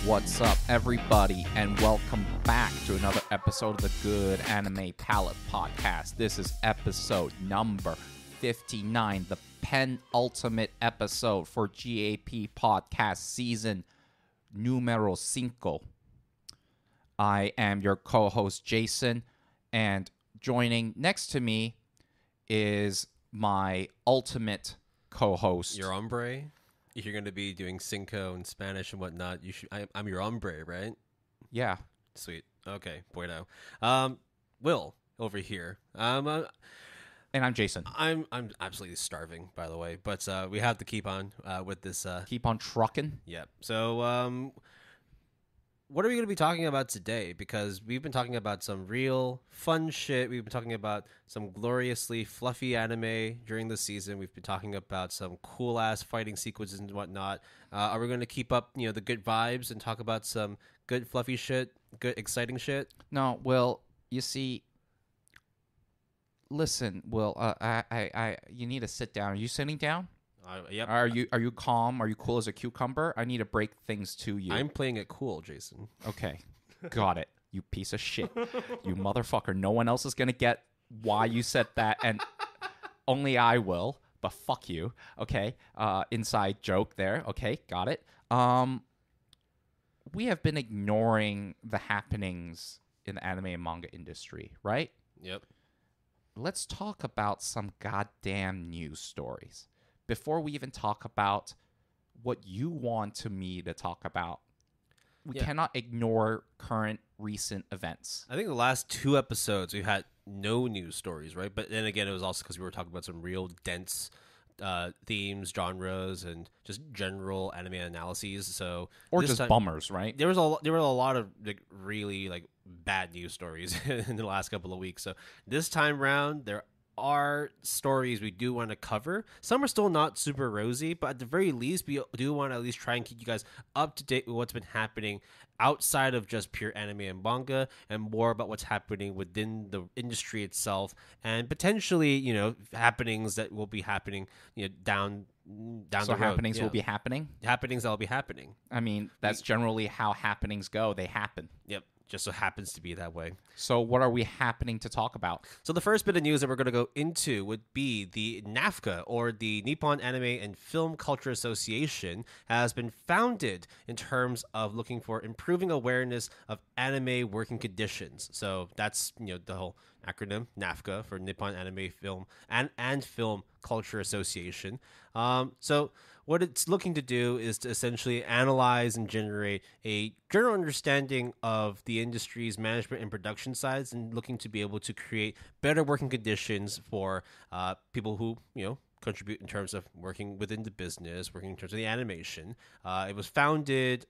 What's up, everybody, and welcome back to another episode of the Good Anime Palette Podcast. This is episode number 59, the penultimate episode for GAP Podcast Season Numero 5. I am your co-host, Jason, and joining next to me is my ultimate co-host. Your hombre? If you're going to be doing Cinco and Spanish and whatnot, you should. I'm your hombre, right? Yeah. Sweet. Okay, bueno. Will over here. And I'm Jason. I'm absolutely starving, by the way, but we have to keep on with this. Keep on trucking. Yeah. So, what are we going to be talking about today? Because we've been talking about some real fun shit. We've been talking about some gloriously fluffy anime during the season. We've been talking about some cool ass fighting sequences and whatnot. Are we going to keep up, the good vibes and talk about some good fluffy shit, good exciting shit? No, Will. You see, listen, Will. You need to sit down. Are you sitting down? Yep. Are you calm? Are you cool as a cucumber? I need to break things to you. I'm playing it cool, Jason. Okay. Got it. You piece of shit. You motherfucker. No one else is going to get why you said that, and only I will, but fuck you. Okay? Inside joke there. Okay, got it. We have been ignoring the happenings in the anime and manga industry, right? Yep. Let's talk about some goddamn news stories. Before we even talk about what you want me to talk about, we cannot ignore current recent events. I think the last two episodes we've had no news stories, right? But then again, it was also because we were talking about some real dense themes, genres, and just general anime analyses. So or just bummers, right? There were a lot of really bad news stories in the last couple of weeks. So this time around, there are stories we do want to cover. Some are still not super rosy, but at the very least, we do want to at least try and keep you guys up to date with what's been happening outside of just pure anime and manga, and more about what's happening within the industry itself, and potentially, happenings that will be happening, down the road. Happenings will be happening? Happenings that will be happening. I mean, that's generally how happenings go. They happen. Yep. Just so happens to be that way. So what are we happening to talk about? So the first bit of news that we're going to go into would be the NAFCA, or the Nippon Anime and Film Culture Association, has been founded in terms of looking for improving awareness of anime working conditions. So that's, the whole acronym NAFCA for Nippon Anime Film and Film Culture Association. So what it's looking to do is to essentially analyze and generate a general understanding of the industry's management and production sides, and looking to be able to create better working conditions for people who, contribute in terms of working within the business, working in terms of the animation. It was founded,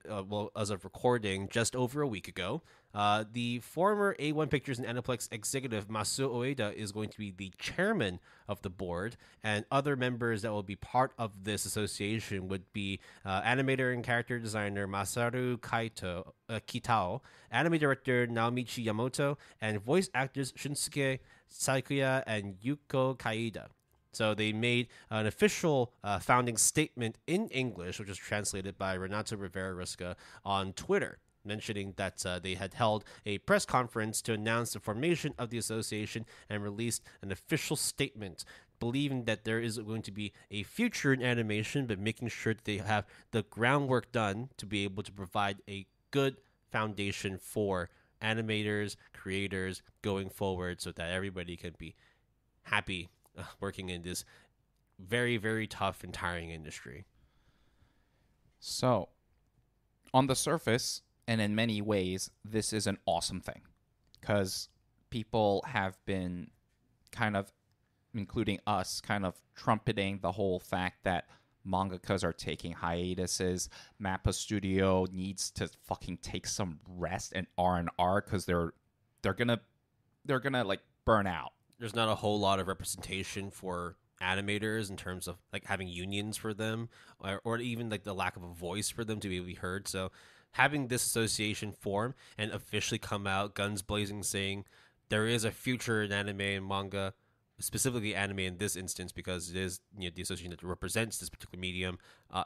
as of recording, just over a week ago. The former A1 Pictures and Aniplex executive Masuo Ueda is going to be the chairman of the board, and other members that will be part of this association would be animator and character designer Masaru Kitao, anime director Naomichi Yamamoto, and voice actors Shunsuke Saikuya and Yuko Kaida. So they made an official founding statement in English, which was translated by Renato Rivera-Rusca on Twitter, mentioning that they had held a press conference to announce the formation of the association and released an official statement, believing that there is going to be a future in animation, but making sure that they have the groundwork done to be able to provide a good foundation for animators, creators going forward, so that everybody can be happy working in this very, very tough and tiring industry. So, on the surface, and in many ways, this is an awesome thing, because people have been kind of, including us, kind of trumpeting the whole fact that mangakas are taking hiatuses. MAPPA Studio needs to fucking take some rest and R&R, because they're gonna burn out. There's not a whole lot of representation for animators in terms of having unions for them, or even the lack of a voice for them to be heard. So having this association form and officially come out guns blazing saying there is a future in anime and manga specifically anime in this instance, because it is the association that represents this particular medium.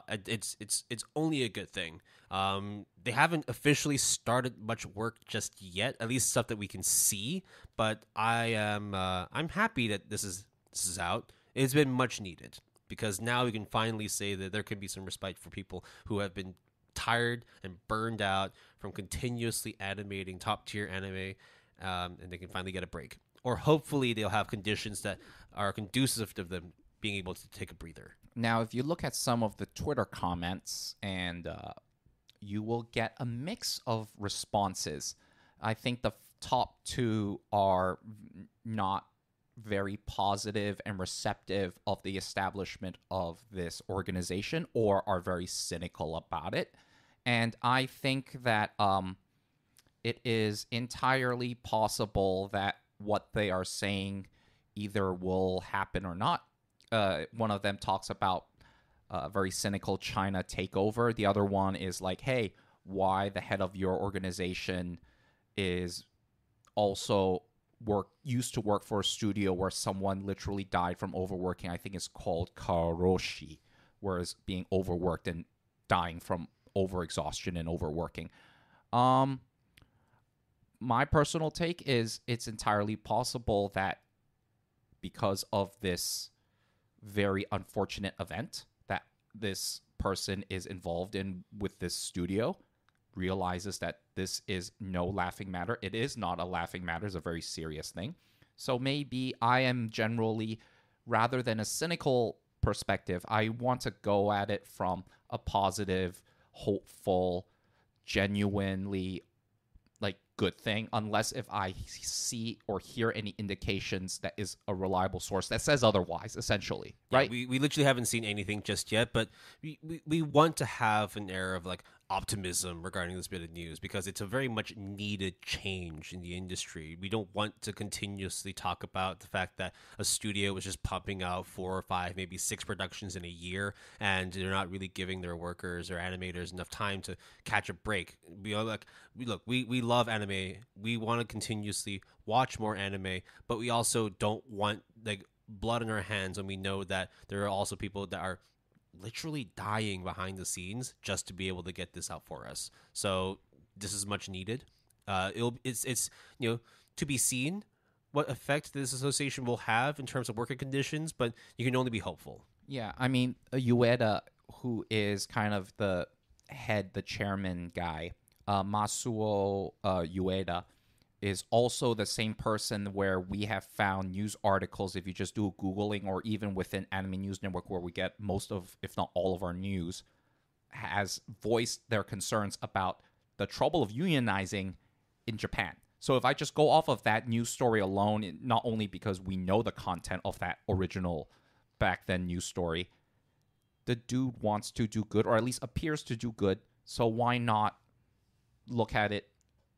It's only a good thing. They haven't officially started much work just yet, at least stuff that we can see. But I'm happy that this is out. It's been much needed, because now we can finally say that there can be some respite for people who have been tired and burned out from continuously animating top tier anime, and they can finally get a break. Or hopefully they'll have conditions that are conducive to them being able to take a breather. Now, if you look at some of the Twitter comments, and you will get a mix of responses. I think the top two are not very positive and receptive of the establishment of this organization, or are very cynical about it. And I think that it is entirely possible that what they are saying either will happen or not. One of them talks about very cynical China takeover. The other one is like, hey, why the head of your organization is also used to work for a studio where someone literally died from overworking. I think it's called karoshi, whereas being overworked and dying from overexhaustion and overworking. My personal take is it's entirely possible that because of this very unfortunate event that this person is involved in with this studio, realizes that this is no laughing matter. It is not a laughing matter. It's a very serious thing. So maybe I am generally, rather than a cynical perspective, I want to go at it from a positive, hopeful, genuinely good thing, unless if I see or hear any indications that is a reliable source that says otherwise, essentially, right? Yeah, we literally haven't seen anything just yet, but we want to have an air of optimism regarding this bit of news, because it's a very much needed change in the industry. We don't want to continuously talk about the fact that a studio is just pumping out 4 or 5, maybe 6 productions in a year, and they're not really giving their workers or animators enough time to catch a break. We love anime. We want to continuously watch more anime, but we also don't want blood in our hands when we know that there are also people that are literally dying behind the scenes just to be able to get this out for us. So this is much needed. It's to be seen what effect this association will have in terms of working conditions, but you can only be hopeful. Yeah, I mean, Ueda, who is kind of the chairman guy, Masuo Ueda, is also the same person where we have found news articles, if you just do Googling, or even within Anime News Network, where we get most of, if not all of our news, has voiced their concerns about the trouble of unionizing in Japan. So if I just go off of that news story alone, not only because we know the content of that original back then news story, the dude wants to do good, or at least appears to do good, so why not look at it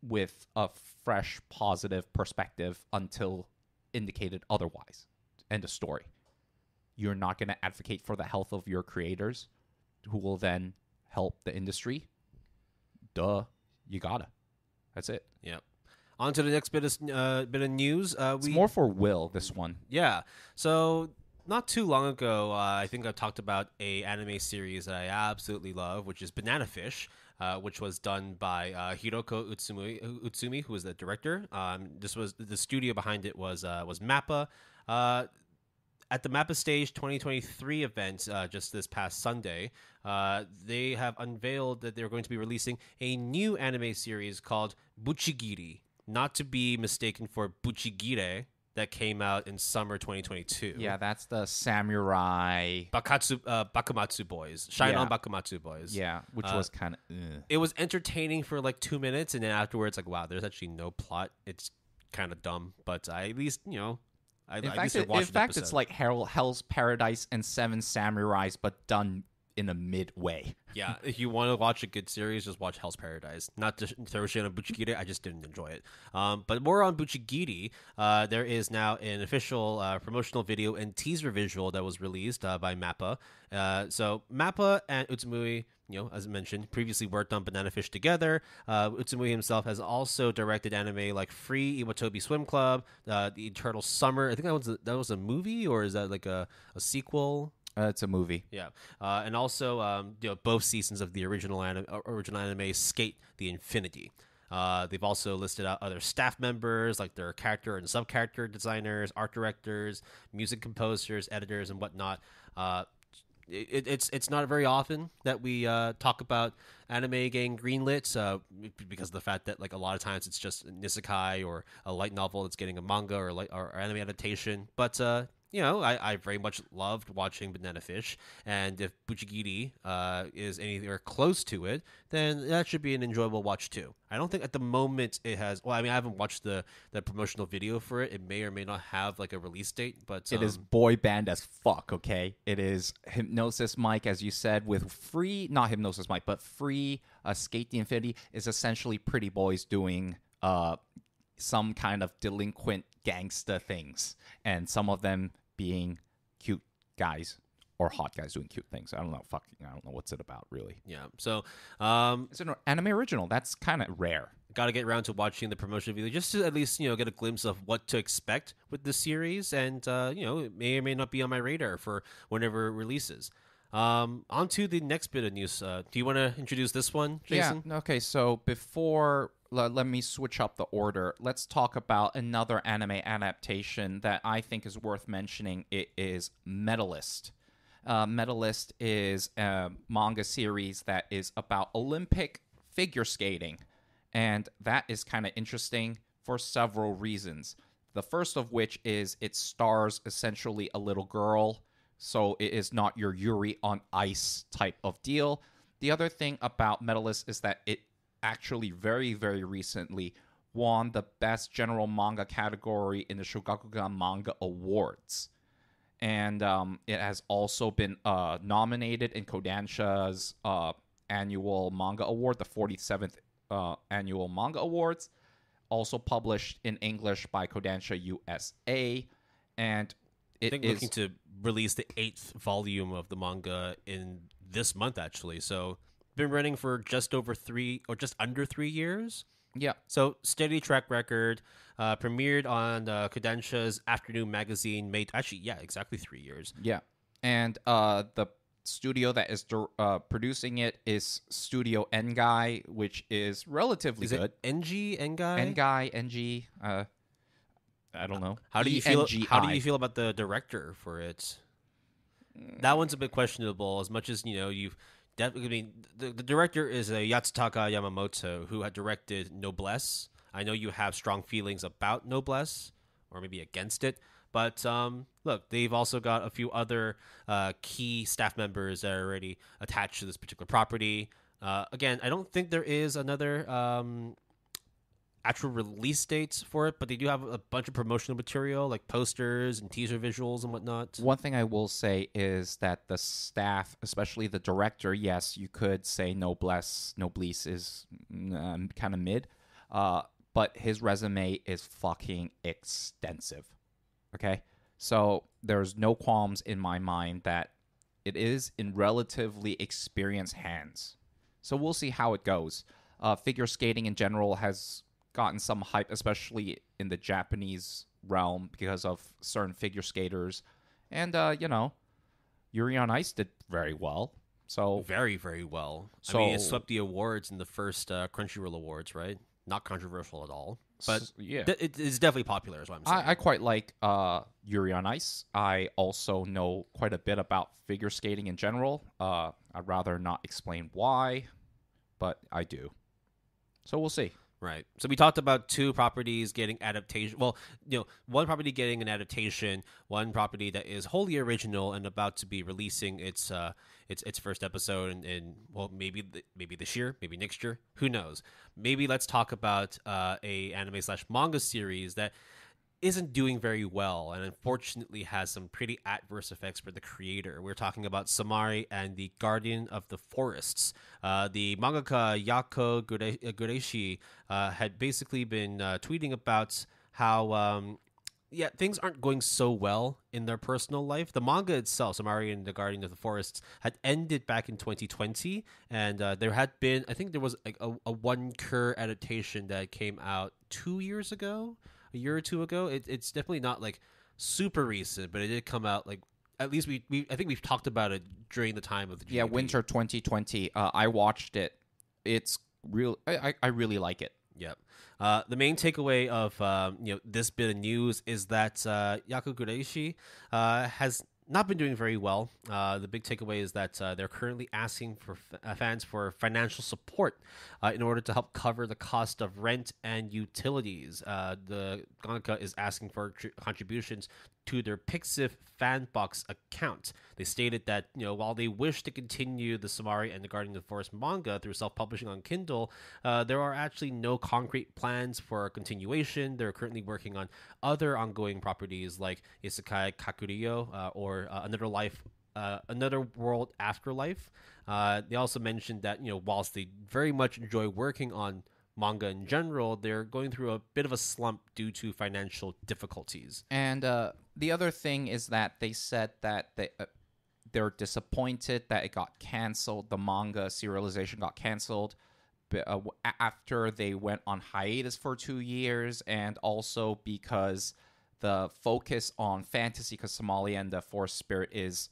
with a fresh, positive perspective until indicated otherwise? End of story. You're not going to advocate for the health of your creators, who will then help the industry? Duh. You gotta. That's it. Yeah. On to the next bit of news. It's more for Will, this one. Yeah. So not too long ago, I think I talked about a anime series that I absolutely love, which is Banana Fish, which was done by Hiroko Utsumi, who was the director. This was the studio behind it was MAPPA. At the MAPPA Stage 2023 event just this past Sunday, they have unveiled that they're going to be releasing a new anime series called Bucchigiri, not to be mistaken for Bucchigiri, that came out in summer 2022. Yeah, that's the samurai Bakumatsu boys. Shine on Bakumatsu boys. Yeah, which was kind of... It was entertaining for 2 minutes, and then afterwards, wow, there's actually no plot. It's kind of dumb, but I at least, In fact, it's like Hell's Paradise and Seven Samurais, but done in a midway. Yeah, if you want to watch a good series, just watch Hell's Paradise. Not to throw shit on Bucchigiri, I just didn't enjoy it. But more on Bucchigiri, there is now an official promotional video and teaser visual that was released by MAPPA. So MAPPA and Utsumi, as I mentioned, previously worked on Banana Fish together. Utsumi himself has also directed anime like Free, Iwatobi Swim Club, The Eternal Summer. I think that was a movie, or is that like a sequel? It's a movie. Yeah, and also both seasons of the original anime Skate the Infinity. They've also listed out other staff members, like their character and sub-character designers, art directors, music composers, editors, and whatnot. It's not very often that we talk about anime getting greenlit because of the fact that like a lot of times it's just an isekai or a light novel that's getting a manga or anime adaptation. But I very much loved watching Banana Fish, and if Bucchigiri is anywhere close to it, then that should be an enjoyable watch too. I don't think at the moment it has. Well, I mean, I haven't watched the promotional video for it. It may or may not have like a release date, but it is boy band as fuck. Okay, it is Hypnosis Mike, as you said, with Free, not Hypnosis Mike, but Free. Skate the Infinity is essentially pretty boys doing some kind of delinquent gangsta things, and some of them being cute guys or hot guys doing cute things. I don't know what's it about, really. Yeah. So it's an anime original. That's kind of rare. Got to get around to watching the promotional video just to at least get a glimpse of what to expect with the series, and it may or may not be on my radar for whenever it releases. On to the next bit of news. Do you want to introduce this one, Jason? Yeah. Okay. So before. Let me switch up the order. Let's talk about another anime adaptation that I think is worth mentioning. It is Medalist. Medalist is a manga series that is about Olympic figure skating. And that is kind of interesting for several reasons. The first of which is it stars essentially a little girl. So it is not your Yuri on Ice type of deal. The other thing about Medalist is that it actually very, very recently won the best general manga category in the Shogakukan Manga Awards. And it has also been nominated in Kodansha's annual manga award, the 47th annual manga awards. Also published in English by Kodansha USA. And it is looking to release the 8th volume of the manga in this month, actually. So been running for just under 3 years. Yeah. So steady track record. Premiered on Kodansha's Afternoon Magazine. Made exactly 3 years. Yeah. And the studio that is producing it is Studio Engai, which is relatively good. It Engai? NG. I don't know. How do you feel? How do you feel about the director for it? That one's a bit questionable. As much as you've. The director is Yatsutaka Yamamoto, who had directed Noblesse. I know you have strong feelings about Noblesse, or maybe against it. But look, they've also got a few other key staff members that are already attached to this particular property. Again, I don't think there is another actual release dates for it, but they do have a bunch of promotional material like posters and teaser visuals and whatnot. One thing I will say is that the staff, especially the director, yes, you could say Noblesse is kind of mid, but his resume is fucking extensive. Okay? So there's no qualms in my mind that it is in relatively experienced hands. So we'll see how it goes. Figure skating in general has gotten some hype, especially in the Japanese realm because of certain figure skaters. And, Yuri on Ice did very well. So very, very well. So, I mean, it swept the awards in the first Crunchyroll Awards, right? Not controversial at all. But yeah, it is definitely popular, is what I'm saying. I quite like Yuri on Ice. I also know quite a bit about figure skating in general. I'd rather not explain why, but I do. So we'll see. Right. So we talked about two properties getting adaptation. Well, one property getting an adaptation, one property that is wholly original and about to be releasing its first episode in maybe this year, maybe next year, who knows? Maybe let's talk about a anime/manga series that isn't doing very well, and unfortunately has some pretty adverse effects for the creator. We're talking about Somari and the Guardian of the Forests. The mangaka Gureishi had basically been tweeting about how things aren't going so well in their personal life. The manga itself, Somari and the Guardian of the Forests, had ended back in 2020, and there had been, I think there was a one cur adaptation that came out 2 years ago, a year or two ago. It's definitely not like super recent, but it did come out like, at least we I think we've talked about it during the time of the GDP. Yeah, winter 2020. I watched it. It's real. I really like it. Yep. The main takeaway of this bit of news is that Yaku Gureishi has not been doing very well. The big takeaway is that they're currently asking for fans for financial support in order to help cover the cost of rent and utilities. The mangaka is asking for contributions to their Pixiv Fanbox account. They stated that while they wish to continue the Somari and the Guardian of the Forest manga through self-publishing on Kindle, there are actually no concrete plans for continuation. They're currently working on other ongoing properties like Isekai Kakurio or Another World Afterlife. They also mentioned that whilst they very much enjoy working on manga in general, they're going through a bit of a slump due to financial difficulties. And the other thing is that they said that they're disappointed that it got canceled. The manga serialization got canceled after they went on hiatus for 2 years, and also because the focus on fantasy, because Somali and the Forest Spirit is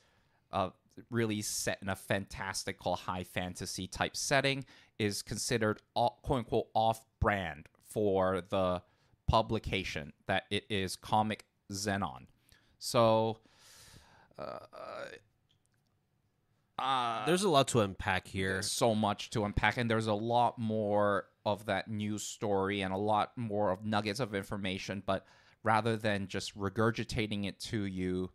really set in a fantastical high fantasy type setting, is considered quote-unquote off-brand for the publication that it is Comic Zenon. So there's a lot to unpack here. There's so much to unpack, and there's a lot more of that news story and a lot more of nuggets of information, but rather than just regurgitating it to you,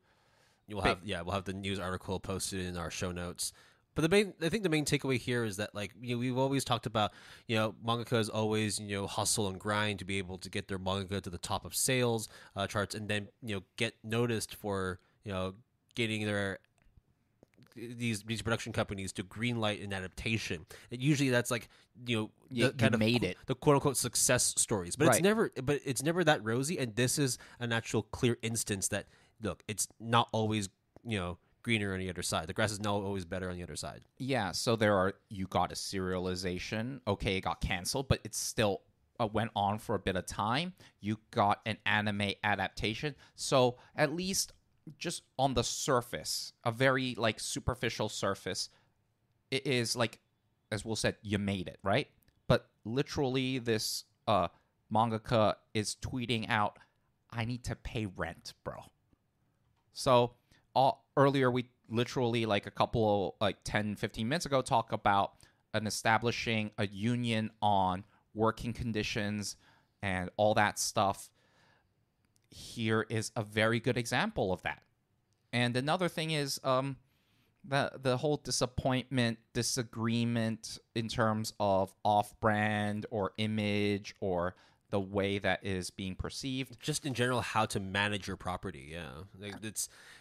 we'll have the news article posted in our show notes. But I think the main takeaway here is that we've always talked about mangakas always hustle and grind to be able to get their manga to the top of sales charts, and then get noticed for getting these production companies to greenlight an adaptation. And usually that's you made it, the quote unquote success stories, but right. it's never that rosy. And this is an actual clear instance that look, it's not always greener on the other side. The grass is not always better on the other side. Yeah, so you got a serialization. Okay, it got canceled, but it still went on for a bit of time. You got an anime adaptation. So at least just on the surface, a very superficial surface, it is as Will said, you made it, right? But literally this mangaka is tweeting out, I need to pay rent, bro. So earlier, we literally a couple of 10, 15 minutes ago talk about establishing a union on working conditions and all that stuff. Here is a very good example of that. And another thing is the whole disagreement in terms of off-brand or image or the way that is being perceived, just in general, how to manage your property.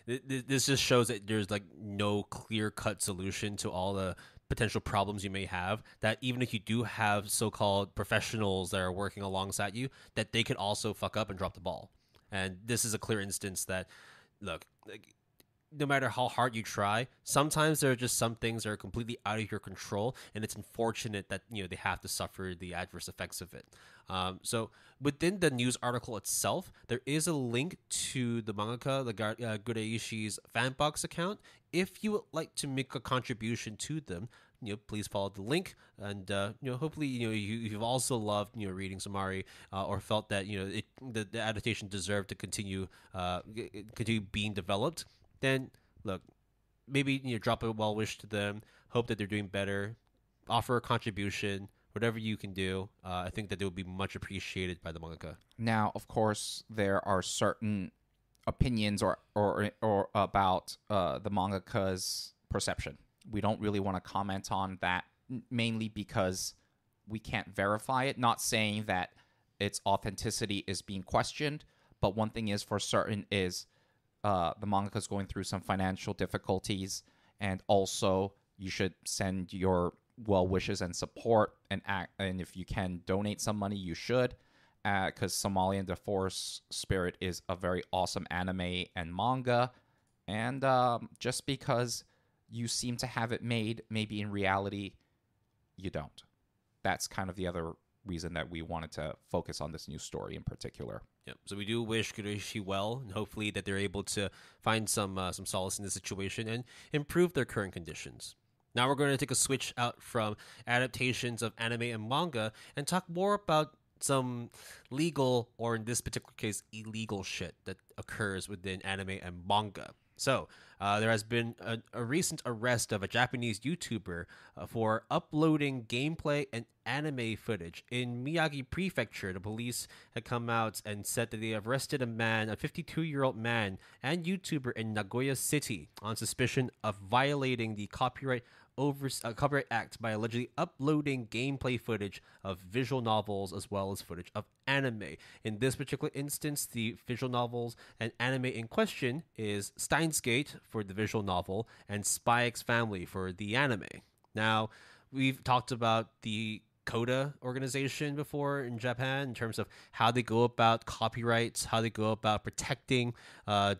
This just shows that there's no clear-cut solution to all the potential problems you may have, that even if you do have so-called professionals that are working alongside you, that they could also fuck up and drop the ball. And this is a clear instance that, look, no matter how hard you try, sometimes there are just some things that are completely out of your control, and it's unfortunate that they have to suffer the adverse effects of it. So within the news article itself, there is a link to the mangaka, the Gureishi's Fanbox account. If you would like to make a contribution to them, please follow the link, and hopefully you've also loved reading Somari or felt that the adaptation deserved to continue being developed. Then look, maybe drop a well wish to them, hope that they're doing better, offer a contribution, whatever you can do. I think that it would be much appreciated by the mangaka. Now, of course, there are certain opinions or about the mangaka's perception. We don't really want to comment on that, mainly because we can't verify it. Not saying that its authenticity is being questioned, But one thing is for certain is the mangaka is going through some financial difficulties, and also you should send your well wishes and support, and if you can donate some money, you should, because Somalian The Force Spirit is a very awesome anime and manga, and just because you seem to have it made, maybe in reality you don't. That's kind of the other reason that we wanted to focus on this new story in particular. Yep. So we do wish Kureishi well, and hopefully that they're able to find some solace in the situation and improve their current conditions. Now we're going to take a switch out from adaptations of anime and manga and talk more about some legal, or in this particular case, illegal shit that occurs within anime and manga. So, there has been a recent arrest of a Japanese YouTuber for uploading gameplay and anime footage. In Miyagi Prefecture, the police had come out and said that they have arrested a 52-year-old man and YouTuber in Nagoya City on suspicion of violating the Copyright Act by allegedly uploading gameplay footage of visual novels as well as footage of anime. In this particular instance, the visual novels and anime in question is Steins Gate for the visual novel and Spy X Family for the anime. Now, we've talked about the CODA organization before in Japan in terms of how they go about copyrights, how they go about protecting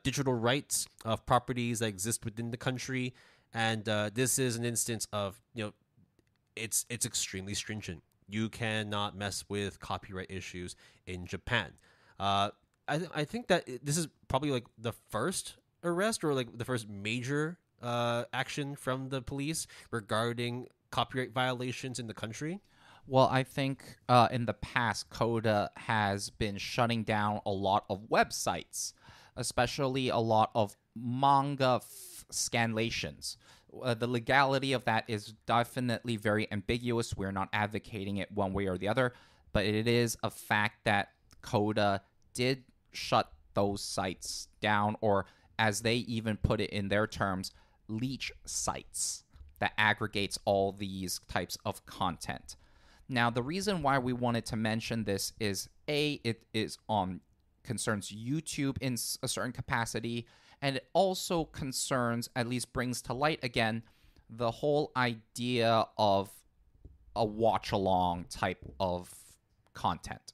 digital rights of properties that exist within the country. And this is an instance of, it's extremely stringent. You cannot mess with copyright issues in Japan. I think that this is probably like the first arrest or like the first major action from the police regarding copyright violations in the country. Well, I think in the past, CODA has been shutting down a lot of websites, especially a lot of manga scanlations. The legality of that is definitely very ambiguous. We're not advocating it one way or the other, but it is a fact that CODA did shut those sites down, or as they even put it in their terms, leech sites that aggregates all these types of content. Now, the reason why we wanted to mention this is, it is concerns YouTube in a certain capacity, and it also concerns, at least brings to light again, the whole idea of a watch-along type of content.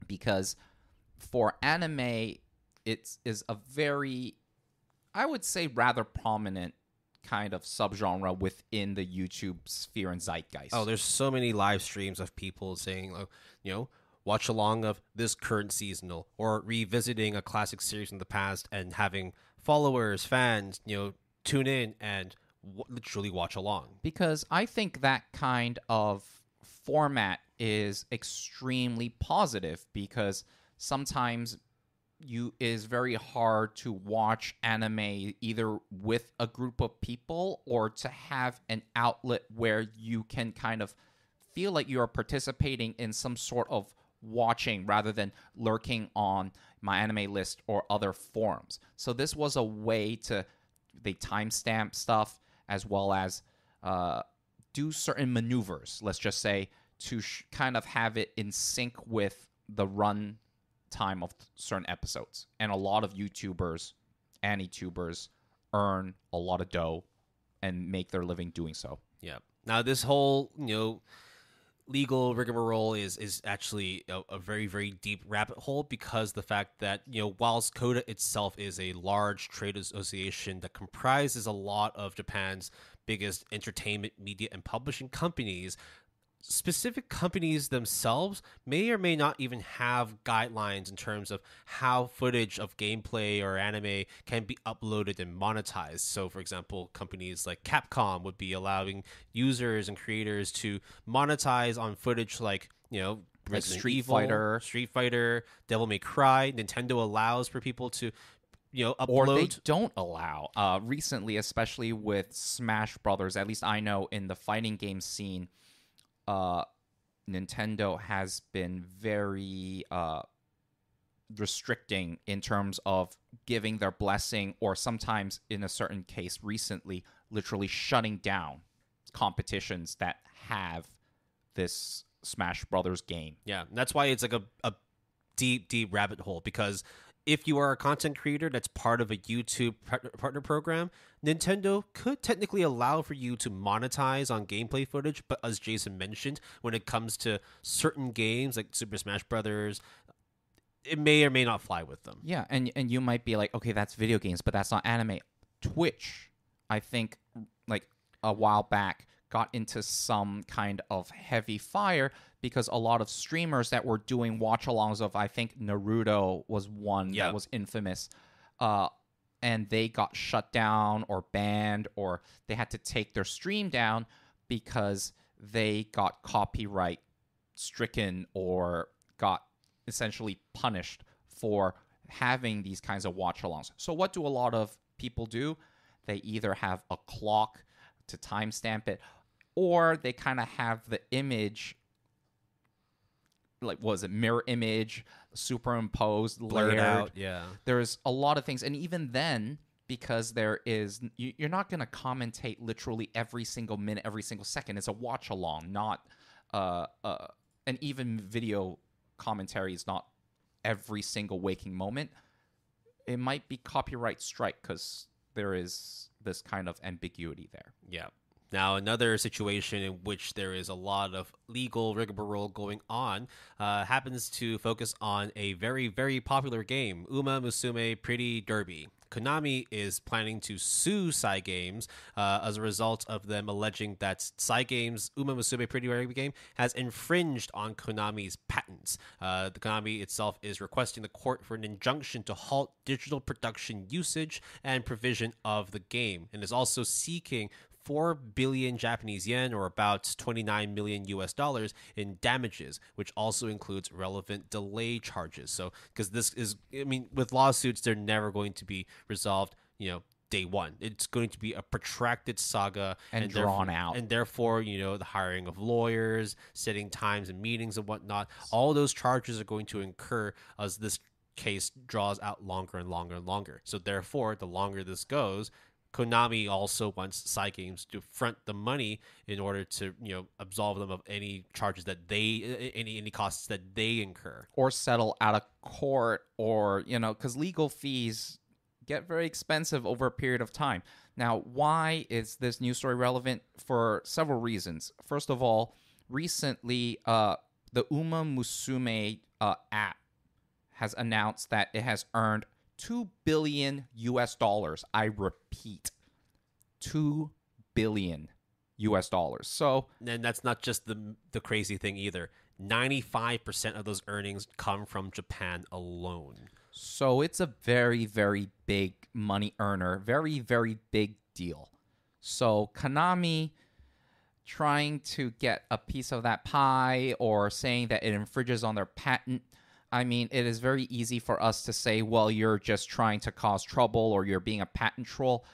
Because for anime, it is a very, I would say, rather prominent kind of subgenre within the YouTube sphere and zeitgeist. Oh, there's so many live streams of people saying, watch along of this current seasonal, or revisiting a classic series in the past and having followers, fans, tune in and literally watch along. Because I think that kind of format is extremely positive, because sometimes is very hard to watch anime either with a group of people or to have an outlet where you can kind of feel like you are participating in some sort of watching rather than lurking on My Anime List or other forums. So this was a way they timestamp stuff as well as do certain maneuvers, let's just say, to kind of have it in sync with the run time of certain episodes. And a lot of YouTubers and YouTubers earn a lot of dough and make their living doing so. Yeah. Now this whole, legal rigmarole is actually a very, very deep rabbit hole, because the fact that, whilst CODA itself is a large trade association that comprises a lot of Japan's biggest entertainment, media, and publishing companies, specific companies themselves may or may not even have guidelines in terms of how footage of gameplay or anime can be uploaded and monetized. So, for example, companies like Capcom would be allowing users and creators to monetize on footage like, like Street Fighter, Devil May Cry. Nintendo allows for people to upload. Or they don't allow. Recently, especially with Smash Brothers, at least I know in the fighting game scene, Nintendo has been very restricting in terms of giving their blessing, or sometimes in a certain case recently literally shutting down competitions that have this Smash Brothers game. Yeah, and that's why it's like a deep rabbit hole, because if you are a content creator that's part of a YouTube partner program, Nintendo could technically allow for you to monetize on gameplay footage. But as Jason mentioned, when it comes to certain games like Super Smash Brothers, it may or may not fly with them. Yeah, and you might be like, okay, that's video games, but that's not anime. Twitch, I think, like a while back, got into some kind of heavy fire because a lot of streamers that were doing watch-alongs of, I think Naruto was one that was infamous, and they got shut down or banned, or they had to take their stream down because they got copyright stricken or got essentially punished for having these kinds of watch-alongs. So what do a lot of people do? They either have a clock to timestamp it, or they kind of have the image, like, was it mirror image, superimposed, blurred layered out. Yeah, there's a lot of things, and even then, because you're not going to commentate literally every single minute, every single second. It's a watch along, not and even video commentary is not every single waking moment. It might be copyright strike because there is this kind of ambiguity there. Yeah. Now, another situation in which there is a lot of legal rigmarole going on happens to focus on a very, very popular game, Musume Pretty Derby. Konami is planning to sue Cygames as a result of them alleging that Cygames' Musume Pretty Derby game has infringed on Konami's patents. The Konami itself is requesting the court for an injunction to halt digital production usage and provision of the game, and is also seeking 4 billion Japanese yen, or about 29 million US dollars, in damages, which also includes relevant delay charges. So, because this is, I mean, with lawsuits, they're never going to be resolved, day one. It's going to be a protracted saga and drawn out. And therefore, the hiring of lawyers, setting times and meetings and whatnot, all those charges are going to incur as this case draws out longer and longer and longer. So therefore, the longer this goes, Konami also wants Cygames to front the money in order to, absolve them of any charges that any costs that they incur, or settle out of court, or because legal fees get very expensive over a period of time. Now, why is this news story relevant? For several reasons. First of all, recently, the Musume app has announced that it has earned $2 billion US dollars. I repeat, $2 billion US dollars. So, and that's not just the crazy thing either. 95% of those earnings come from Japan alone. So it's a very, very big money earner. Very, very big deal. So Konami trying to get a piece of that pie, or saying that it infringes on their patent. I mean, it is very easy for us to say, well, you're just trying to cause trouble, or you're being a patent troll.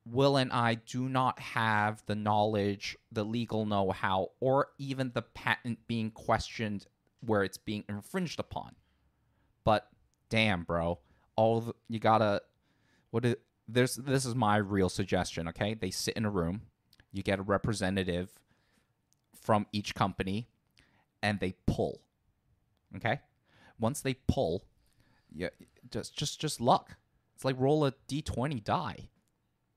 Will and I do not have the knowledge, the legal know-how, or even the patent being questioned where it's being infringed upon. But damn, bro, this is my real suggestion, okay? They sit in a room, you get a representative from each company, and they pull, okay? Once they pull, just luck. It's like roll a D20 die.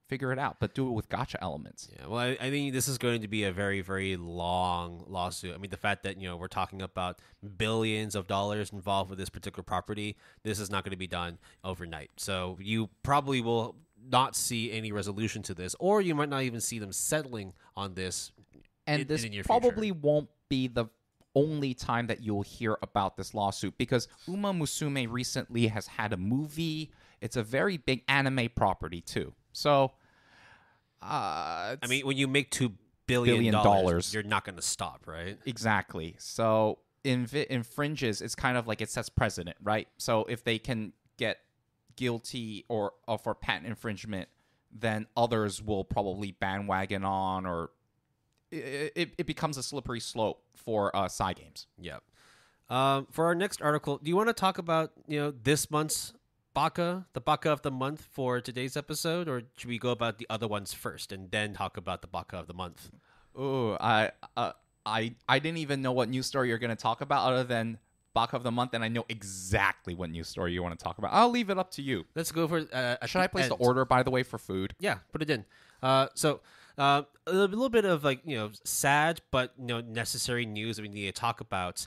Figure it out, but do it with gacha elements. Yeah, well, I think this is going to be a very, very long lawsuit. I mean, the fact that, we're talking about billions of dollars involved with this particular property, this is not going to be done overnight. So you probably will not see any resolution to this, or you might not even see them settling on this. And this probably won't be the only time that you'll hear about this lawsuit, because Musume recently has had a movie. It's a very big anime property too. So, I mean, when you make $2 billion, you're not going to stop, right? Exactly. So, infringes, it's kind of like it sets precedent, right? So, if they can get guilty or for patent infringement, then others will probably bandwagon on, or it becomes a slippery slope for Cygames. Yep. For our next article, do you want to talk about this month's Baka, the Baka of the month for today's episode, or should we go about the other ones first and then talk about the Baka of the month? Oh, I didn't even know what news story you're going to talk about, other than Baka of the month, and I know exactly what news story you want to talk about. I'll leave it up to you. Let's go for. Should I place the order, by the way, for food? Yeah, put it in. A little bit of sad but necessary news that we need to talk about.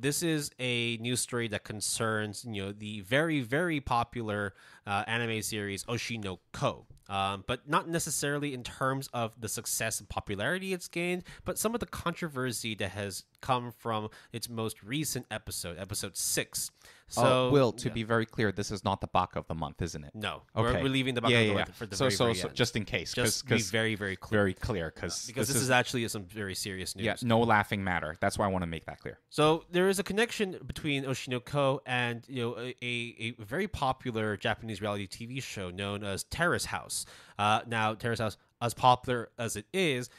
This is a news story that concerns the very, very popular anime series Oshi no Ko. But not necessarily in terms of the success and popularity it's gained, but some of the controversy that has come from its most recent episode 6. So, Will, to be very clear, this is not the Baka of the month, isn't it? No. Okay. We're leaving the Baka of the month for the very end. Just in case. Just be very, very clear. Very clear, because this is actually some very serious news. Yeah, no laughing matter. That's why I want to make that clear. So there is a connection between Oshi no Ko and a very popular Japanese reality TV show known as Terrace House. Now, Terrace House, as popular as it is,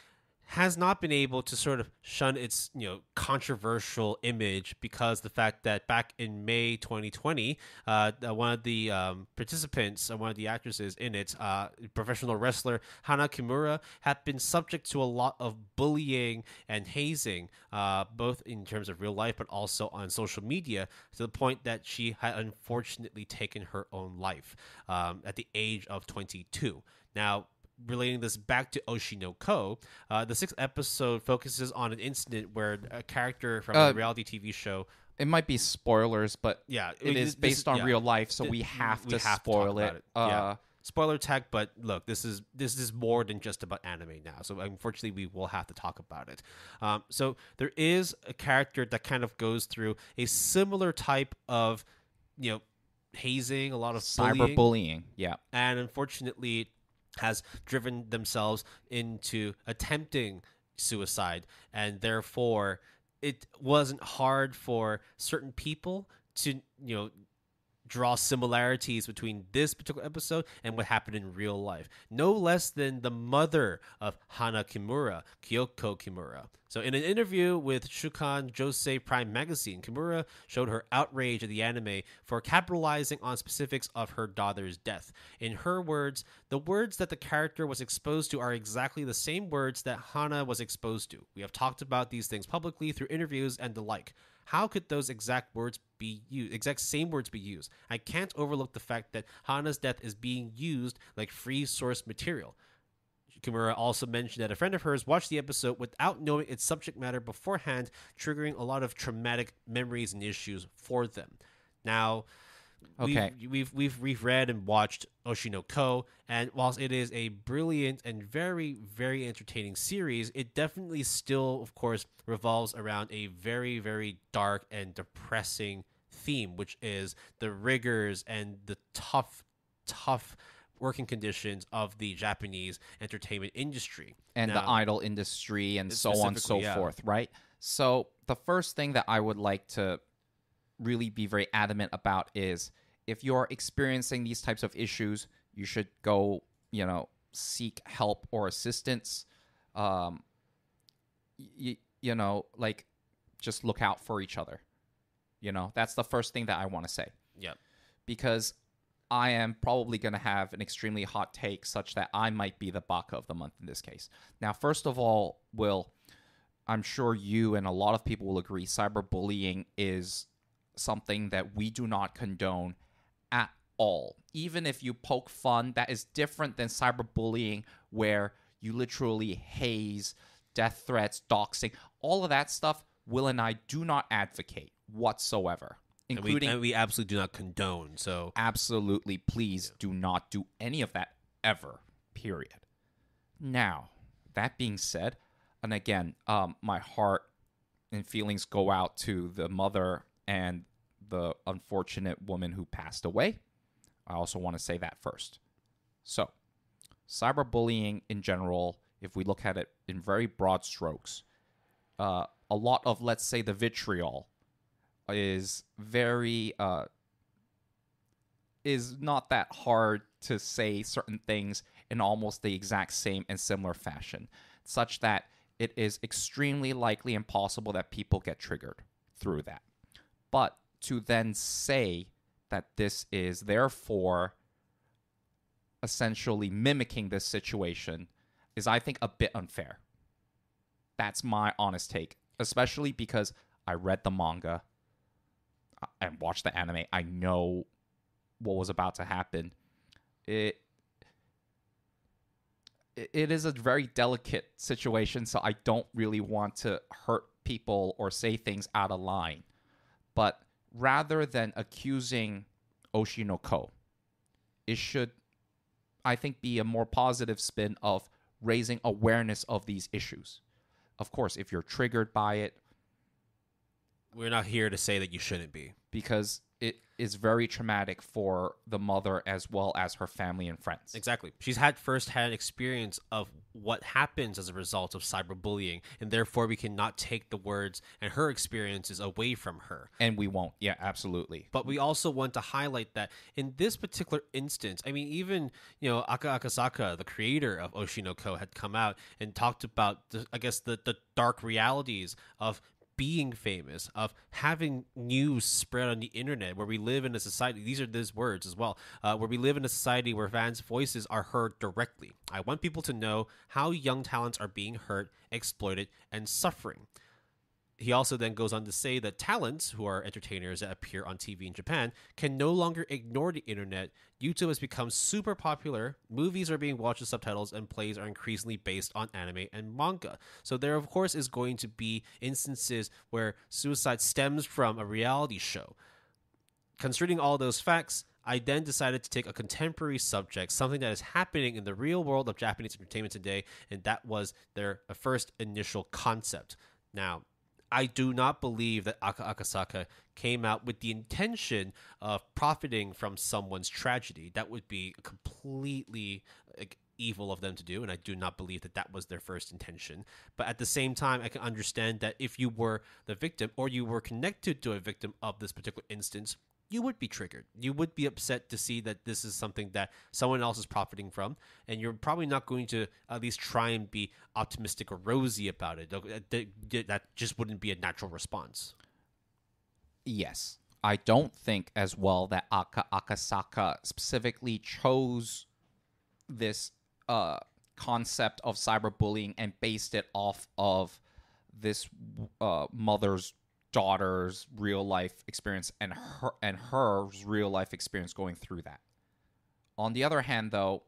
has not been able to sort of shun its controversial image because the fact that back in May 2020, one of the participants, one of the actresses in it, professional wrestler Hana Kimura, had been subject to a lot of bullying and hazing, both in terms of real life but also on social media, to the point that she had unfortunately taken her own life at the age of 22. Now, relating this back to Oshi no Ko, the 6th episode focuses on an incident where a character from a reality TV show. It might be spoilers, but yeah, it is based on real life, so we have to spoil it. Spoiler tag, but look, this is more than just about anime now. So unfortunately, we will have to talk about it. So there is a character that kind of goes through a similar type of, hazing, a lot of cyberbullying. Yeah, and unfortunately has driven themselves into attempting suicide, and therefore it wasn't hard for certain people to draw similarities between this particular episode and what happened in real life. No less than the mother of Hana Kimura, Kyoko Kimura. So in an interview with Shukan Josei Prime magazine, Kimura showed her outrage at the anime for capitalizing on specifics of her daughter's death. In her words, the words that the character was exposed to are exactly the same words that Hana was exposed to. We have talked about these things publicly through interviews and the like. How could those exact same words be used? I can't overlook the fact that Hana's death is being used like free source material. Kimura also mentioned that a friend of hers watched the episode without knowing its subject matter beforehand, triggering a lot of traumatic memories and issues for them. Now, okay, we've read and watched Oshi no Ko, and whilst it is a brilliant and very, very entertaining series, it definitely still, of course, revolves around a very, very dark and depressing theme, which is the rigors and the tough working conditions of the Japanese entertainment industry. And the idol industry and so on and so forth, right? So the first thing that I would like to really be very adamant about is if you're experiencing these types of issues, you should go, seek help or assistance. Just look out for each other. That's the first thing that I want to say. Yep. Because I am probably going to have an extremely hot take such that I might be the Baka of the month in this case. Now, first of all, Will, I'm sure you and a lot of people will agree cyberbullying is something that we do not condone at all. Even if you poke fun, that is different than cyberbullying where you literally haze, death threats, doxing, all of that stuff. Will and I do not advocate whatsoever. And we absolutely do not condone. So absolutely, please do not do any of that ever, period. Now, that being said, and again, my heart and feelings go out to the mother and the unfortunate woman who passed away. I also want to say that first. So, cyberbullying in general, if we look at it in very broad strokes, a lot of, let's say, the vitriol is very is not that hard to say certain things in almost the exact same and similar fashion, such that it is extremely likely and possible that people get triggered through that. But to then say that this is therefore essentially mimicking this situation is, I think, a bit unfair. That's my honest take, especially because I read the manga. and watched the anime, I know what was about to happen. It is a very delicate situation, so I don't really want to hurt people or say things out of line. But rather than accusing Oshi no Ko, it should, I think, be a more positive spin of raising awareness of these issues. Of course, if you're triggered by it, we're not here to say that you shouldn't be. Because it is very traumatic for the mother as well as her family and friends. Exactly. She's had first-hand experience of what happens as a result of cyberbullying, and therefore we cannot take the words and her experiences away from her. And we won't. Yeah, absolutely. But we also want to highlight that in this particular instance, I mean, even, Aka Akasaka, the creator of Oshi no Ko, had come out and talked about, the dark realities of being famous, of having news spread on the internet, where we live in a society, these are these words as well, where we live in a society where fans' voices are heard directly. I want people to know how young talents are being hurt, exploited, and suffering. He also then goes on to say that talents, who are entertainers that appear on TV in Japan, can no longer ignore the internet. YouTube has become super popular. Movies are being watched with subtitles, and plays are increasingly based on anime and manga. So there, of course, is going to be instances where suicide stems from a reality show. Considering all those facts, I then decided to take a contemporary subject, something that is happening in the real world of Japanese entertainment today, and that was their first initial concept. Now, I do not believe that Aka Akasaka came out with the intention of profiting from someone's tragedy. That would be completely evil of them to do, and I do not believe that that was their first intention. But at the same time, I can understand that if you were the victim, or you were connected to a victim of this particular instance, you would be triggered. You would be upset to see that this is something that someone else is profiting from, and you're probably not going to at least try and be optimistic or rosy about it. That just wouldn't be a natural response. Yes. I don't think as well that Aka Akasaka specifically chose this concept of cyberbullying and based it off of this mother's daughter's real life experience and her real life experience going through that. On the other hand, though,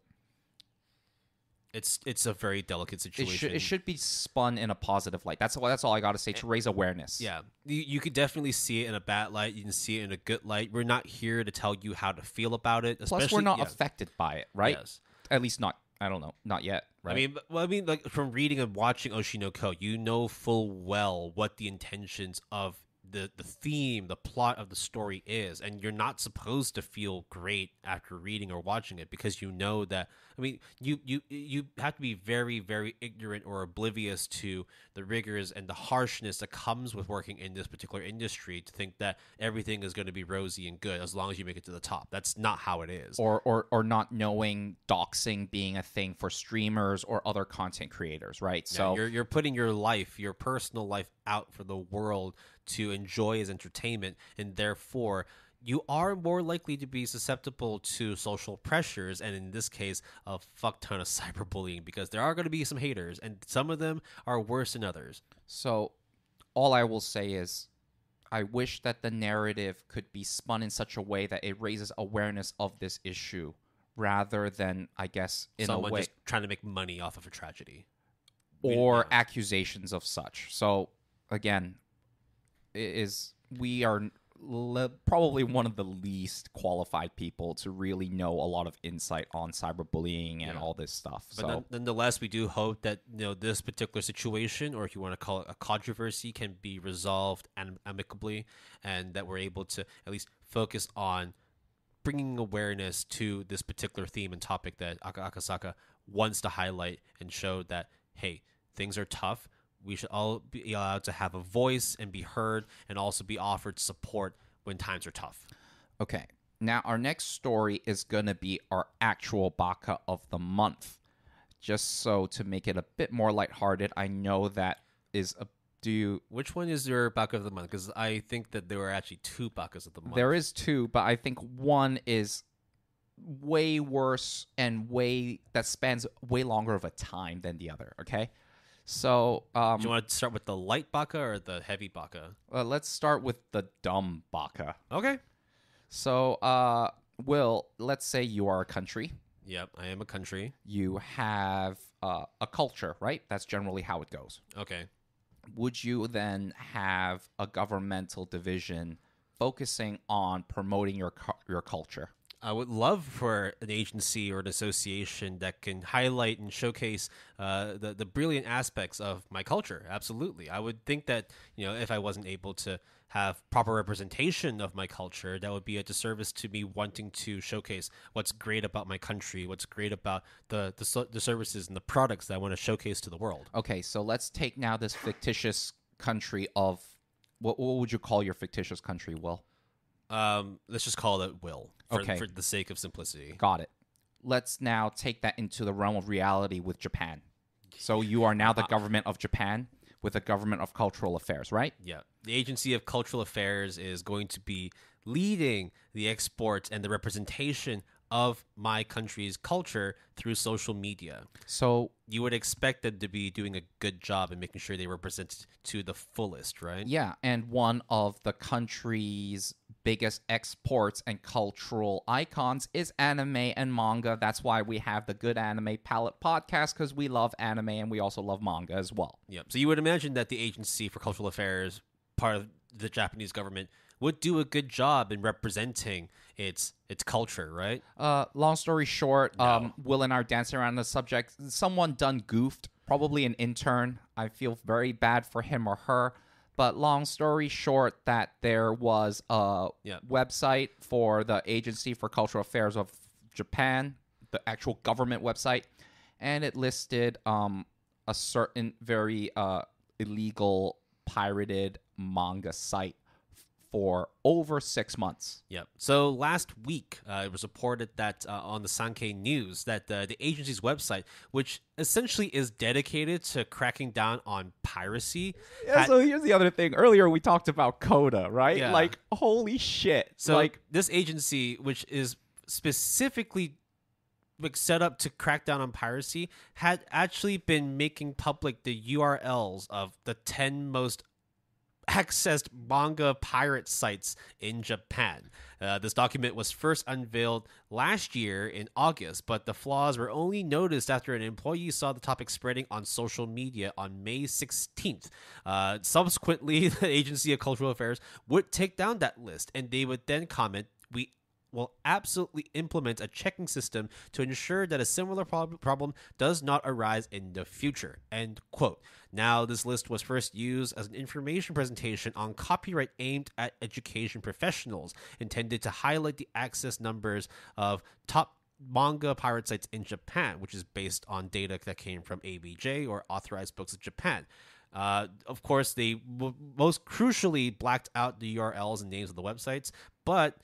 it's a very delicate situation. It should be spun in a positive light. That's all I got to say, to raise awareness. Yeah, you could definitely see it in a bad light. You can see it in a good light. We're not here to tell you how to feel about it. Plus, we're not affected by it, right? Yes. At least not. I don't know. Not yet. Right? I mean, like, from reading and watching Oshi no Ko, you know full well what the intentions of the theme, the plot of the story is, and you're not supposed to feel great after reading or watching it, because you know that. I mean, you have to be very, very ignorant or oblivious to the rigors and the harshness that comes with working in this particular industry to think that everything is going to be rosy and good as long as you make it to the top. That's not how it is. Or not knowing doxing being a thing for streamers or other content creators, right? Yeah, so you're putting your life, your personal life, out for the world to enjoy as entertainment, and therefore you are more likely to be susceptible to social pressures, and in this case, a fuck ton of cyberbullying, because there are going to be some haters, and some of them are worse than others. So all I will say is I wish that the narrative could be spun in such a way that it raises awareness of this issue, rather than, I guess, in someone a way, just trying to make money off of a tragedy. or accusations of such. So again, we are probably one of the least qualified people to really know a lot of insight on cyberbullying and all this stuff. But nonetheless, we do hope that this particular situation, or if you want to call it a controversy, can be resolved amicably, and that we're able to at least focus on bringing awareness to this particular theme and topic that Aka Akasaka wants to highlight, and show that, hey, things are tough. We should all be allowed to have a voice and be heard, and also be offered support when times are tough. Okay. Now, our next story is going to be our actual Baka of the month. Just so to make it a bit more lighthearted, I know that is a... Which one is your Baka of the month? Because I think that there were actually two Bakas of the month. There is two, but I think one is way worse and that spans way longer of a time than the other, okay? So, Do you want to start with the light baka or the heavy baka? let's start with the dumb baka. Okay. So, Will, let's say you are a country. Yep, I am a country. You have a culture, right? That's generally how it goes. Okay. Would you then have a governmental division focusing on promoting your culture? I would love for an agency or an association that can highlight and showcase the brilliant aspects of my culture. Absolutely. I would think that, if I wasn't able to have proper representation of my culture, that would be a disservice to me wanting to showcase what's great about my country, what's great about the services and the products that I want to showcase to the world. Okay, so let's take now this fictitious country of... What would you call your fictitious country, Will? Let's just call it Will, for the sake of simplicity. Got it. Let's now take that into the realm of reality with Japan. So you are now the government of Japan with the government of cultural affairs, right? Yeah. The Agency of Cultural Affairs is going to be leading the export and the representation of my country's culture through social media. So you would expect them to be doing a good job in making sure they represent it to the fullest, right? yeah, and one of the country's biggest exports and cultural icons is anime and manga. That's why we have the Good Anime Palette podcast, because we love anime and we also love manga as well. Yep. So you would imagine that the Agency for Cultural Affairs, part of the Japanese government, would do a good job in representing its culture, right? Long story short, Will and I are dancing around the subject. Someone done goofed, probably an intern. I feel very bad for him or her. But long story short, that there was a website for the Agency for Cultural Affairs of Japan, the actual government website, and it listed a certain very illegal pirated manga site for over 6 months. Yep. So last week, it was reported that on the Sankei News that the agency's website, which essentially is dedicated to cracking down on piracy. Yeah, so here's the other thing. Earlier we talked about Coda, right? Yeah. Like, holy shit. So like, this agency, which is specifically set up to crack down on piracy, had actually been making public the URLs of the 10 most accessed manga pirate sites in Japan. This document was first unveiled last year in August, but the flaws were only noticed after an employee saw the topic spreading on social media on May 16th. Subsequently, the Agency of Cultural Affairs would take down that list, and they would then comment, "We will absolutely implement a checking system to ensure that a similar problem does not arise in the future." End quote. Now, this list was first used as an information presentation on copyright aimed at education professionals, intended to highlight the access numbers of top manga pirate sites in Japan, which is based on data that came from ABJ, or Authorized Books of Japan. Of course, they most crucially blacked out the URLs and names of the websites, but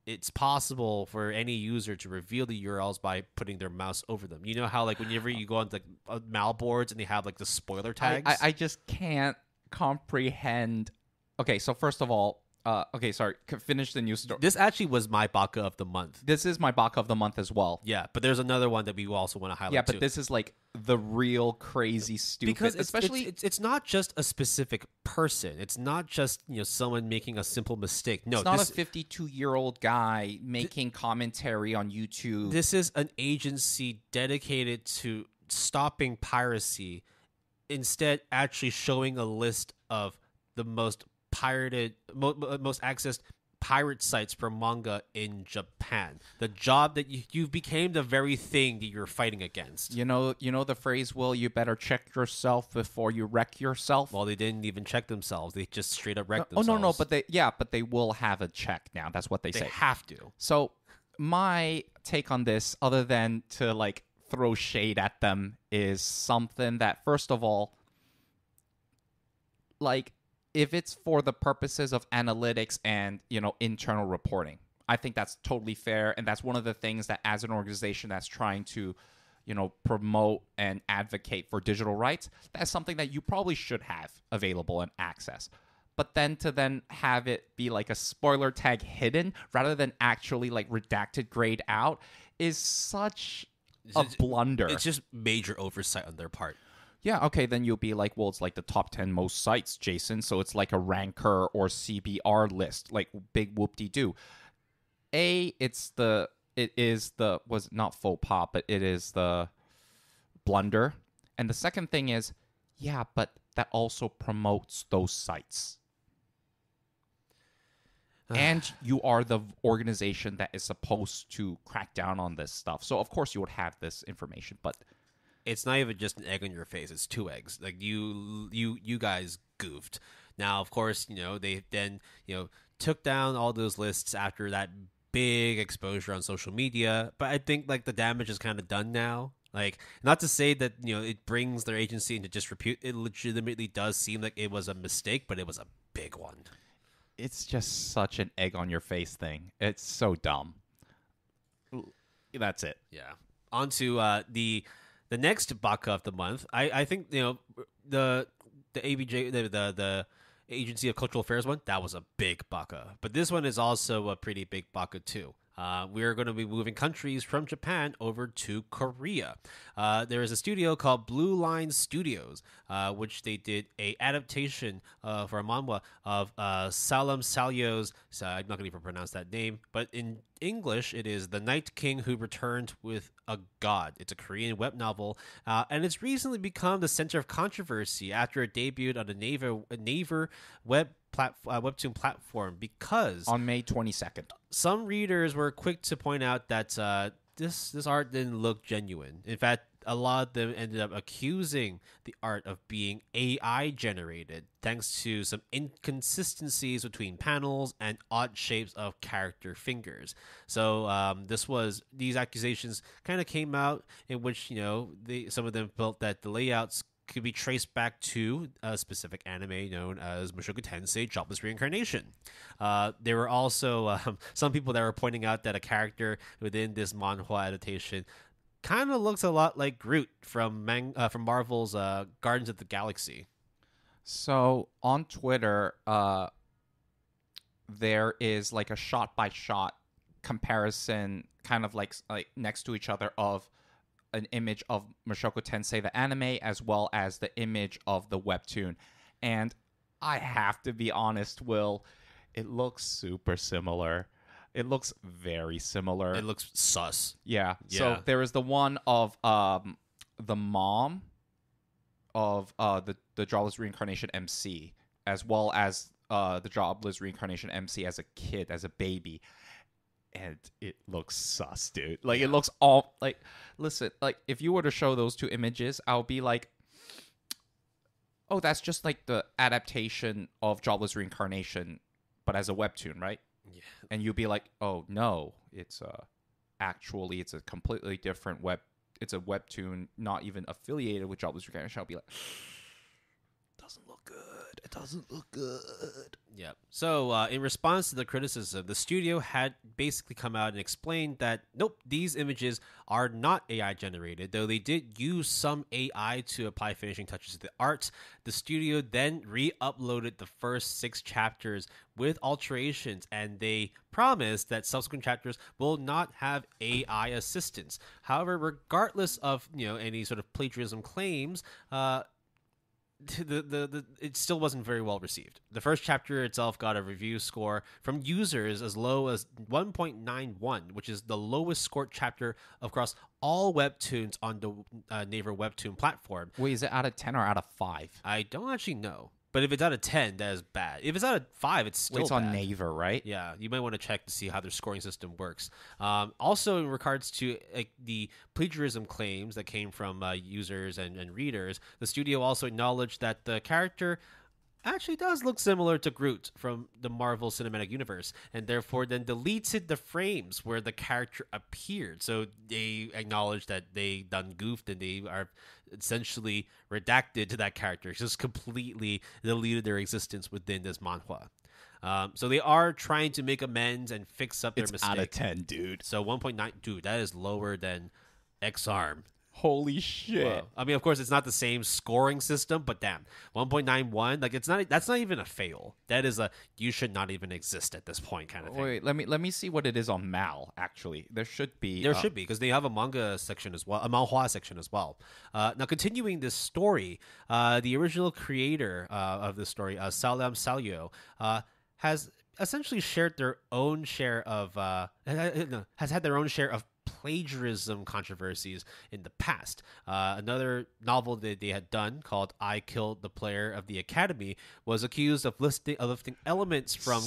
it's possible for any user to reveal the URLs by putting their mouse over them. You know how, like, whenever you go on the mal boards and they have, like, the spoiler tags? I just can't comprehend. Okay, so first of all, finish the news story. This actually was my baka of the month. This is my baka of the month as well. Yeah, but there's another one that we also want to highlight, but too. this is, like, the real crazy stupid. Because especially it's not just a specific person. It's not just, someone making a simple mistake. No, it's not a 52-year-old guy making commentary on YouTube. This is an agency dedicated to stopping piracy, instead actually showing a list of the most pirated, most accessed pirate sites for manga in Japan. The job that you became the very thing that you're fighting against. You know the phrase, Will, you better check yourself before you wreck yourself? Well, they didn't even check themselves. They just straight up wrecked themselves. Oh, no, but they will have a check now. That's what they say. They have to. So my take on this, other than to, like, throw shade at them, is something that, first of all, like, if it's for the purposes of analytics and, internal reporting, I think that's totally fair. And that's one of the things that, as an organization that's trying to, promote and advocate for digital rights, that's something that you probably should have available and access. But then to have it be like a spoiler tag hidden rather than actually, like, redacted, grayed out is such a blunder. It's just major oversight on their part. Yeah, okay, then you'll be like, well, it's like the top 10 most sites, Jason. So it's like a ranker or CBR list, like big whoop-de-doo. It is the, was not faux pas, but it is the blunder. And the second thing is, yeah, but that also promotes those sites. And you are the organization that is supposed to crack down on this stuff. So, of course, you would have this information, but it's not even just an egg on your face. It's two eggs. Like you guys goofed. Now, of course, they then, took down all those lists after that big exposure on social media. But I think like the damage is kind of done now. Like, not to say that, it brings their agency into disrepute. It legitimately does seem like it was a mistake, but it was a big one. It's just such an egg on your face thing. It's so dumb. That's it. Yeah. On to the next baka of the month. I think the ABJ the Agency of Cultural Affairs one, that was a big baka. But this one is also a pretty big baka too. We are going to be moving countries from Japan over to Korea. There is a studio called Blue Line Studios, which they did a adaptation for a manhwa of Salam Salyo's, I'm not going to even pronounce that name, but in English, it is The Night King Who Returned with a God. It's a Korean web novel, and it's recently become the center of controversy after it debuted on the Naver Webtoon platform because on May 22nd, some readers were quick to point out that this art didn't look genuine. In fact, a lot of them ended up accusing the art of being AI generated, thanks to some inconsistencies between panels and odd shapes of character fingers. So these accusations kind of came out in which some of them felt that the layouts could be traced back to a specific anime known as Mushoku Tensei Jobless Reincarnation. There were also some people that were pointing out that a character within this manhwa adaptation kind of looks a lot like Groot from Marvel's Guardians of the Galaxy. So on Twitter, there is like a shot-by-shot comparison, kind of like next to each other, of an image of Mushoku Tensei the anime as well as the image of the webtoon. And I have to be honest, Will, it looks super similar. It looks very similar. It looks sus. Yeah. So there is the one of the mom of the Jobless Reincarnation MC, as well as the Jobless Reincarnation MC as a kid, as a baby. And it looks sus, dude. Like, it looks all like, listen, like, if you were to show those two images, I'll be like, oh, that's just like the adaptation of Jobless Reincarnation, but as a webtoon, right? Yeah. And you'd be like, oh no, it's actually it's a completely different it's a webtoon, not even affiliated with Jobless Reincarnation. I'll be like, doesn't look good. It doesn't look good. Yeah. So in response to the criticism, the studio had basically come out and explained that, nope, these images are not AI generated, though they did use some AI to apply finishing touches to the art. The studio then re-uploaded the first 6 chapters with alterations, and they promised that subsequent chapters will not have AI assistance. However, regardless of any sort of plagiarism claims, it still wasn't very well received. The first chapter itself got a review score from users as low as 1.91, which is the lowest scored chapter across all webtoons on the Naver Webtoon platform. Wait, is it out of 10 or out of 5? I don't actually know. But if it's out of 10, that is bad. If it's out of 5, it's still it's bad. on Naver, right? Yeah, you might want to check to see how their scoring system works. Also, in regards to the plagiarism claims that came from users and readers, the studio also acknowledged that the character actually does look similar to Groot from the Marvel Cinematic Universe, and therefore then deleted the frames where the character appeared. So they acknowledged that they done goofed, and they are essentially redacted to that character, just completely deleted their existence within this manhwa. So they are trying to make amends and fix up their mistake. Out of 10, dude. So 1.9, dude, that is lower than X-Arm. Holy shit. Wow. I mean, of course, it's not the same scoring system, but damn, 1.91, like that's not even a fail. That is a you should not even exist at this point kind of thing. Wait, let me see what it is on Mal. Actually, there should be Because they have a manga section as well, a manhwa section as well. Now, continuing this story, the original creator of this story, Salam Salyo, has essentially shared their own share of has had their own share of plagiarism controversies in the past. Another novel that they had done called "I Killed the Player of the Academy" was accused of lifting elements from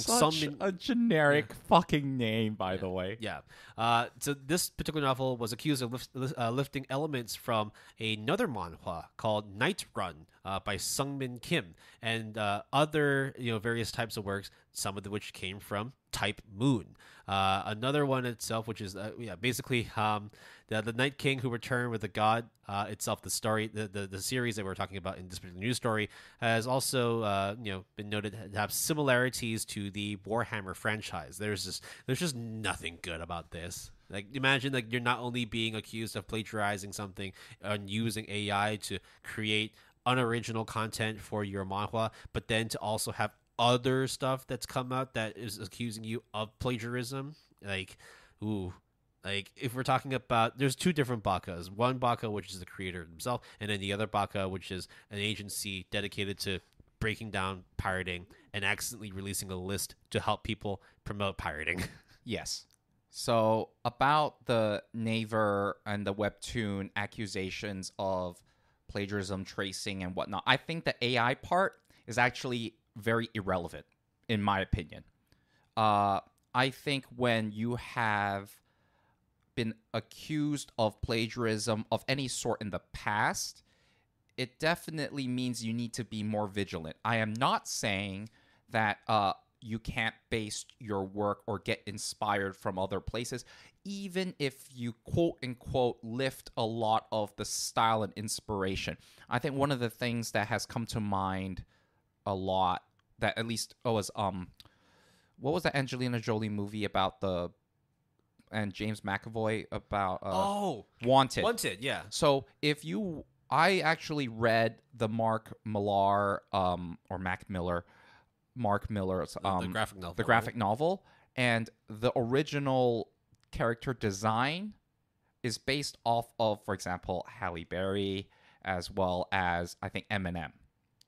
a generic fucking name, by the way. Yeah. So this particular novel was accused of lifting elements from another manhwa called Night Run by Sungmin Kim and other various types of works, some of which came from Type Moon. Another one itself, which is basically the Night King who returned with the god itself. The story, the series that we're talking about in this particular news story has also been noted to have similarities to the Warhammer franchise. There's just nothing good about this. Like, imagine you're not only being accused of plagiarizing something and using AI to create unoriginal content for your manhwa, but then to also have other stuff that's come out that is accusing you of plagiarism. Like, if we're talking about, there's two different Baka. One Baka, which is the creator himself, and then the other Baka, which is an agency dedicated to breaking down pirating and accidentally releasing a list to help people promote pirating. Yes. So about the Naver and the Webtoon accusations of plagiarism, tracing, and whatnot, I think the AI part is actually very irrelevant, in my opinion. I think when you have been accused of plagiarism of any sort in the past, it definitely means you need to be more vigilant. I am not saying that you can't base your work or get inspired from other places, even if you quote-unquote lift a lot of the style and inspiration. I think one of the things that has come to mind a lot, that at least was what was that Angelina Jolie movie about and James McAvoy about Wanted, yeah. So I actually read the Mark Millar's the graphic novel. The graphic novel, and the original character design is based off of, for example, Halle Berry, as well as I think Eminem.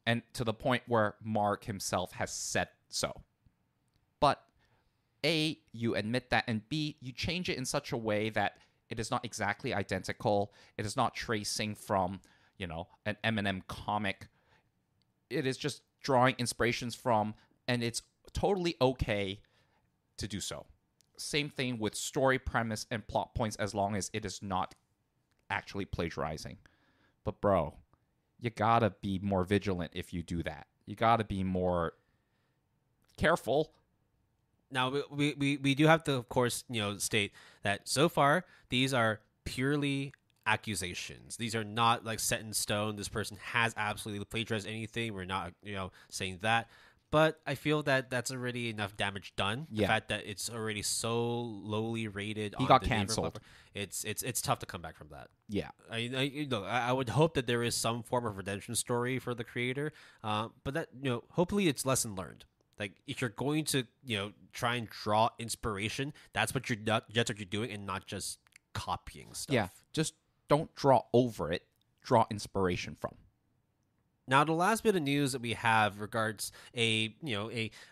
And to the point where Mark himself has said so. But A, you admit that, and B, you change it in such a way that it is not exactly identical. It is not tracing from, an Eminem comic. It is just drawing inspirations from, and it's totally okay to do so. Same thing with story premise and plot points, as long as it is not actually plagiarizing. But bro, you gotta be more vigilant if you do that. You gotta be more careful. Now, we do have to, of course, state that so far these are purely accusations. These are not set in stone. This person has absolutely plagiarized anything. We're not, saying that. But I feel that that's already enough damage done. The fact that it's already so lowly rated. He got canceled. It's tough to come back from that. Yeah. I would hope that there is some form of redemption story for the creator. But that, hopefully it's lesson learned. Like, if you're going to, try and draw inspiration, that's what you're doing, and not just copying stuff. Yeah. Just don't draw over it. Draw inspiration from. Now, the last bit of news that we have regards a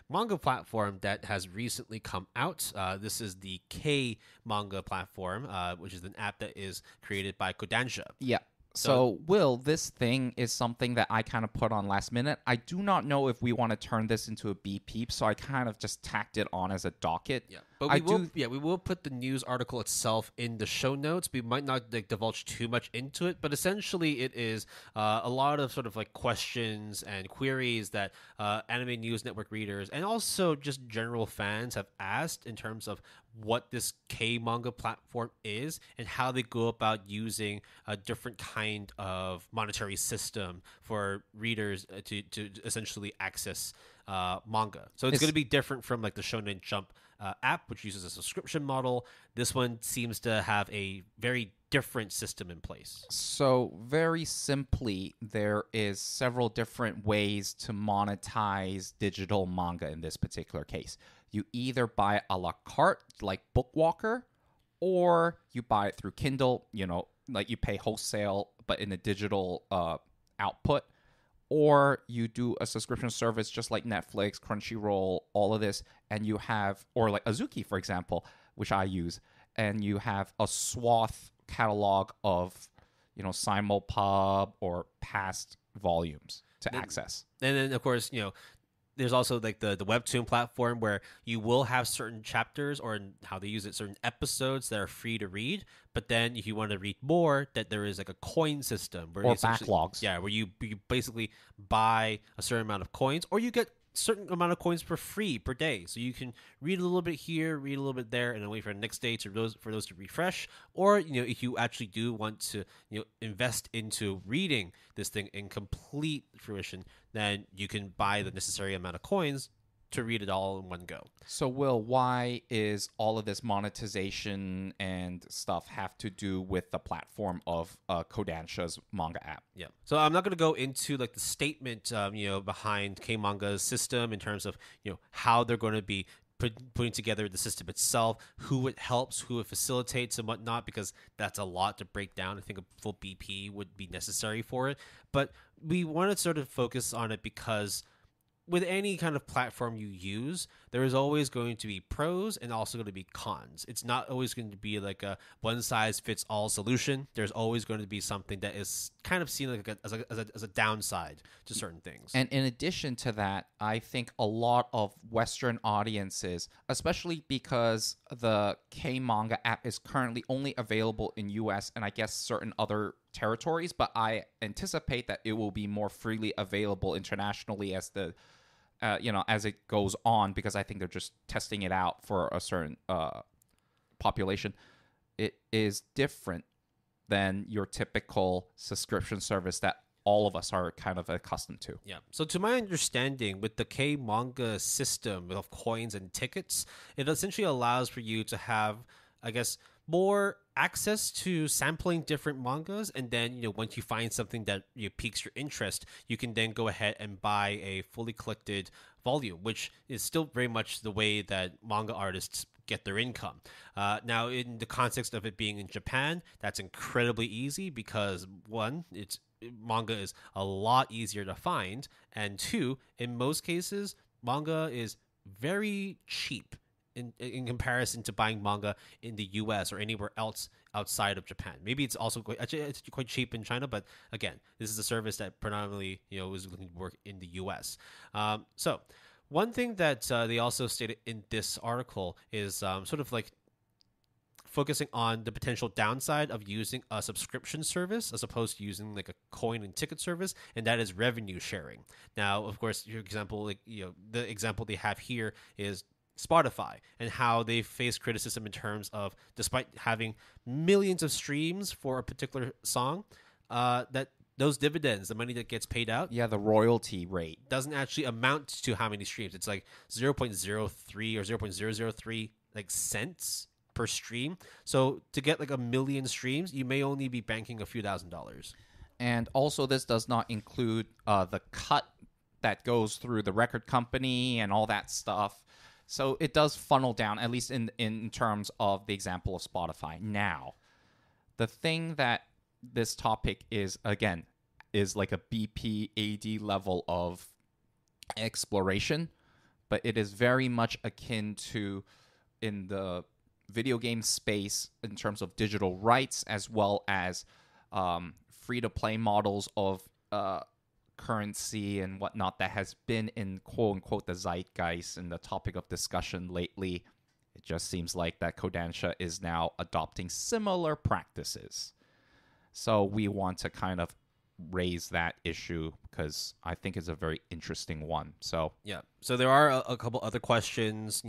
manga platform that has recently come out. This is the K manga platform, which is an app that is created by Kodansha. Yeah. So, Will, this thing is something that I kind of put on last minute. I do not know if we want to turn this into a BP, so I kind of just tacked it on as a docket. Yeah, but we will put the news article itself in the show notes. We might not divulge too much into it, but essentially it is a lot of sort of questions and queries that Anime News Network readers and also just general fans have asked in terms of what this K manga platform is and how they go about using a different kind of monetary system for readers to essentially access manga. So it's going to be different from the Shonen Jump app, which uses a subscription model. This one seems to have a very different system in place. So very simply, there is several different ways to monetize digital manga in this particular case. You either buy a la carte, like Bookwalker, or you buy it through Kindle, like you pay wholesale, but in a digital output. Or you do a subscription service just like Netflix, Crunchyroll, all of this, and you have, or like Azuki, for example, which I use, and you have a swath catalog of, Simulpub or past volumes to access. And then, of course, there's also like the Webtoon platform where you will have certain chapters, or how they use it, certain episodes that are free to read. But then if you want to read more, that there is like a coin system where or backlogs. Yeah, where you basically buy a certain amount of coins, or you get certain amount of coins for free per day. So you can read a little bit here, read a little bit there, and then wait for the next day for those to refresh. Or, if you actually do want to, invest into reading this thing in complete fruition, then you can buy the necessary amount of coins to read it all in one go. So, Will, why is all of this monetization and stuff have to do with the platform of Kodansha's manga app? Yeah. So I'm not going to go into like the statement, behind K-Manga's system in terms of, how they're going to be putting together the system itself, who it helps, who it facilitates and whatnot, because that's a lot to break down. I think a full BP would be necessary for it. But we want to sort of focus on it because with any kind of platform you use, there is always going to be pros and also going to be cons. It's not always going to be like a one-size-fits-all solution. There's always going to be something that is kind of seen like as a downside to certain things. And in addition to that, I think a lot of Western audiences, especially because the K-Manga app is currently only available in US and I guess certain other territories, but I anticipate that it will be more freely available internationally as the as it goes on, because I think they're just testing it out for a certain population. It is different than your typical subscription service that all of us are kind of accustomed to. Yeah. So to my understanding, with the K-Manga system of coins and tickets, it essentially allows for you to have, I guess, more access to sampling different mangas, and then once you find something that piques your interest, you can then go ahead and buy a fully collected volume, which is still very much the way that manga artists get their income. Now, in the context of it being in Japan, that's incredibly easy because one, manga is a lot easier to find, and two, in most cases, manga is very cheap in comparison to buying manga in the US or anywhere else outside of Japan. Maybe it's also it's quite cheap in China, but again, this is a service that predominantly is looking to work in the US. So one thing that they also stated in this article is sort of like focusing on the potential downside of using a subscription service as opposed to using like a coin and ticket service, and that is revenue sharing. Now, of course, your example, the example they have here is Spotify and how they face criticism in terms of, despite having millions of streams for a particular song, that those dividends, the money that gets paid out, the royalty rate doesn't actually amount to how many streams. It's like 0.03 or 0.003 like cents per stream. So to get like 1 million streams, you may only be banking a few $1,000s. And also, this does not include the cut that goes through the record company and all that stuff. So it does funnel down, at least in terms of the example of Spotify. Now, the thing that this topic is, again, is like a BPAD level of exploration, but it is very much akin to in the video game space in terms of digital rights, as well as free-to-play models of currency and whatnot that has been in quote-unquote the zeitgeist and the topic of discussion lately. It just seems like that Kodansha is now adopting similar practices. So we want to kind of raise that issue because I think it's a very interesting one. So yeah. So there are a couple other questions,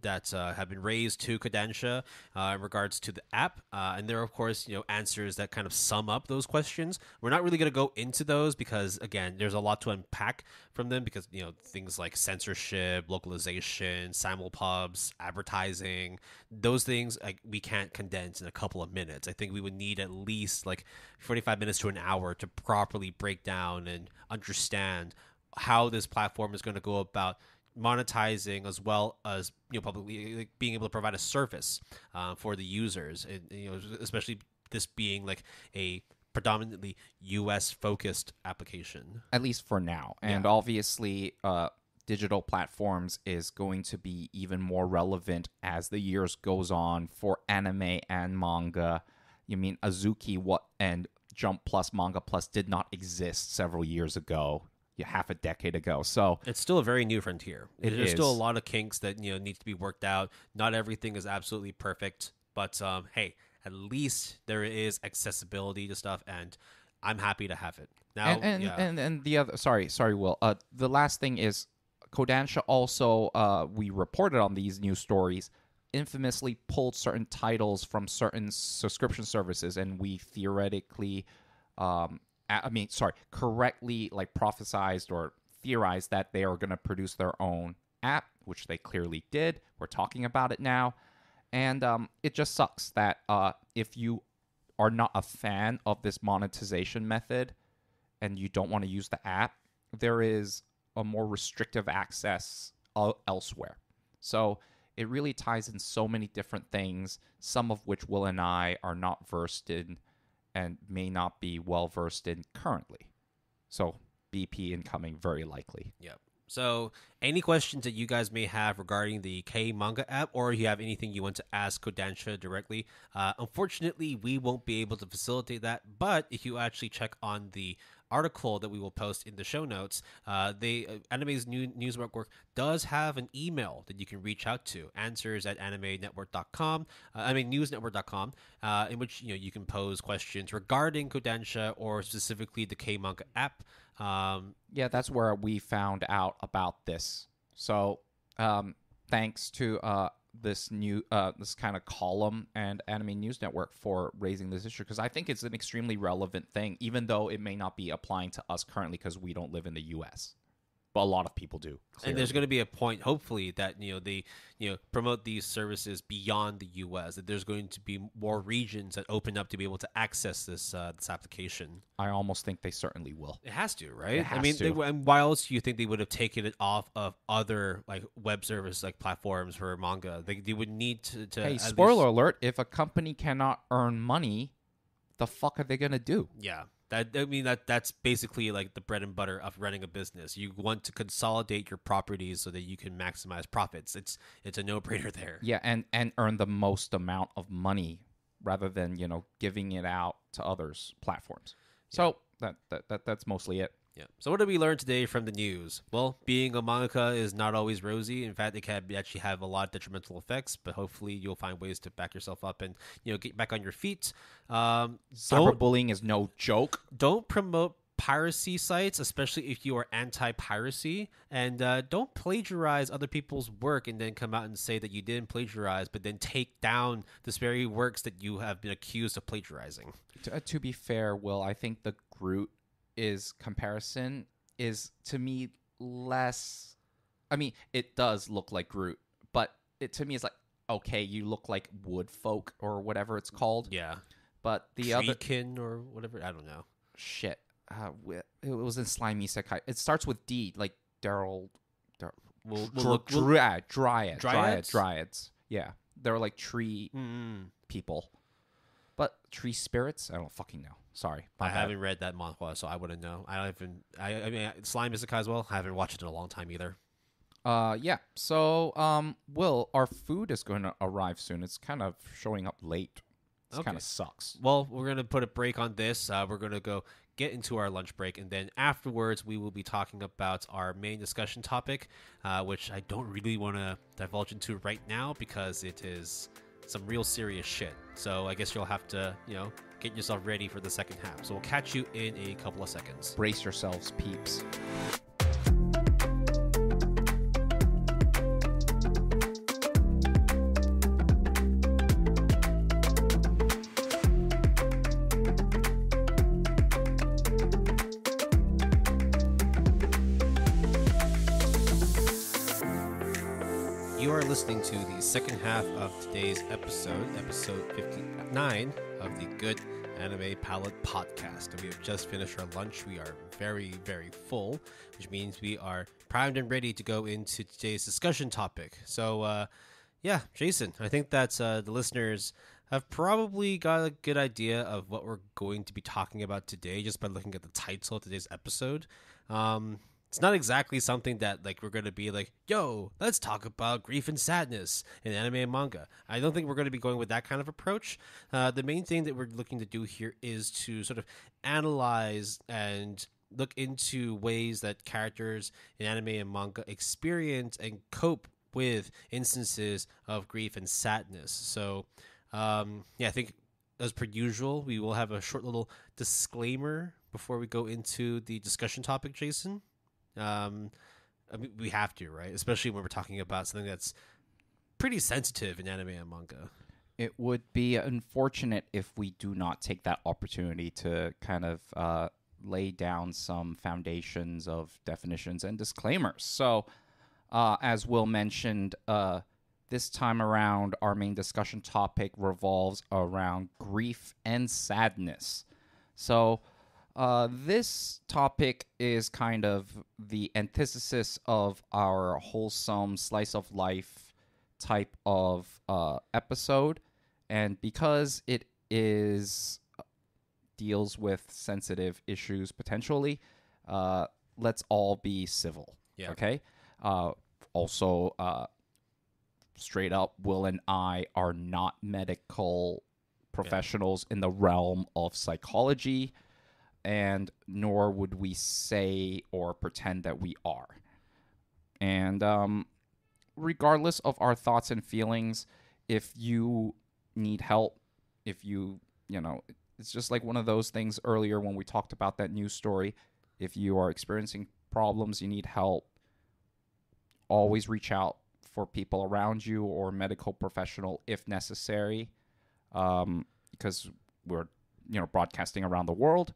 that have been raised to Kodansha in regards to the app, and there are, of course, answers that kind of sum up those questions. We're not really going to go into those because, again, there's a lot to unpack from them because, things like censorship, localization, simulpubs, advertising, those things we can't condense in a couple of minutes. I think we would need at least like 45 minutes to an hour to properly break down and understand how this platform is going to go about monetizing as well as publicly being able to provide a service for the users, and especially this being like a predominantly US focused application, at least for now. And obviously digital platforms is going to be even more relevant as the years goes on for anime and manga. You mean Azuki and Jump Plus, Manga Plus did not exist several years ago, half a decade ago. So it's still a very new frontier. There's is. Still a lot of kinks that need to be worked out. Not everything is absolutely perfect, but hey, at least there is accessibility to stuff, and I'm happy to have it now. And the other, sorry, Will. The last thing is Kodansha also, we reported on these news stories, infamously pulled certain titles from certain subscription services, and we theoretically correctly prophesized or theorized that they are going to produce their own app, which they clearly did. We're talking about it now. And it just sucks that if you are not a fan of this monetization method and you don't want to use the app, there is a more restrictive access elsewhere. So it really ties in so many different things, some of which Will and I are not versed in and may not be well versed in currently. So BP incoming, very likely. Yep. So any questions that you guys may have regarding the K Manga app, or you have anything you want to ask Kodansha directly, unfortunately, we won't be able to facilitate that. But if you actually check on the article that we will post in the show notes, Anime's news network does have an email that you can reach out to, answers@animenetwork.com, newsnetwork.com, in which you can pose questions regarding Kodansha or specifically the K Manga app. That's where we found out about this. So thanks to this kind of column and Anime News Network for raising this issue, because I think it's an extremely relevant thing, even though it may not be applying to us currently because we don't live in the U.S. But a lot of people do. Clearly. And there's going to be a point, hopefully, that they promote these services beyond the U.S. That there's going to be more regions that open up to be able to access this application. I almost think they certainly will. It has to, right? It has to. And why else do you think they would have taken it off of other web service platforms for manga? They would need to. Hey, spoiler alert! If a company cannot earn money, the fuck are they gonna do? Yeah. That's basically the bread and butter of running a business. You want to consolidate your properties so that you can maximize profits. It's a no-brainer there. Yeah, and earn the most amount of money rather than giving it out to others platforms. So that's mostly it. Yeah. So what did we learn today from the news? Well, being a mangaka is not always rosy. In fact, it can actually have a lot of detrimental effects, but hopefully you'll find ways to back yourself up and get back on your feet. Cyberbullying is no joke. Don't promote piracy sites, especially if you are anti-piracy, and don't plagiarize other people's work and then come out and say that you didn't plagiarize, but then take down this very works that you have been accused of plagiarizing. To be fair, Will, I think the Groot comparison is to me less. I mean, it does look like Groot, but it to me is okay, you look like wood folk or whatever it's called. Yeah, but the Treekin or whatever, I don't know. Shit, it was in Slimy Sekai. It starts with D, like Daryl. Dryads. Yeah, they're like tree people, but tree spirits. I don't fucking know. Sorry, I haven't read that manhwa, so I wouldn't know. I mean, Slime Isekai as well. I haven't watched it in a long time either. Yeah. So, Will, our food is going to arrive soon. It's kind of showing up late. This kind of sucks. Well, we're going to put a break on this. We're going to go get into our lunch break, and then afterwards we will be talking about our main discussion topic, which I don't really want to divulge into right now because it is some real serious shit. So I guess you'll have to, get yourself ready for the second half. So we'll catch you in a couple of seconds. Brace yourselves, peeps. are listening to the second half of today's episode 59 of the Good Anime Palette Podcast. We have just finished our lunch. We are very, very full, which means we are primed and ready to go into today's discussion topic. So, yeah, Jason, I think that the listeners have probably got a good idea of what we're going to be talking about today just by looking at the title of today's episode. It's not exactly something that we're going to be like, yo, let's talk about grief and sadness in anime and manga. I don't think we're going to be going with that kind of approach. The main thing that we're looking to do here is to sort of analyze and look into ways that characters in anime and manga experience and cope with instances of grief and sadness. So, I think as per usual, we will have a short little disclaimer before we go into the discussion topic, Jason. I mean, we have to, right? Especially when we're talking about something that's pretty sensitive in anime and manga. It would be unfortunate if we do not take that opportunity to kind of lay down some foundations of definitions and disclaimers. So, as Will mentioned, this time around, our main discussion topic revolves around grief and sadness. So, this topic is kind of the antithesis of our wholesome slice of life type of episode, and because it deals with sensitive issues potentially, let's all be civil. Yeah. Okay. Also, straight up, Will and I are not medical professionals in the realm of psychology, and nor would we say or pretend that we are. And regardless of our thoughts and feelings, if you need help, if you know, it's just like one of those things earlier when we talked about that news story. If you are experiencing problems, you need help, always reach out for people around you or medical professional if necessary, because we're, broadcasting around the world.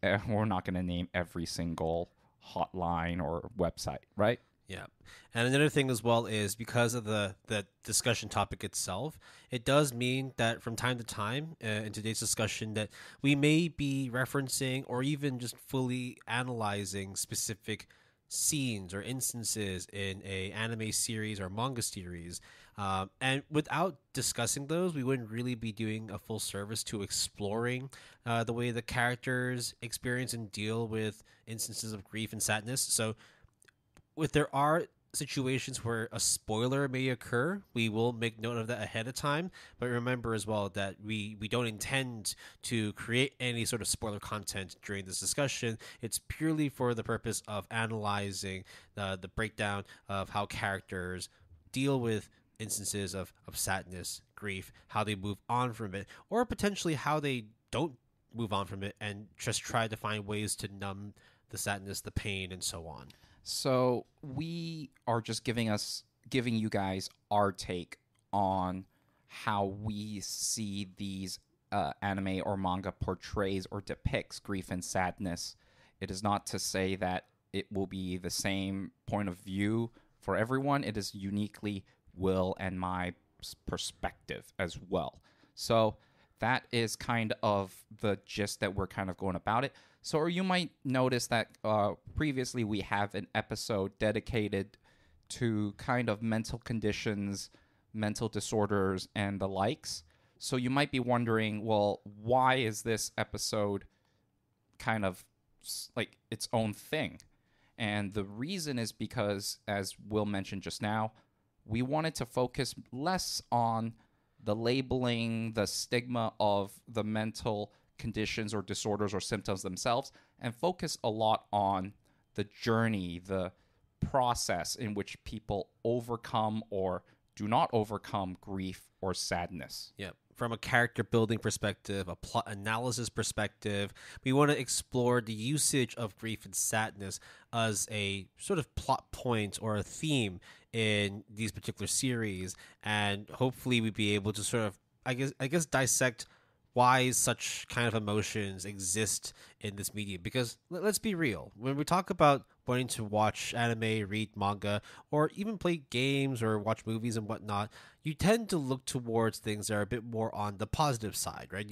And we're not going to name every single hotline or website, right? Yeah. And another thing as well is because of the discussion topic itself, it does mean that from time to time in today's discussion that we may be referencing or even just fully analyzing specific scenes or instances in a anime series or manga series, and without discussing those, we wouldn't really be doing a full service to exploring the way the characters experience and deal with instances of grief and sadness. So if there are situations where a spoiler may occur, we will make note of that ahead of time. But remember as well that we don't intend to create any sort of spoiler content during this discussion. It's purely for the purpose of analyzing the breakdown of how characters deal with instances of sadness, grief, how they move on from it, or potentially how they don't move on from it and just try to find ways to numb the sadness, the pain, and so on. So we are just giving you guys our take on how we see these anime or manga portrays or depicts grief and sadness. It is not to say that it will be the same point of view for everyone. It is uniquely Will and my perspective as well. So that is kind of the gist that we're kind of going about it. So you might notice that previously we have an episode dedicated to kind of mental conditions, mental disorders, and the likes. So you might be wondering, well, why is this episode kind of like its own thing? And the reason is because, as Will mentioned just now, we wanted to focus less on the labeling, the stigma of the mental conditions or disorders or symptoms themselves, and focus a lot on the journey, the process in which people overcome or do not overcome grief or sadness. Yeah. From a character building perspective, a plot analysis perspective, we want to explore the usage of grief and sadness as a sort of plot point or a theme in these particular series, and hopefully we'd be able to sort of, I guess, dissect why such kind of emotions exist in this medium. Because let's be real, when we talk about wanting to watch anime, read manga, or even play games or watch movies and whatnot, you tend to look towards things that are a bit more on the positive side, right?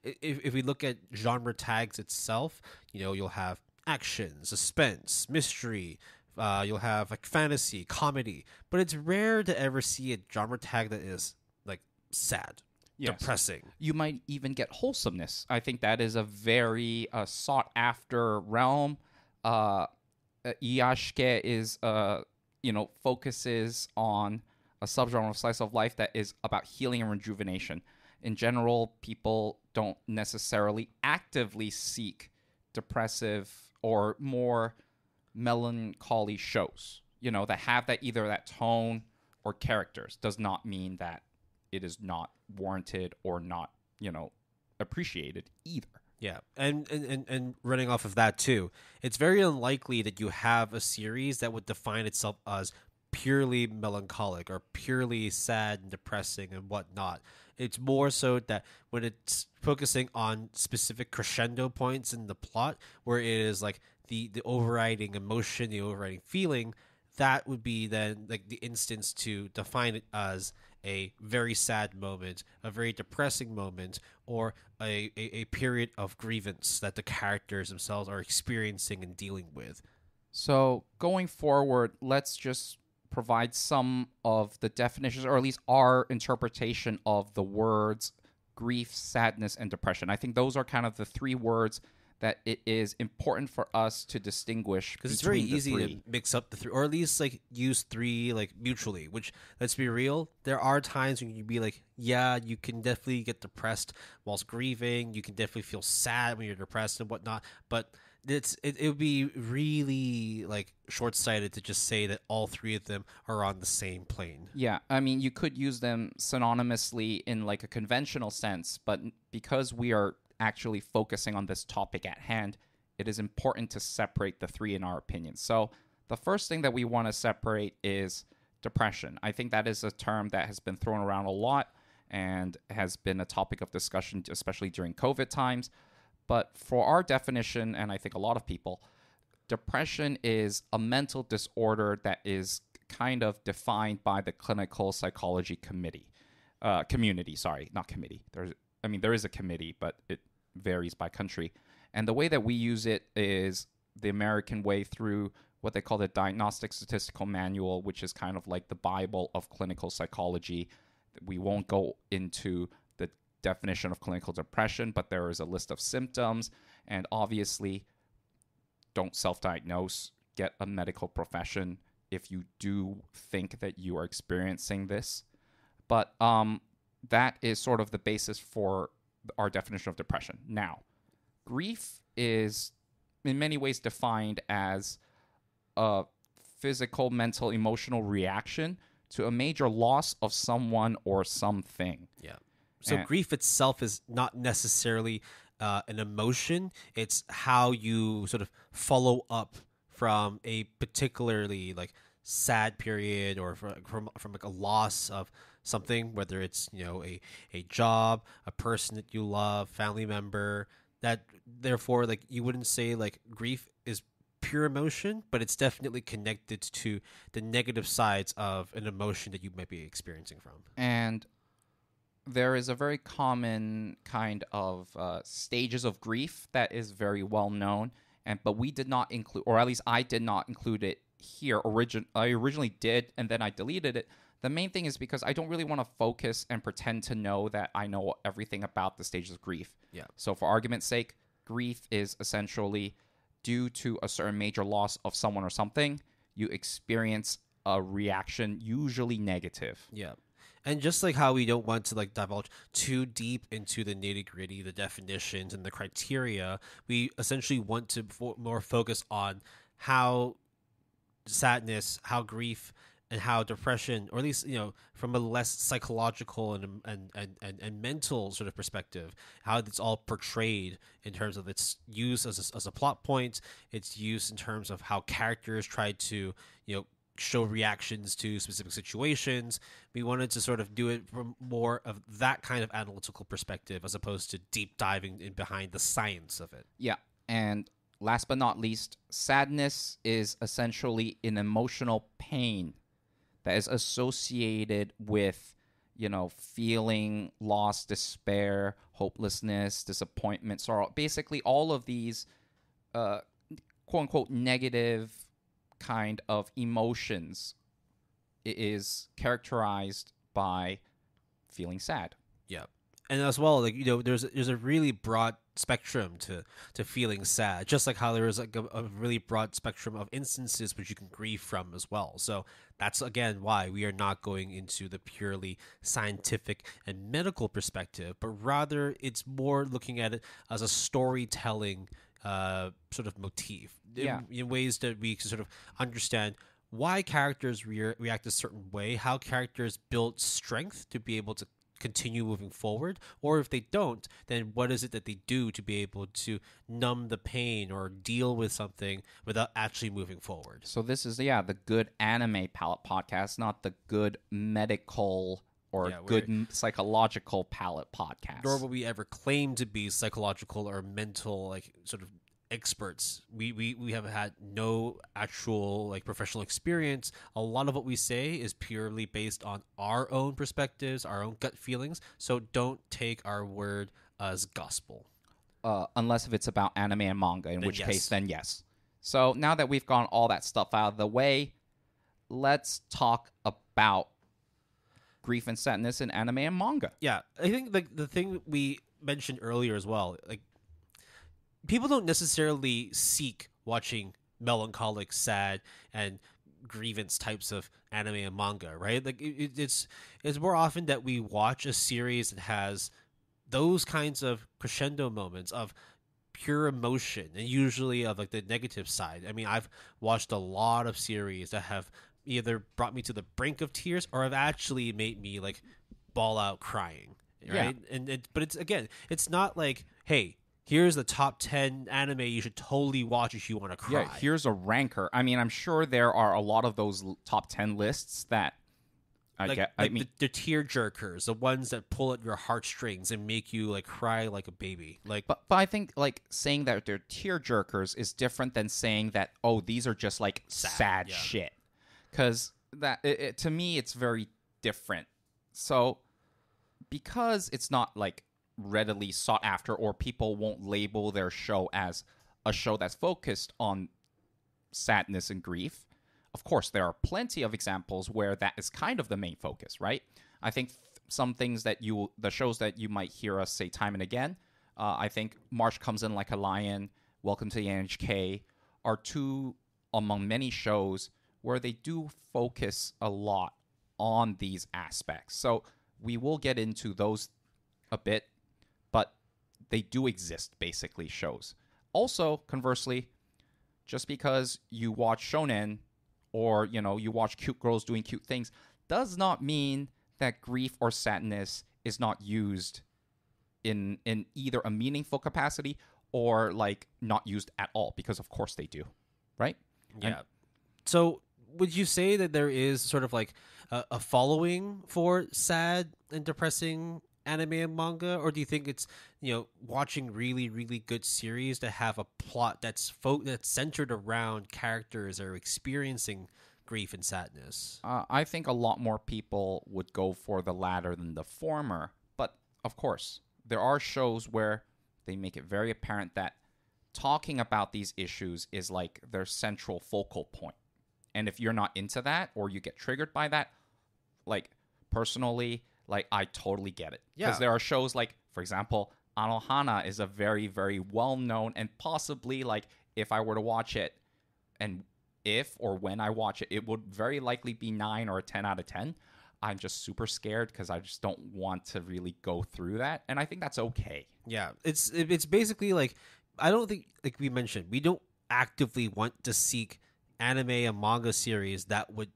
If we look at genre tags itself, you'll have action, suspense, mystery. You'll have like fantasy, comedy, but it's rare to ever see a genre tag that is like sad, depressing. You might even get wholesomeness. I think that is a very sought after realm. Iyashike is focuses on a subgenre of slice of life that is about healing and rejuvenation. In general, people don't necessarily actively seek depressive or more melancholy shows, that have that either that tone or characters. Does not mean that it is not warranted or not, appreciated either. Yeah, and running off of that too, it's very unlikely that you have a series that would define itself as purely melancholic or purely sad and depressing and whatnot. It's more so that when it's focusing on specific crescendo points in the plot, where it is like the overriding emotion, the overriding feeling, that would be then like the instance to define it as a very sad moment, a very depressing moment, or a period of grievance that the characters themselves are experiencing and dealing with. So going forward, let's just provide some of the definitions, or at least our interpretation of the words grief, sadness, and depression. I think those are kind of the three words that it is important for us to distinguish, because it's very easy to mix up the three, or at least like use three like mutually. Which, let's be real, there are times when you'd be like, yeah, you can definitely get depressed whilst grieving. You can definitely feel sad when you're depressed and whatnot. But it would be really like short-sighted to just say that all three of them are on the same plane. Yeah, I mean, you could use them synonymously in like a conventional sense, but because we are actually focusing on this topic at hand, it is important to separate the three in our opinion. So the first thing that we want to separate is depression. I think that is a term that has been thrown around a lot and has been a topic of discussion, especially during COVID times. But for our definition, and I think a lot of people, depression is a mental disorder that is kind of defined by the clinical psychology community. There is a committee, but it varies by country. And the way that we use it is the American way through what they call the Diagnostic Statistical Manual, which is kind of like the Bible of clinical psychology. We won't go into the definition of clinical depression, but there is a list of symptoms, and obviously don't self-diagnose. Get a medical profession if you do think that you are experiencing this. But that is sort of the basis for our definition of depression. Now, grief is in many ways defined as a physical, mental, emotional reaction to a major loss of someone or something. Yeah. So grief itself is not necessarily an emotion. It's how you sort of follow up from a particularly like sad period or from like a loss of something, whether it's a job, a person that you love, family member. That therefore, like, you wouldn't say like grief is pure emotion, but it's definitely connected to the negative sides of an emotion that you might be experiencing from. And there is a very common kind of stages of grief that is very well known, but we did not include, or at least I did not include it here. I originally did, and then I deleted it. The main thing is because I don't really want to focus and pretend to know that I know everything about the stages of grief. Yeah. So for argument's sake, grief is essentially due to a certain major loss of someone or something, you experience a reaction, usually negative. Yeah. And just like how we don't want to like divulge too deep into the nitty-gritty, the definitions and the criteria, we essentially want to more focus on how sadness, how grief, and how depression, or at least from a less psychological and mental sort of perspective, how it's all portrayed in terms of its use as a plot point, its use in terms of how characters try to show reactions to specific situations. We wanted to sort of do it from more of that kind of analytical perspective as opposed to deep diving in behind the science of it. Yeah. And last but not least, sadness is essentially an emotional pain that is associated with, feeling loss, despair, hopelessness, disappointment, sorrow. Basically, all of these quote unquote negative kind of emotions is characterized by feeling sad. Yeah. And as well, like, there's a really broad spectrum to feeling sad, just like how there is like a really broad spectrum of instances which you can grieve from as well. So that's again why we are not going into the purely scientific and medical perspective, but rather it's more looking at it as a storytelling sort of motif in ways that we can sort of understand why characters react a certain way, how characters build strength to be able to continue moving forward, or if they don't, then what is it that they do to be able to numb the pain or deal with something without actually moving forward. So this is the Good Anime Palette podcast, not the Good Medical or Good Psychological Palette podcast. Nor will we ever claim to be psychological or mental like sort of experts. We have had no actual like professional experience. A lot of what we say is purely based on our own perspectives, our own gut feelings, so don't take our word as gospel. Unless if it's about anime and manga, in which case then yes. So now that we've gotten all that stuff out of the way, let's talk about grief and sadness in anime and manga. Yeah, I think the thing we mentioned earlier as well, like, people don't necessarily seek watching melancholic, sad, and grievance types of anime and manga, right? Like it's more often that we watch a series that has those kinds of crescendo moments of pure emotion, and usually of like the negative side. I mean, I've watched a lot of series that have either brought me to the brink of tears or have actually made me like bawl out crying, right? Yeah. But it's not like, hey, here's the top 10 anime you should totally watch if you want to cry. Yeah, here's a ranker. I mean, I'm sure there are a lot of those top 10 lists that the tear jerkers, the ones that pull at your heartstrings and make you like cry like a baby. Like, but I think like saying that they're tear jerkers is different than saying that, oh, these are just like sad shit. Because to me, it's very different. So because it's not like readily sought after, or people won't label their show as a show that's focused on sadness and grief, of course there are plenty of examples where that is kind of the main focus, right? I think some things that the shows that you might hear us say time and again, I think March Comes In Like a Lion, Welcome to the NHK are two among many shows where they do focus a lot on these aspects. So we will get into those a bit, but they do exist, basically, shows. Also, conversely, just because you watch shonen or, you watch cute girls doing cute things does not mean that grief or sadness is not used in either a meaningful capacity or, like, not used at all, because, of course, they do, right? Yeah. So would you say that there is sort of, like, a following for sad and depressing anime and manga, or do you think it's watching really, really good series that have a plot that's centered around characters that are experiencing grief and sadness? I think a lot more people would go for the latter than the former, but of course there are shows where they make it very apparent that talking about these issues is like their central focal point. And if you're not into that or you get triggered by that, like personally, like, I totally get it. Because there are shows like, for example, Hana is a very, very well-known, and possibly, like, if I were to watch it, and if or when I watch it, it would very likely be 9 or a 10 out of 10. I'm just super scared because I just don't want to really go through that. And I think that's okay. Yeah, it's basically like, I don't think, like we mentioned, we don't actively want to seek anime and manga series that would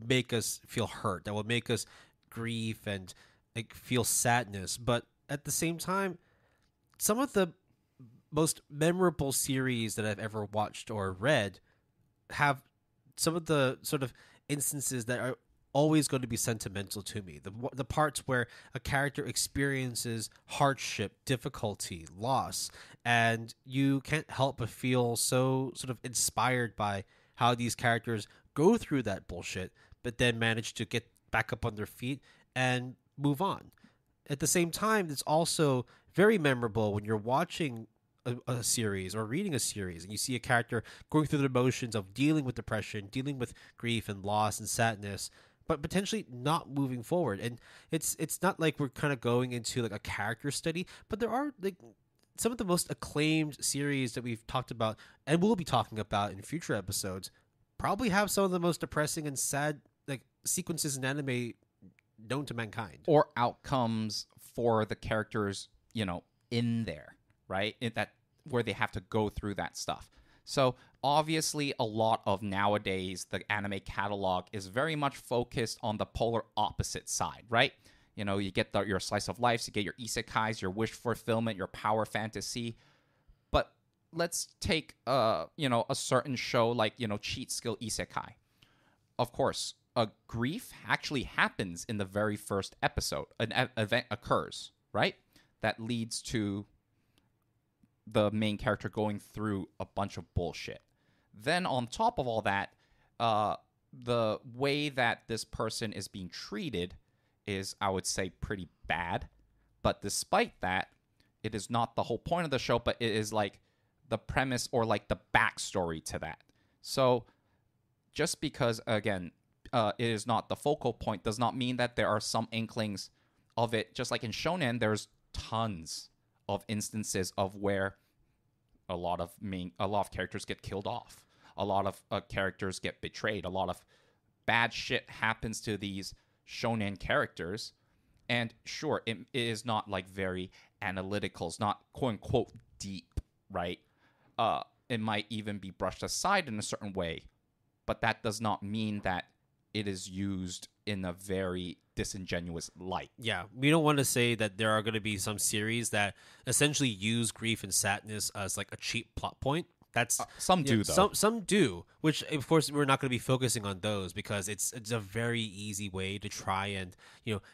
make us feel hurt, that would make us grief and like feel sadness. But at the same time, some of the most memorable series that I've ever watched or read have some of the sort of instances that are always going to be sentimental to me. The parts where a character experiences hardship, difficulty, loss, and you can't help but feel so sort of inspired by how these characters go through that bullshit, but then manage to get back up on their feet and move on. At the same time, it's also very memorable when you're watching a series or reading a series and you see a character going through the motions of dealing with depression, dealing with grief and loss and sadness, but potentially not moving forward. And it's not like we're kind of going into like a character study, but there are like some of the most acclaimed series that we've talked about and will be talking about in future episodes probably have some of the most depressing and sad like sequences in anime known to mankind, or outcomes for the characters, in there, right? That where they have to go through that stuff. So obviously a lot of nowadays the anime catalog is very much focused on the polar opposite side, right? You get your slice of life, you get your isekais, your wish fulfillment, your power fantasy. But let's take a certain show like cheat skill isekai. Of course, a grief actually happens in the very first episode. An event occurs, right? That leads to the main character going through a bunch of bullshit. Then on top of all that, the way that this person is being treated is, I would say, pretty bad. But despite that, it is not the whole point of the show, but it is like the premise or like the backstory to that. So just because, again, it is not the focal point does not mean that there are some inklings of it. Just like in shonen, there's tons of instances of where a lot of characters get killed off. A lot of characters get betrayed. A lot of bad shit happens to these shonen characters. And sure, it is not like very analytical. It's not quote unquote deep, right? It might even be brushed aside in a certain way. But that does not mean that it is used in a very disingenuous light. Yeah, we don't want to say that there are going to be some series that essentially use grief and sadness as like a cheap plot point. That's some do though. Some do, which of course we're not going to be focusing on those because it's a very easy way to try and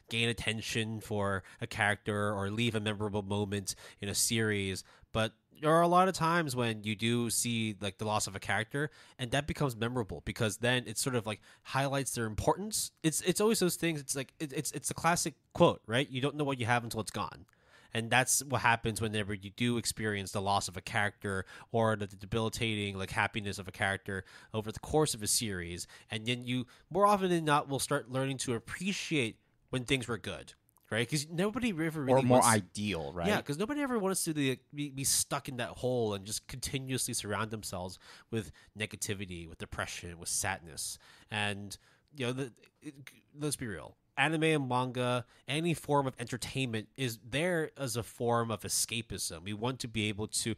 gain attention for a character or leave a memorable moment in a series. But there are a lot of times when you do see like the loss of a character and that becomes memorable because then it sort of like highlights their importance. It's always those things. It's like it's a classic quote, right? You don't know what you have until it's gone. And that's what happens whenever you do experience the loss of a character or the debilitating like happiness of a character over the course of a series. And then you more often than not will start learning to appreciate when things were good. Right, because nobody ever really or more ideal, right? Yeah, because nobody ever wants to be stuck in that hole and just continuously surround themselves with negativity, with depression, with sadness. And let's be real, anime and manga, any form of entertainment is there as a form of escapism. We want to be able to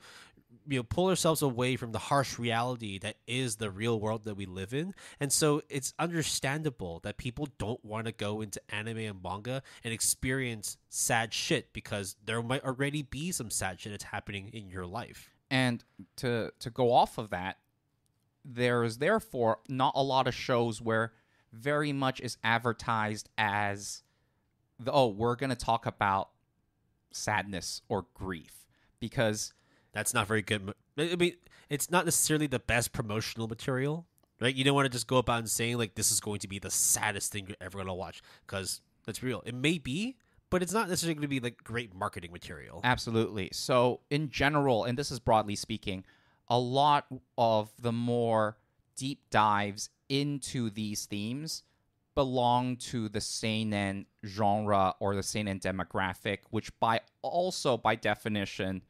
pull ourselves away from the harsh reality that is the real world that we live in. And so it's understandable that people don't want to go into anime and manga and experience sad shit because there might already be some sad shit that's happening in your life. And to go off of that, there is therefore not a lot of shows where very much is advertised as we're going to talk about sadness or grief, because that's not very good. I mean, it's not necessarily the best promotional material, right? You don't want to just go about and saying like this is going to be the saddest thing you're ever going to watch, because let's be real, it may be, but it's not necessarily going to be like great marketing material. Absolutely. So in general, and this is broadly speaking, a lot of the more deep dives into these themes belong to the seinen genre or the seinen demographic, which by definition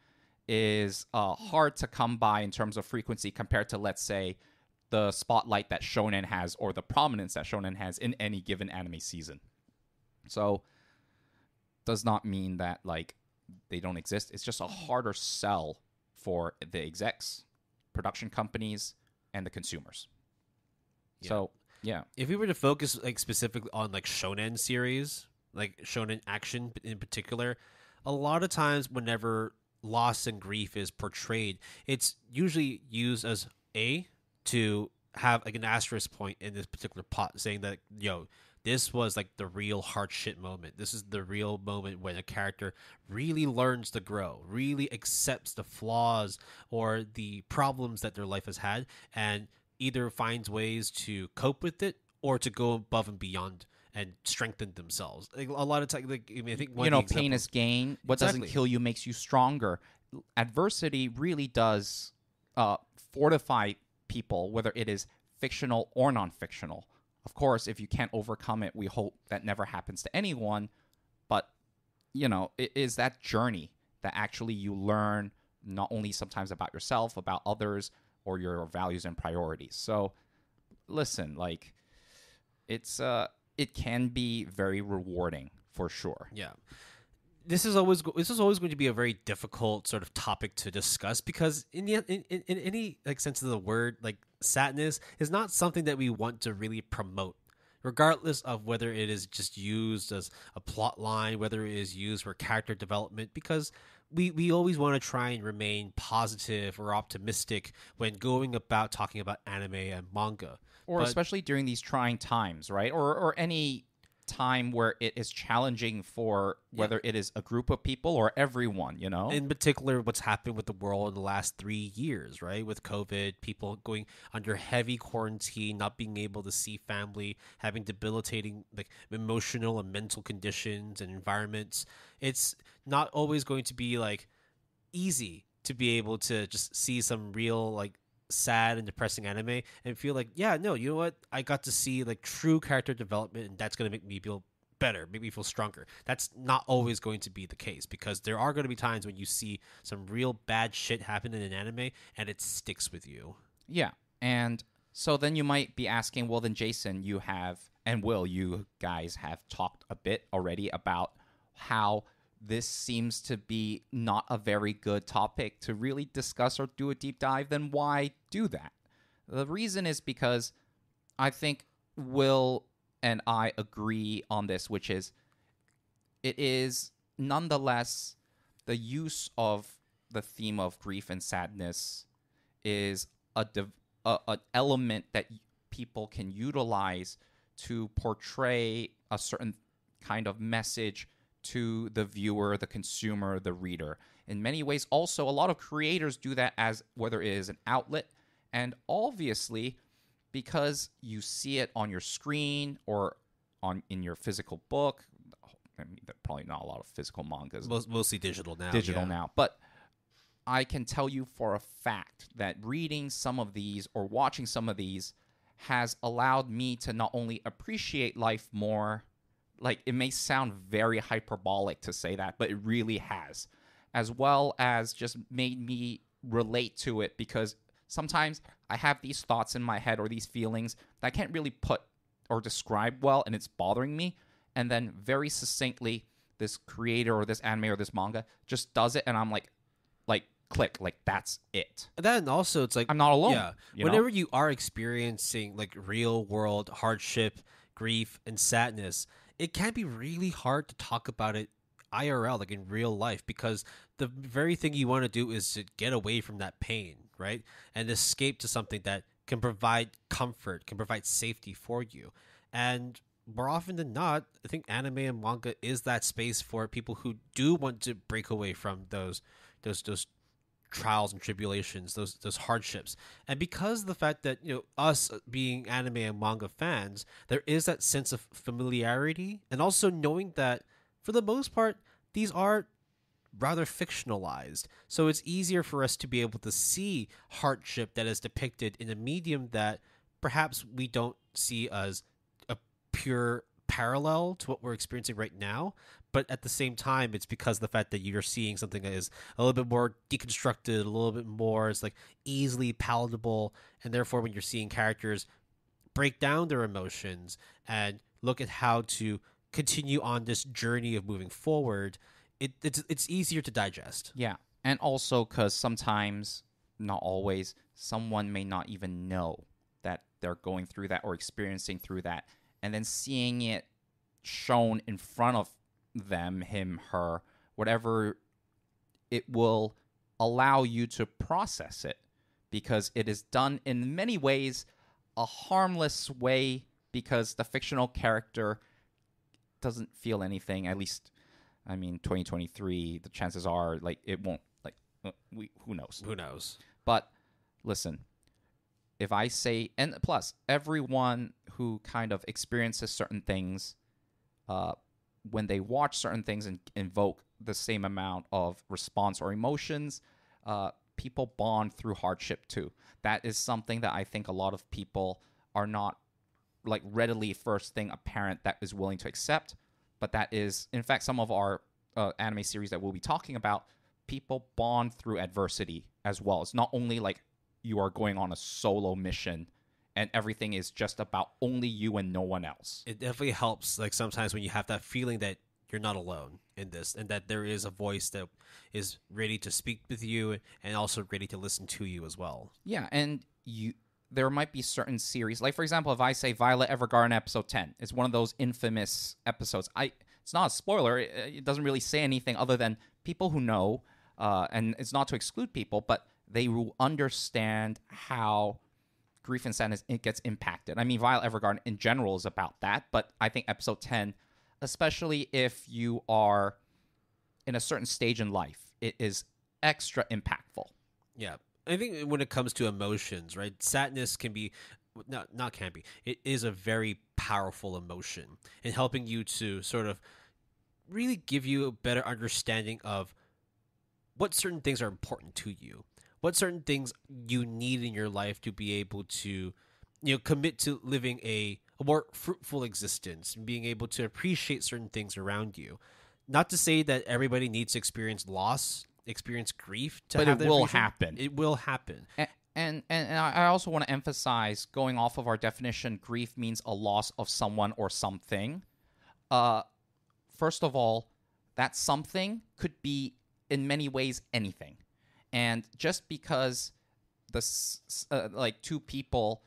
is hard to come by in terms of frequency compared to, let's say, the spotlight that shonen has or the prominence that shonen has in any given anime season. So does not mean that like they don't exist. It's just a harder sell for the execs, production companies, and the consumers. Yeah. So yeah, if we were to focus like specifically on like shonen series, like shonen action in particular, a lot of times whenever loss and grief is portrayed, it's usually used as to have like an asterisk point in this particular pot saying that, this was like the real hard shit moment. This is the real moment when a character really learns to grow, really accepts the flaws or the problems that their life has had, and either finds ways to cope with it or to go above and beyond and strengthen themselves. Like, a lot of times, like, I think pain is gain. What doesn't kill you makes you stronger. Adversity really does fortify people, whether it is fictional or non-fictional. Of course, if you can't overcome it, we hope that never happens to anyone. But, it is that journey that actually you learn not only sometimes about yourself, about others, or your values and priorities. So, listen, like, it can be very rewarding for sure. Yeah. This is always going to be a very difficult sort of topic to discuss, because in any like sense of the word, like, sadness is not something that we want to really promote, regardless of whether it is just used as a plot line, whether it is used for character development, because we always want to try and remain positive or optimistic when going about talking about anime and manga. Or especially during these trying times, right? Or any time where it is challenging for whether it is a group of people or everyone, In particular, what's happened with the world in the last 3 years, right? With COVID, people going under heavy quarantine, not being able to see family, having debilitating like emotional and mental conditions and environments. It's not always going to be like easy to be able to just see some real like sad and depressing anime and feel like, you know what, I got to see like true character development, and that's going to make me feel better, make me feel stronger. That's not always going to be the case, because there are going to be times when you see some real bad shit happen in an anime and it sticks with you. Yeah. And so then you might be asking, well, then Jason, you guys have talked a bit already about how this seems to be not a very good topic to really discuss or do a deep dive. Then why do that? The reason is because I think Will and I agree on this, which is it is nonetheless the use of the theme of grief and sadness is an element that people can utilize to portray a certain kind of message to the viewer, the consumer, the reader. In many ways, also, a lot of creators do that as whether it is an outlet, and obviously, because you see it on your screen or in your physical book. I mean, there are probably not a lot of physical mangas. Mostly digital now. But I can tell you for a fact that reading some of these or watching some of these has allowed me to not only appreciate life more. Like, it may sound very hyperbolic to say that, but it really has. As well as just made me relate to it, because sometimes I have these thoughts in my head or these feelings that I can't really put or describe well, and it's bothering me. And then very succinctly, this creator or this anime or this manga just does it, and I'm like click, like, that's it. And then also, it's like, I'm not alone. Yeah. Whenever you are experiencing like real world hardship, grief, and sadness, it can be really hard to talk about it IRL, like in real life, because the very thing you want to do is to get away from that pain, right? And escape to something that can provide comfort, can provide safety for you. And more often than not, I think anime and manga is that space for people who do want to break away from those trials and tribulations, those hardships. And because of the fact that, us being anime and manga fans, there is that sense of familiarity, and also knowing that for the most part these are rather fictionalized, so it's easier for us to be able to see hardship that is depicted in a medium that perhaps we don't see as a pure parallel to what we're experiencing right now. But at the same time, it's because of the fact that you're seeing something that is a little bit more deconstructed, a little bit more, it's like easily palatable. And therefore, when you're seeing characters break down their emotions and look at how to continue on this journey of moving forward, it's easier to digest. Yeah. And also because sometimes, not always, someone may not even know that they're going through that or experiencing through that. And then seeing it shown in front of them, him, her, whatever, it will allow you to process it, because it is done in many ways a harmless way because the fictional character doesn't feel anything. At least, I mean, 2023, the chances are like it won't. Like, who knows? Who knows? But listen, if I say, and plus, everyone who kind of experiences certain things, when they watch certain things and invoke the same amount of response or emotions, people bond through hardship too. That is something that I think a lot of people are not like readily first thing apparent that is willing to accept. But that is, in fact, some of our anime series that we'll be talking about, people bond through adversity as well. It's not only like you are going on a solo mission and everything is just about only you and no one else. It definitely helps, like, sometimes when you have that feeling that you're not alone in this and that there is a voice that is ready to speak with you and also ready to listen to you as well. Yeah, and there might be certain series, like, for example, if I say Violet Evergarden episode 10, it's one of those infamous episodes. It's not a spoiler. It doesn't really say anything other than people who know, and it's not to exclude people, but they will understand how grief and sadness it gets impacted. I mean, Violet Evergarden in general is about that, but I think episode 10, especially if you are in a certain stage in life, it is extra impactful. Yeah. I think when it comes to emotions, right, sadness can be, not can be, it is a very powerful emotion in helping you to sort of really give you a better understanding of what certain things are important to you, what certain things you need in your life to be able to, commit to living a more fruitful existence, being able to appreciate certain things around you. Not to say that everybody needs to experience loss, experience grief to but have it will happen. It will happen. And I also want to emphasize, going off of our definition, grief means a loss of someone or something. First of all, that something could be in many ways anything. And just because two people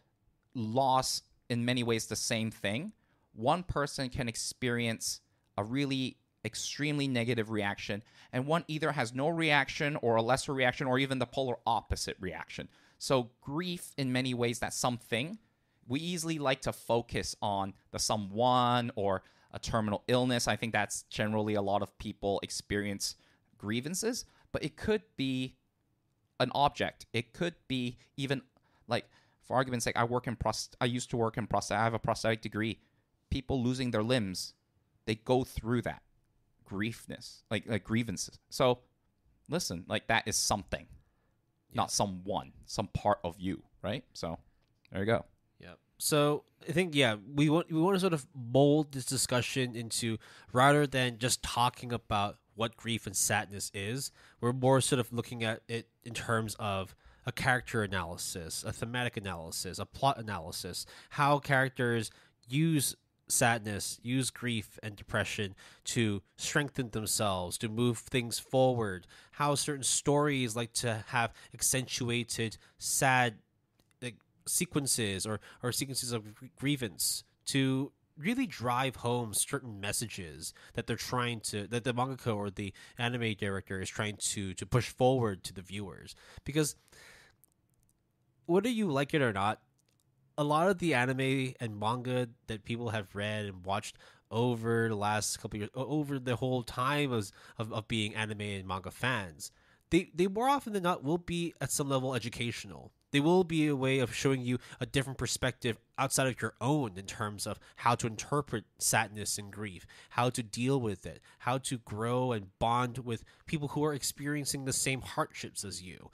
lost in many ways the same thing, one person can experience a really extremely negative reaction, and one either has no reaction or a lesser reaction or even the polar opposite reaction. So grief, in many ways, that's something. We easily like to focus on the someone or a terminal illness. I think that's generally a lot of people experience grievances, but it could be an object. It could be even, like, for argument's sake, I used to work in prosthetic. I have a prosthetic degree. People losing their limbs, they go through that grievances. So listen, like, that is something, not someone, some part of you, right? So there you go. Yeah. So I think, we want to sort of mold this discussion into, rather than just talking about what grief and sadness is, we're more sort of looking at it in terms of a character analysis, a thematic analysis, a plot analysis, how characters use sadness, use grief and depression to strengthen themselves, to move things forward, how certain stories like to have accentuated sad sequences or sequences of grievance to really drive home certain messages that they're trying to, that the mangaka or the anime director is trying to push forward to the viewers. Because whether you like it or not, a lot of the anime and manga that people have read and watched over the last couple of years, over the whole time of being anime and manga fans, they more often than not will be at some level educational. They will be a way of showing you a different perspective outside of your own in terms of how to interpret sadness and grief, how to deal with it, how to grow and bond with people who are experiencing the same hardships as you.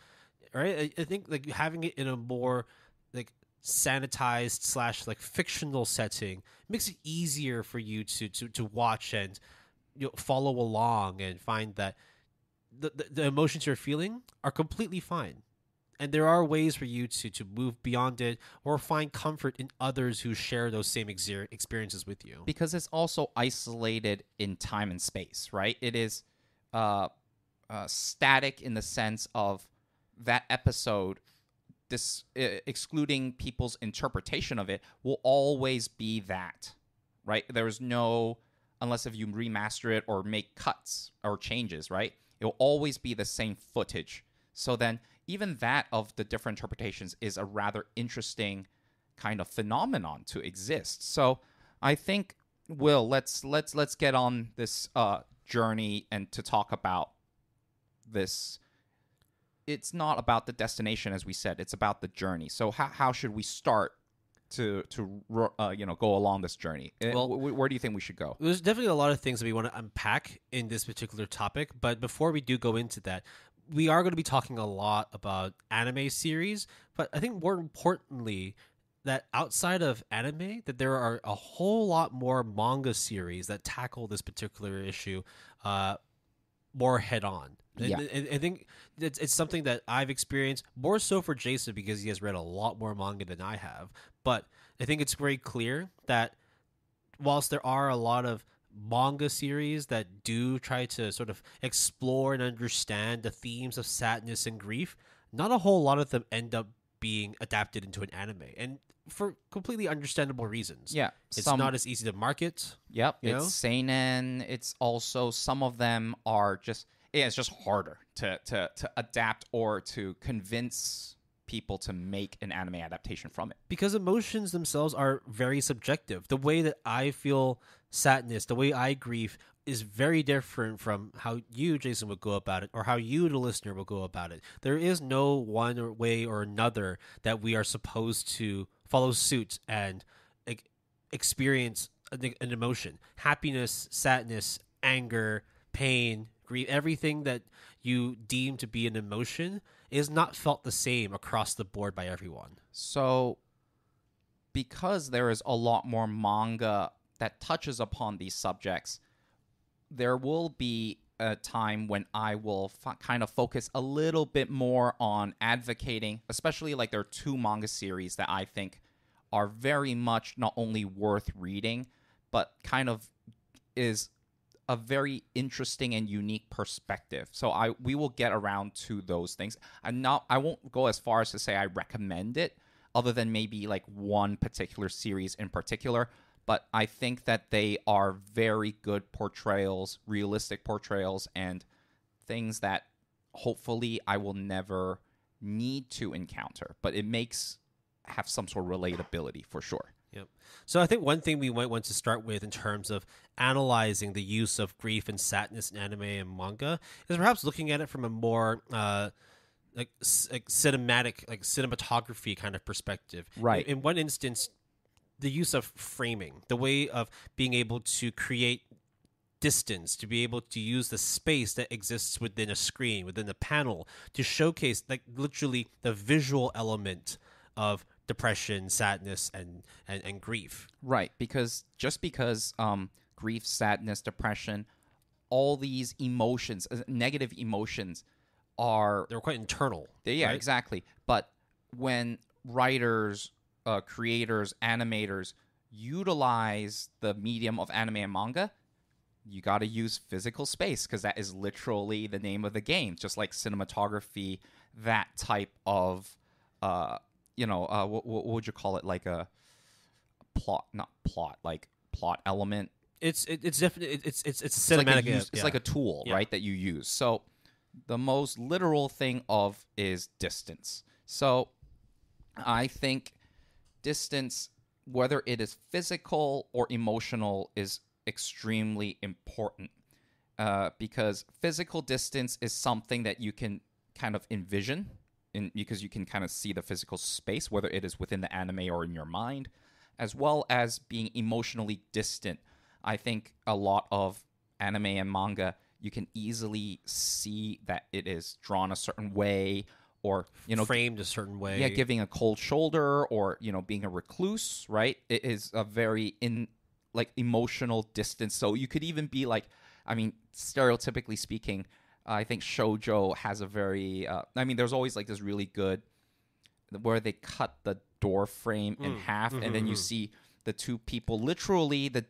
Right? I think like having it in a more like sanitized / like fictional setting makes it easier for you to watch and follow along and find that the emotions you're feeling are completely fine. And there are ways for you to move beyond it or find comfort in others who share those same experiences with you. Because it's also isolated in time and space, right? It is static in the sense of that episode, excluding people's interpretation of it, will always be that, right? There's no, unless if you remaster it or make cuts or changes, right? It will always be the same footage. So then even that of the different interpretations is a rather interesting kind of phenomenon to exist. So I think, Will, let's get on this journey and to talk about this. It's not about the destination, as we said. It's about the journey. So how should we start to go along this journey? Well, where do you think we should go? There's definitely a lot of things that we want to unpack in this particular topic. But before we do go into that, we are going to be talking a lot about anime series. But I think more importantly, that outside of anime, that there are a whole lot more manga series that tackle this particular issue more head on. Yeah. And I think it's something that I've experienced more so for Jason because he has read a lot more manga than I have. But I think it's very clear that whilst there are a lot of manga series that do try to sort of explore and understand the themes of sadness and grief, not a whole lot of them end up being adapted into an anime. And for completely understandable reasons. Yeah. It's not as easy to market. Yep. You know? It's seinen. It's also, some of them are just, it's just harder to adapt or to convince people to make an anime adaptation from it. Because emotions themselves are very subjective. The way that I feel sadness, the way I grieve is very different from how you, Jason, would go about it or how you, the listener, will go about it. There is no one way or another that we are supposed to follow suit and experience an emotion. Happiness, sadness, anger, pain, grief, everything that you deem to be an emotion is not felt the same across the board by everyone. So because there is a lot more manga that touches upon these subjects, there will be a time when I will kind of focus a little bit more on advocating, especially like there are two manga series that I think are very much not only worth reading, but kind of is a very interesting and unique perspective. So we will get around to those things. I won't go as far as to say I recommend it, other than maybe like one particular series in particular. But I think that they are very good portrayals, realistic portrayals, and things that hopefully I will never need to encounter. But it makes have some sort of relatability for sure. Yep. So I think one thing we might want to start with in terms of analyzing the use of grief and sadness in anime and manga is perhaps looking at it from a more cinematic, like cinematography kind of perspective. Right. In one instance, the use of framing, the way of being able to create distance, to be able to use the space that exists within a screen, within the panel, to showcase like literally the visual element of depression, sadness, and grief. Right, because grief, sadness, depression, all these emotions, negative emotions, they're quite internal. Yeah, right? Exactly. But when writers, creators, animators utilize the medium of anime and manga, you got to use physical space because that is literally the name of the game. Just like cinematography, that type of what would you call it? Like a plot, not plot, like plot element. It's definitely it's cinematic. It's like a tool, right, that you use. So the most literal thing is distance. So I think distance, whether it is physical or emotional, is extremely important because physical distance is something that you can kind of envision. Because you can kind of see the physical space, whether it is within the anime or in your mind, as well as being emotionally distant. I think a lot of anime and manga, you can easily see that it is drawn a certain way or, framed a certain way. Yeah, giving a cold shoulder or, being a recluse, right? It is a very emotional distance. So you could even be like, stereotypically speaking, I think shoujo has a very there's always like this really good where they cut the door frame in half and then you see the two people, literally the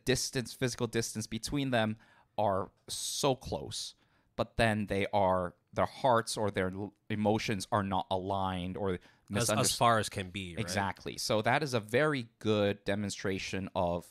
physical distance between them are so close, but then their hearts or their emotions are not aligned or as far as can be, right? Exactly. So that is a very good demonstration of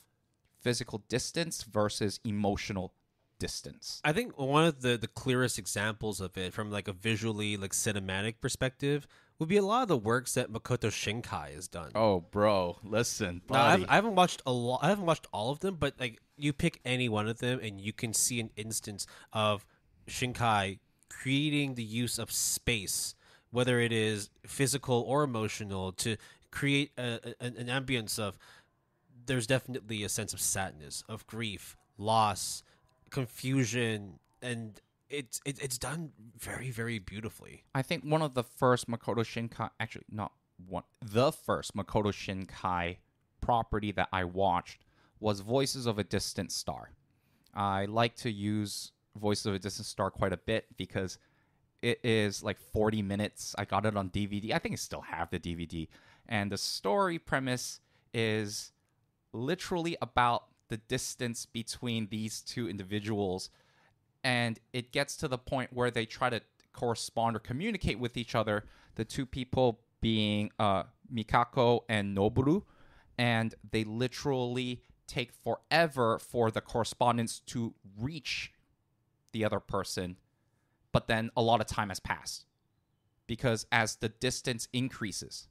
physical distance versus emotional distance. I think one of the clearest examples of it from like a visually like cinematic perspective would be a lot of the works that Makoto Shinkai has done. Oh, bro, listen, Now, buddy. I haven't watched a lot. I haven't watched all of them, but like you pick any one of them, and you can see an instance of Shinkai creating the use of space, whether it is physical or emotional, to create an ambience of. There's definitely a sense of sadness, of grief, loss, confusion, and it's done very, very beautifully. I think one of the first Makoto Shinkai, actually not one, the first Makoto Shinkai property that I watched was Voices of a Distant Star. I like to use Voices of a Distant Star quite a bit because it is like 40 minutes. I got it on DVD. I think I still have the DVD. And the story premise is literally about the distance between these two individuals. And it gets to the point where they try to correspond or communicate with each other, the two people being Mikako and Noboru. And they literally take forever for the correspondence to reach the other person. But then a lot of time has passed. Because as the distance increases,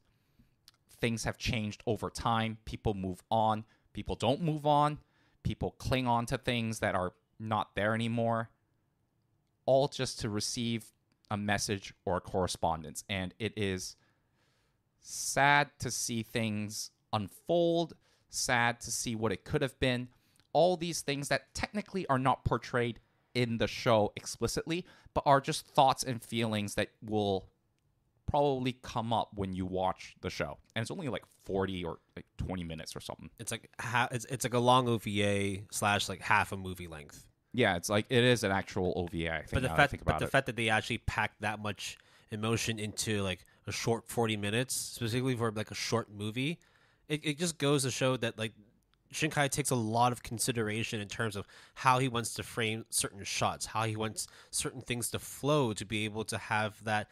things have changed over time. People move on. People don't move on. People cling on to things that are not there anymore. All just to receive a message or a correspondence. And it is sad to see things unfold. Sad to see what it could have been. All these things that technically are not portrayed in the show explicitly, but are just thoughts and feelings that will probably come up when you watch the show. And it's only like 40 or like 20 minutes or something. It's like it's like a long OVA / like half a movie length. Yeah, it's like it is an actual OVA. I think, But the fact that they actually packed that much emotion into like a short 40 minutes, specifically for like a short movie, it just goes to show that like Shinkai takes a lot of consideration in terms of how he wants to frame certain shots, how he wants certain things to flow to be able to have that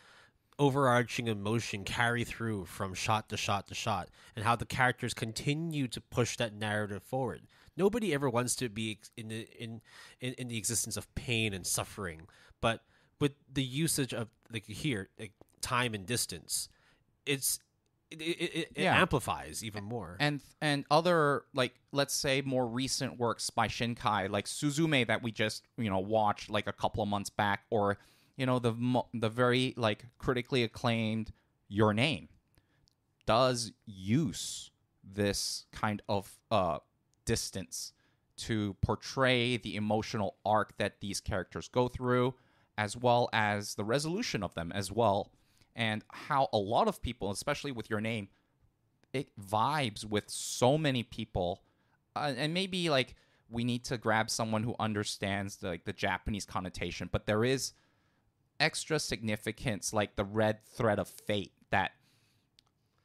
overarching emotion carry through from shot to shot to shot, and how the characters continue to push that narrative forward. Nobody ever wants to be in the existence of pain and suffering, but with the usage of like here, like time and distance, it amplifies even more. And other, like, let's say more recent works by Shinkai, like Suzume that we just watched like a couple of months back, or the very like critically acclaimed Your Name, does use this kind of distance to portray the emotional arc that these characters go through, as well as the resolution of them as well. And how a lot of people, especially with Your Name, it vibes with so many people. And maybe like we need to grab someone who understands the Japanese connotation, but there is extra significance, like the red thread of fate, that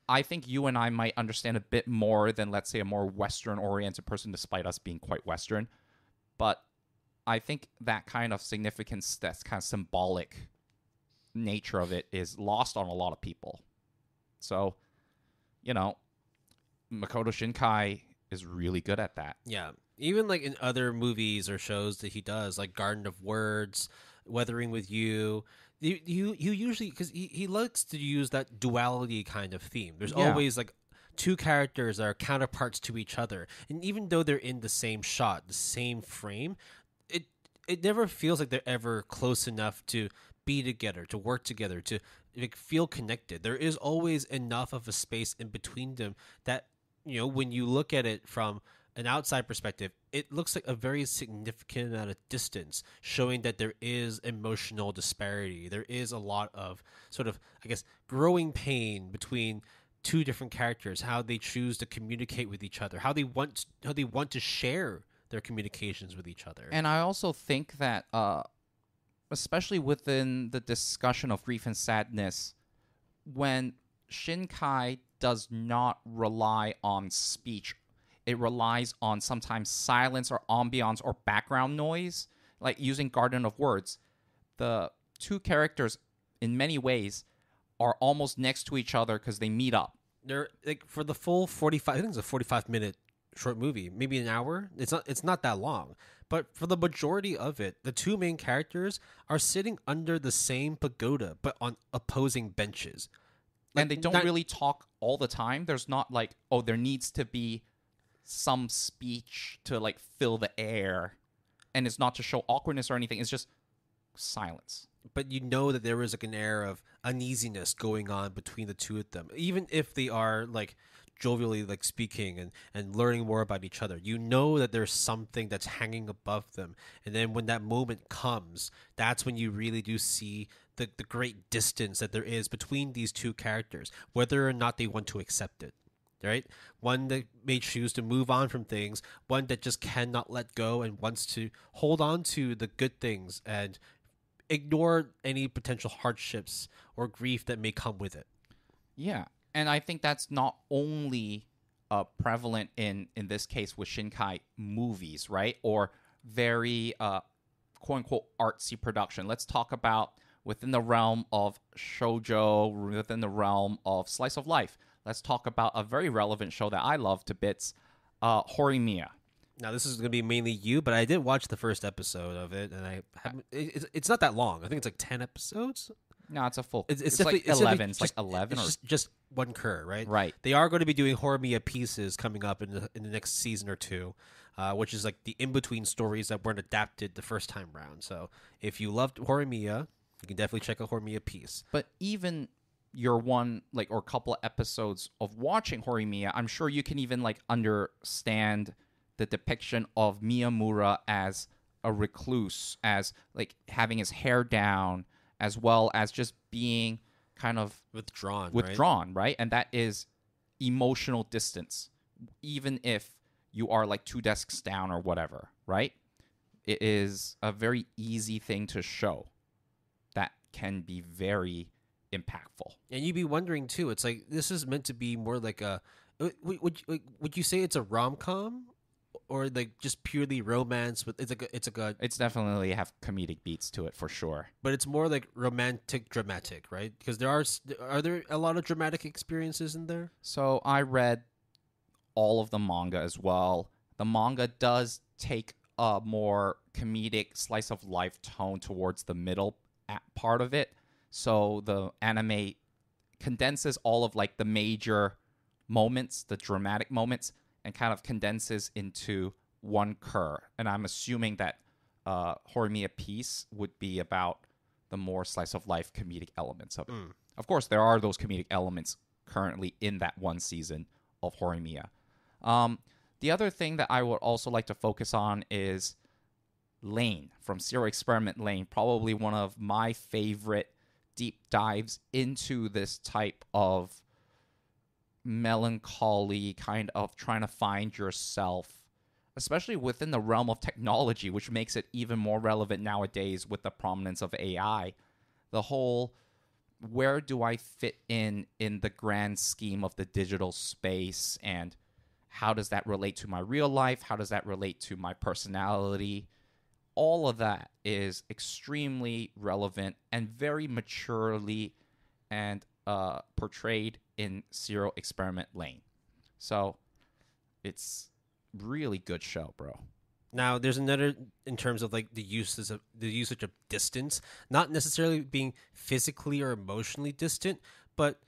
I think you and I might understand a bit more than, let's say, a more Western-oriented person, despite us being quite Western. But I think that kind of significance, that's kind of symbolic nature of it, is lost on a lot of people. So, Makoto Shinkai is really good at that. Yeah. Even like in other movies or shows that he does, like Garden of Words, Weathering with You, you usually, because he likes to use that duality kind of theme. There's always like two characters that are counterparts to each other, and even though they're in the same shot, the same frame, it never feels like they're ever close enough to be together, to work together, to like feel connected. There is always enough of a space in between them that when you look at it from an outside perspective, it looks like a very significant amount of distance, showing that there is emotional disparity. There is a lot of sort of, I guess, growing pain between two different characters, how they choose to communicate with each other, how they want to share their communications with each other. And I also think that, especially within the discussion of grief and sadness, when Shinkai does not rely on speech, it relies on sometimes silence or ambiance or background noise, like using Garden of Words. The two characters, in many ways, are almost next to each other because they meet up. They're like for the full 45. I think it's a 45-minute short movie, maybe an hour. It's not that long. But for the majority of it, the two main characters are sitting under the same pagoda, but on opposing benches. And they don't really talk all the time. There's not like, oh, there needs to be some speech to like fill the air. And it's not to show awkwardness or anything. It's just silence. But you know that there is like an air of uneasiness going on between the two of them. Even if they are like jovially like speaking and learning more about each other, you know that there's something that's hanging above them. And then when that moment comes, that's when you really do see the great distance that there is between these two characters, whether or not they want to accept it. Right? One that may choose to move on from things, one that just cannot let go and wants to hold on to the good things and ignore any potential hardships or grief that may come with it. Yeah. And I think that's not only prevalent in this case with Shinkai movies, right? Or very quote-unquote artsy production. Let's talk about within the realm of shoujo, within the realm of slice of life. Let's talk about a very relevant show that I love to bits, Horimiya. Now, this is going to be mainly you, but I did watch the first episode of it, and it's not that long. I think it's like 10 episodes. No, it's a full. It's like 11. It's like 11 it's or just one cur, right? Right. They are going to be doing Horimiya pieces coming up in the next season or two, which is like the in-between stories that weren't adapted the first time round. So if you loved Horimiya, you can definitely check out Horimiya piece. But even your one like or couple of episodes of watching Horimiya, I'm sure you can even like understand the depiction of Miyamura as a recluse, as like having his hair down, as well as just being kind of withdrawn, right? And that is emotional distance, even if you are like 2 desks down or whatever, right? It is a very easy thing to show that can be very impactful. And you'd be wondering too, it's like this is meant to be more like a would you say it's a rom-com or like just purely romance? But it's definitely have comedic beats to it for sure. But it's more like romantic dramatic, right? Because are there a lot of dramatic experiences in there? So I read all of the manga as well. The manga does take a more comedic slice of life tone towards the middle part of it. So the anime condenses all of like the major moments, the dramatic moments, and kind of condenses into one cur. And I'm assuming that Horimiya piece would be about the more slice of life comedic elements of it. Of course, there are those comedic elements currently in that one season of Horimiya. The other thing that I would also like to focus on is Lane from Zero Experiment Lane, probably one of my favorite deep dives into this type of melancholy kind of trying to find yourself, especially within the realm of technology, which makes it even more relevant nowadays with the prominence of AI. The whole, where do I fit in the grand scheme of the digital space, and how does that relate to my real life? How does that relate to my personality? All of that is extremely relevant and very maturely and portrayed in Zero Experiment Lane. So it's really good show, bro. Now, there's another in terms of like the usage of distance, not necessarily being physically or emotionally distant, but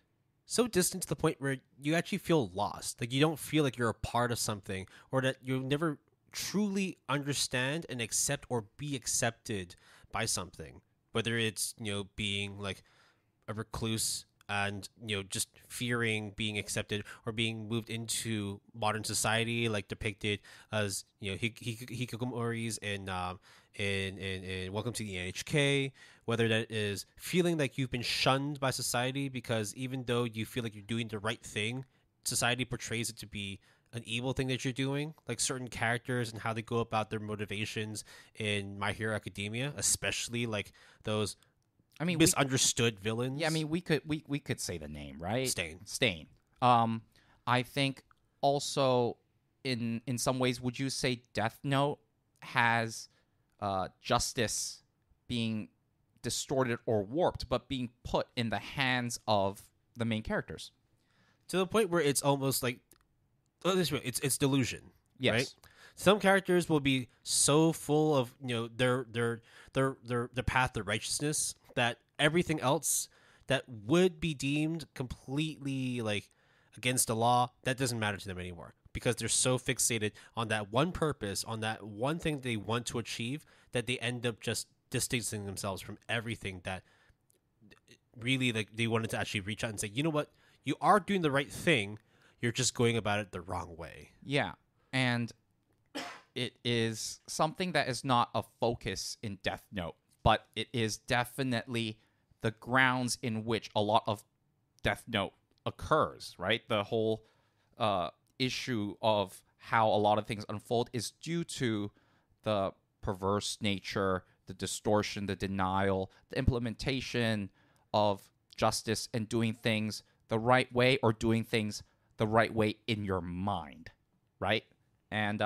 so distant to the point where you actually feel lost. Like you don't feel like you're a part of something, or that you never truly understand and accept or be accepted by something, whether it's being like a recluse and just fearing being accepted, or being moved into modern society like depicted as hikikomoris in Welcome to the NHK, whether that is feeling like you've been shunned by society because even though you feel like you're doing the right thing, society portrays it to be an evil thing that you're doing, like certain characters and how they go about their motivations in My Hero Academia, especially like those misunderstood villains. Yeah, I mean, we could say the name, right? Stain. I think also in some ways, would you say Death Note has justice being distorted or warped, but being put in the hands of the main characters? To the point where it's almost like it's delusion. Yes. Right? Some characters will be so full of their path to righteousness that everything else that would be deemed completely like against the law, that doesn't matter to them anymore, because they're so fixated on that one purpose, on that one thing they want to achieve, that they end up just distancing themselves from everything that really like they wanted to actually reach out and say, you know what, you are doing the right thing, you're just going about it the wrong way. Yeah. And it is something that is not a focus in Death Note, but it is definitely the grounds in which a lot of Death Note occurs, right? The whole issue of how a lot of things unfold is due to the perverse nature, the distortion, the denial, the implementation of justice and doing things the right way, or doing things the right way in your mind, right? And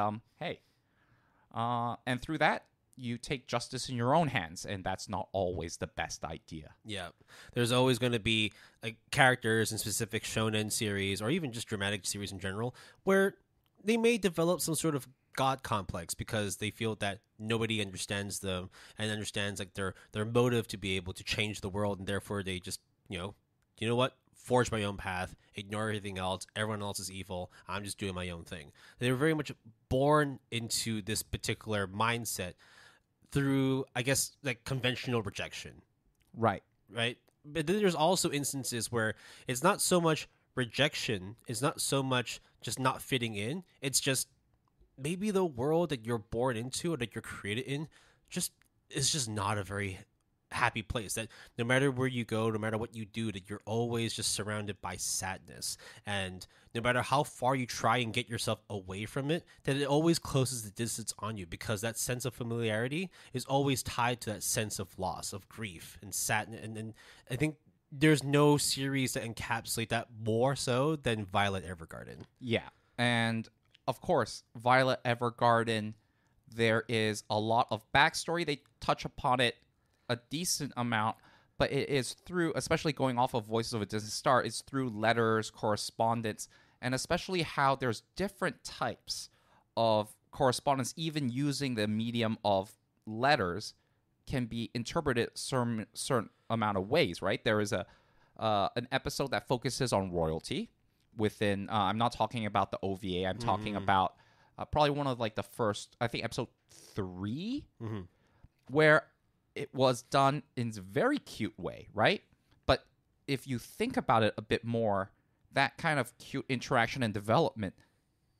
and through that, you take justice in your own hands, and that's not always the best idea. Yeah. There's always going to be like characters in specific shonen series, or even just dramatic series in general, where they may develop some sort of god complex because they feel that nobody understands them and understands like their motive to be able to change the world, and therefore they just, you know what? Forge my own path, ignore everything else. Everyone else is evil. I'm just doing my own thing. They were very much born into this particular mindset through, I guess, like conventional rejection. Right. Right. But then there's also instances where it's not so much rejection. It's not so much just not fitting in. It's just maybe the world that you're born into or that you're created in is just not a very happy place, that no matter where you go, no matter what you do, that you're always just surrounded by sadness, and no matter how far you try and get yourself away from it, that it always closes the distance on you, because that sense of familiarity is always tied to that sense of loss, of grief and sadness. And I think there's no series that encapsulate that more so than Violet Evergarden. Yeah. And of course, Violet Evergarden, there is a lot of backstory. They touch upon it a decent amount, but it is through, especially going off of Voices of a Distant Star, it's through letters, correspondence, and especially how there's different types of correspondence, even using the medium of letters, can be interpreted certain amount of ways, right? There is an episode that focuses on royalty within, I'm not talking about the OVA, I'm talking about probably one of like the first, I think episode 3, where it was done in a very cute way, right? But if you think about it a bit more, that kind of cute interaction and development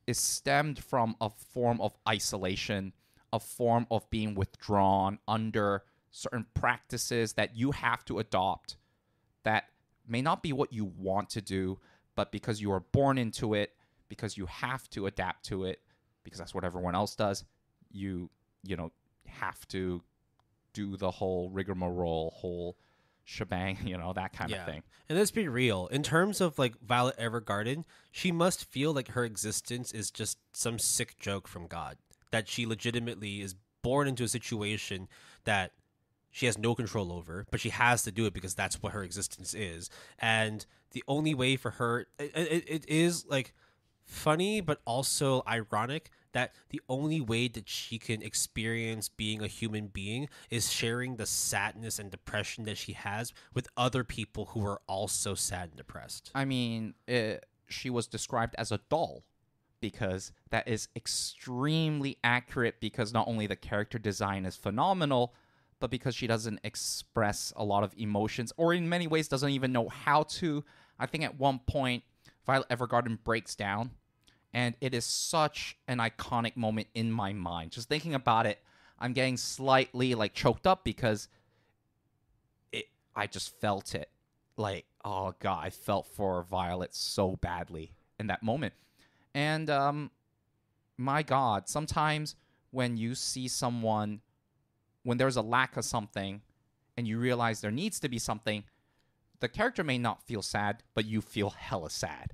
is stemmed from a form of isolation, a form of being withdrawn under certain practices that you have to adopt that may not be what you want to do, but because you are born into it, because you have to adapt to it, because that's what everyone else does, you have to do the whole rigmarole, whole shebang, that kind of thing. And let's be real. In terms of like Violet Evergarden, she must feel like her existence is just some sick joke from God, that she legitimately is born into a situation that she has no control over, but she has to do it because that's what her existence is. And the only way for her, it is like funny, but also ironic, that the only way that she can experience being a human being is sharing the sadness and depression that she has with other people who are also sad and depressed. I mean, she was described as a doll, because that is extremely accurate, because not only the character design is phenomenal, but because she doesn't express a lot of emotions, or in many ways doesn't even know how to. I think at one point, Violet Evergarden breaks down, and it is such an iconic moment in my mind. Just thinking about it, I'm getting slightly like choked up, because I just felt it. Like, oh God, I felt for Violet so badly in that moment. And my God, sometimes when you see someone, when there's a lack of something and you realize there needs to be something, the character may not feel sad, but you feel hella sad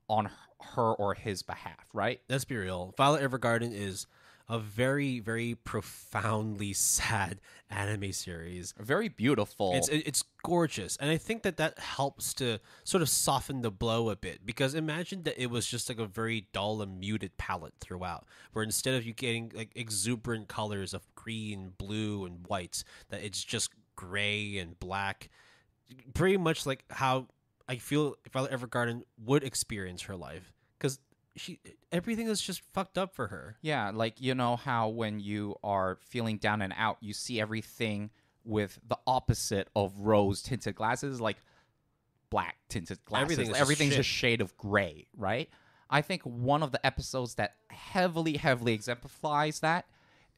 on her or his behalf, right? Let's be real. Violet Evergarden is a very, very profoundly sad anime series. Very beautiful. It's gorgeous, and I think that helps to sort of soften the blow a bit, because imagine that it was just like a very dull and muted palette throughout, where instead of you getting like exuberant colors of green, blue, and whites, that it's just gray and black, pretty much like how I feel Violet Evergarden would experience her life, because everything is just fucked up for her. Yeah, like, you know how when you are feeling down and out, you see everything with the opposite of rose-tinted glasses, like black tinted glasses. Everything's a shade of gray, right? I think one of the episodes that heavily exemplifies that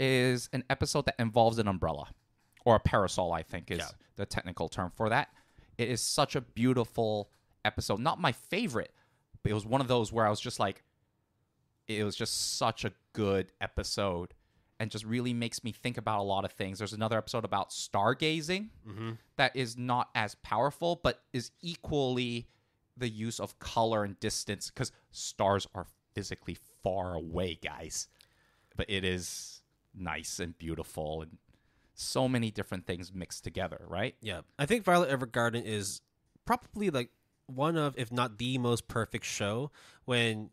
is an episode that involves an umbrella, or a parasol, I think is the technical term for that. It is such a beautiful episode. Not my favorite, but it was one of those where I was just like, it was just such a good episode and just really makes me think about a lot of things. There's another episode about stargazing that is not as powerful, but is equally the use of color and distance, because stars are physically far away, guys. But it is nice and beautiful, and so many different things mixed together, right? Yeah. I think Violet Evergarden is probably like one of, if not the most perfect show, when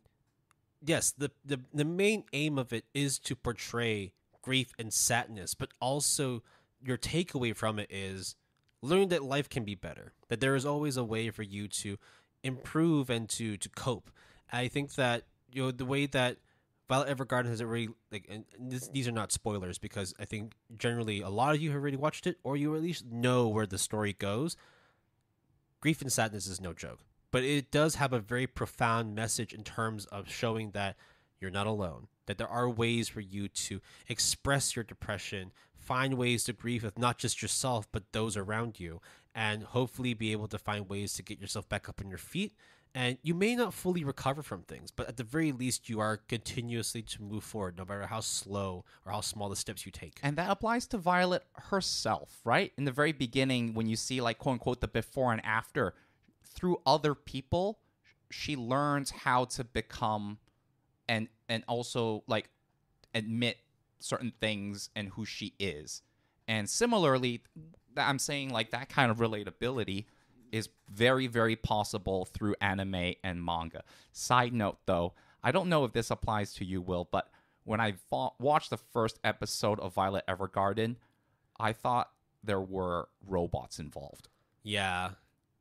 yes, the main aim of it is to portray grief and sadness, but also your takeaway from it is learn that life can be better, that there is always a way for you to improve and to cope. And I think that, you know, the way that Violet Evergarden has already, like, and these are not spoilers, because I think generally a lot of you have already watched it, or you at least know where the story goes. Grief and sadness is no joke. But it does have a very profound message in terms of showing that you're not alone, that there are ways for you to express your depression, find ways to grieve with not just yourself, but those around you, and hopefully be able to find ways to get yourself back up on your feet. And you may not fully recover from things, but at the very least, you are continuously to move forward, no matter how slow or how small the steps you take. And that applies to Violet herself, right? In the very beginning, when you see, like, quote unquote, the before and after, through other people, she learns how to become and also, like, admit certain things and who she is. And similarly, I'm saying, like, that kind of relatability is very, very possible through anime and manga. Side note, though, I don't know if this applies to you, Will, but when I watched the first episode of Violet Evergarden, I thought there were robots involved. Yeah.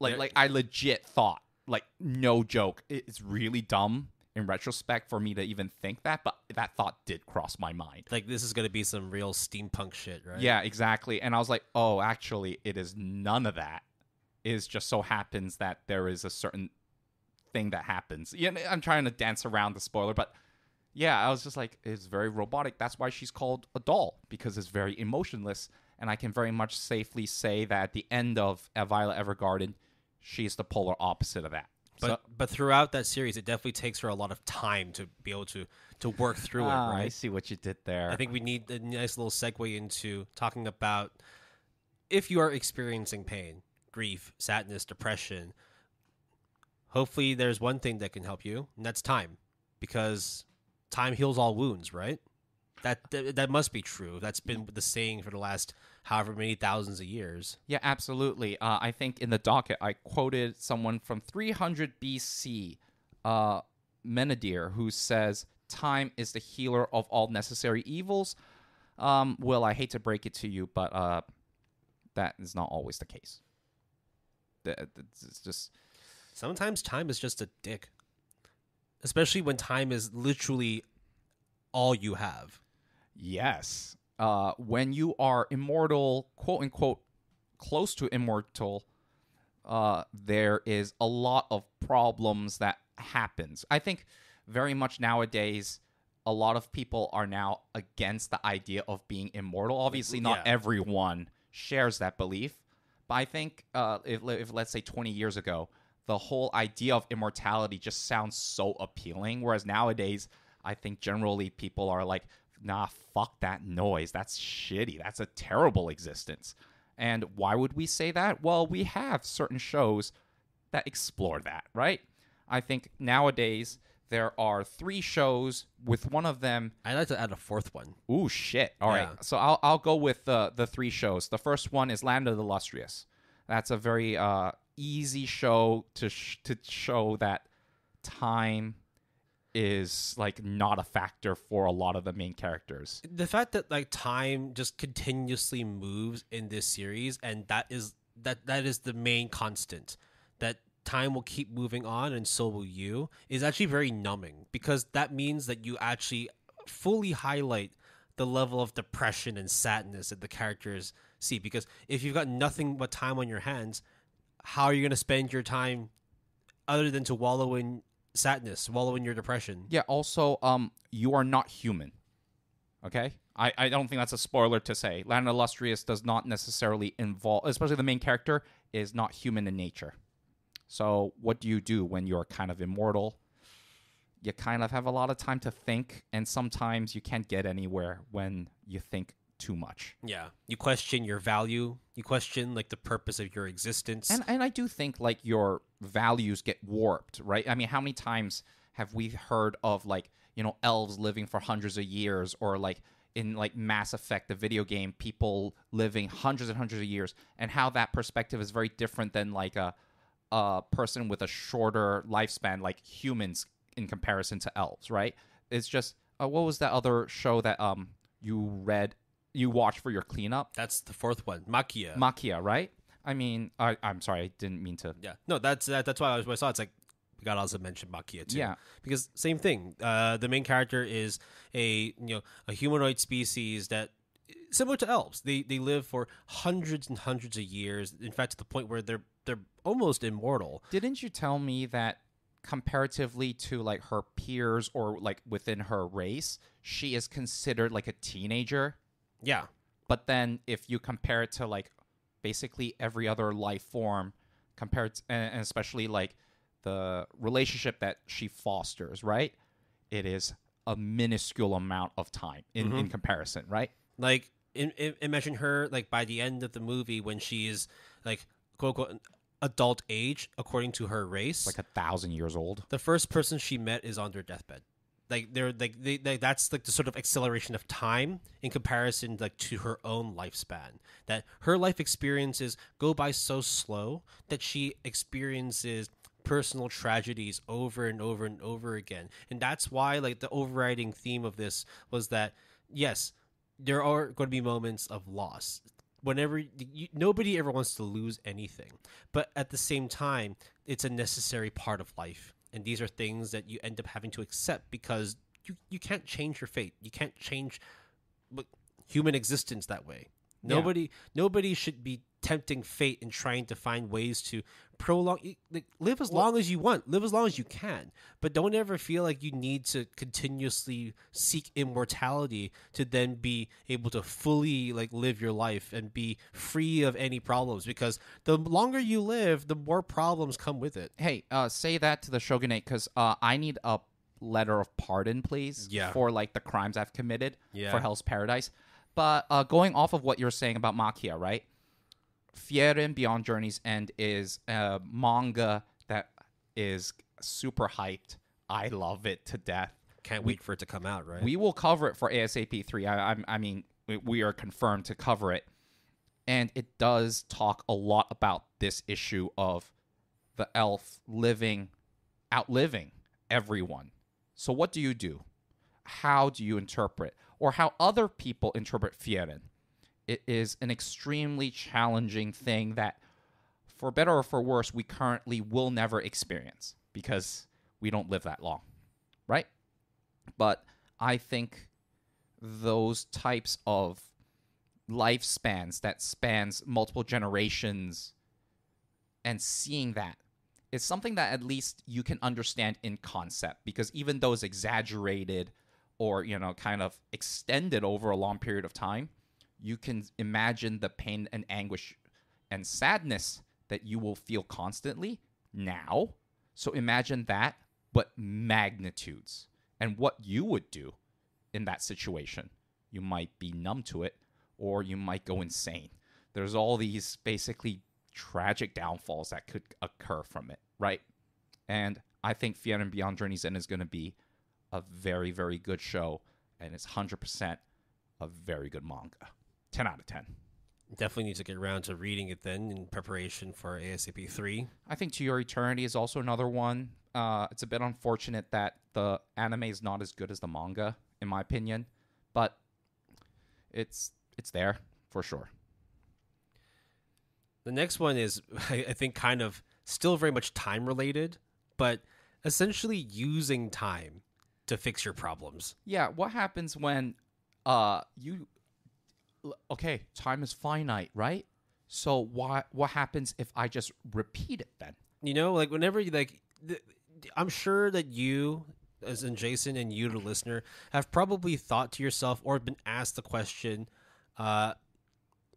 Like I legit thought, like, no joke, it's really dumb in retrospect for me to even think that, but that thought did cross my mind. Like, this is going to be some real steampunk shit, right? Yeah, exactly. And I was like, oh, actually, it is none of that. It just so happens that there is a certain thing that happens. Yeah, I'm trying to dance around the spoiler, but yeah, I was just like, it's very robotic. That's why she's called a doll, because it's very emotionless. And I can very much safely say that at the end of Violet Evergarden, she's the polar opposite of that. But throughout that series, it definitely takes her a lot of time to be able to work through it, right? I see what you did there. I think we need a nice little segue into talking about if you are experiencing pain, grief, sadness, depression, hopefully there's one thing that can help you, and that's time. Because time heals all wounds, right? That must be true. That's been the saying for the last however many thousands of years. Yeah, absolutely. I think in the docket, I quoted someone from 300 BC, Menadir, who says, time is the healer of all necessary evils. Will, I hate to break it to you, but that is not always the case. It's just... Sometimes time is just a dick. Especially when time is literally all you have. Yes. When you are immortal, quote unquote, close to immortal, there is a lot of problems that happens. I think very much nowadays, a lot of people are now against the idea of being immortal. Obviously, not everyone shares that belief. But I think if let's say 20 years ago, the whole idea of immortality just sounds so appealing. Whereas nowadays, I think generally people are like, nah, fuck that noise. That's shitty. That's a terrible existence. And why would we say that? Well, we have certain shows that explore that, right? I think nowadays there are 3 shows with one of them. I'd like to add a 4th one. Ooh, shit. All right. So I'll go with the 3 shows. The first one is Land of the Illustrious. That's a very easy show to show that time is like not a factor for a lot of the main characters. The fact that like time just continuously moves in this series, and that is the main constant, that time will keep moving on and so will you, is actually very numbing, because that means that you actually fully highlight the level of depression and sadness that the characters see. Because if you've got nothing but time on your hands, how are you going to spend your time other than to wallow in sadness, wallow in your depression? Yeah, also, you are not human. Okay? I don't think that's a spoiler to say. Land of the Illustrious does not necessarily involve, especially the main character, is not human in nature. So what do you do when you're kind of immortal? You kind of have a lot of time to think, and sometimes you can't get anywhere when you think too much. Yeah. You question your value. You question like the purpose of your existence. And I do think like your values get warped, right? I mean, how many times have we heard of like, you know, elves living for hundreds of years, or like in like Mass Effect, the video game, people living hundreds and hundreds of years, and how that perspective is very different than like a person with a shorter lifespan, like humans in comparison to elves, right? It's just what was that other show that you watched for your cleanup? That's the 4th one, Makia. Makia, right? I mean, I'm sorry, I didn't mean to. Yeah, no, that's why when I saw it, it's like we gotta also mention Makia too. Yeah, because same thing. The main character is a humanoid species that, similar to elves, they live for hundreds and hundreds of years. In fact, to the point where they're almost immortal. Didn't you tell me that comparatively to like her peers or like within her race, she is considered like a teenager? Yeah. But then if you compare it to like basically every other life form, and especially like the relationship that she fosters, right? It is a minuscule amount of time in comparison, right? Like imagine her like by the end of the movie when she is like quote unquote adult age according to her race, like 1,000 years old. The first person she met is on their deathbed. Like they're they that's like the sort of acceleration of time in comparison like to her own lifespan. That her life experiences go by so slow that she experiences personal tragedies over and over and over again. And that's why like the overriding theme of this was that yes, there are going to be moments of loss. Whenever nobody ever wants to lose anything, but at the same time, it's a necessary part of life. And these are things that you end up having to accept because you can't change your fate. You can't change human existence that way. Yeah. Nobody should be tempting fate and trying to find ways to prolong. Like, live as long as you want. Live as long as you can. But don't ever feel like you need to continuously seek immortality to then be able to fully like live your life and be free of any problems. Because the longer you live, the more problems come with it. Hey, say that to the shogunate because I need a letter of pardon, please, for like the crimes I've committed for Hell's Paradise. But going off of what you're saying about Makia, right? Frieren Beyond Journey's End is a manga that is super hyped. I love it to death. Can't wait for it to come out, right? We will cover it for ASAP 3. I mean, we are confirmed to cover it. And it does talk a lot about this issue of the elf outliving everyone. So what do you do? How do you interpret? Or how other people interpret Frieren? It is an extremely challenging thing that, for better or for worse, we currently will never experience because we don't live that long, right? But I think those types of lifespans that spans multiple generations and seeing that is something that at least you can understand in concept, because even though it's exaggerated or, kind of extended over a long period of time, you can imagine the pain and anguish and sadness that you will feel constantly now. So imagine that, but magnitudes and what you would do in that situation. You might be numb to it, or you might go insane. There's all these basically tragic downfalls that could occur from it, right? And I think Fiona and Beyond Journey's End is going to be a very, very good show, and it's 100% a very good manga. 10 out of 10. Definitely need to get around to reading it then in preparation for ASAP 3. I think To Your Eternity is also another one. It's a bit unfortunate that the anime is not as good as the manga, in my opinion, but it's there for sure. The next one is, I think, kind of still very much time related, but essentially using time to fix your problems. Yeah, what happens when okay, time is finite, right? So what happens if I just repeat it then? You know, like whenever you I'm sure that you, as in Jason, and you, the listener, have probably thought to yourself or been asked the question,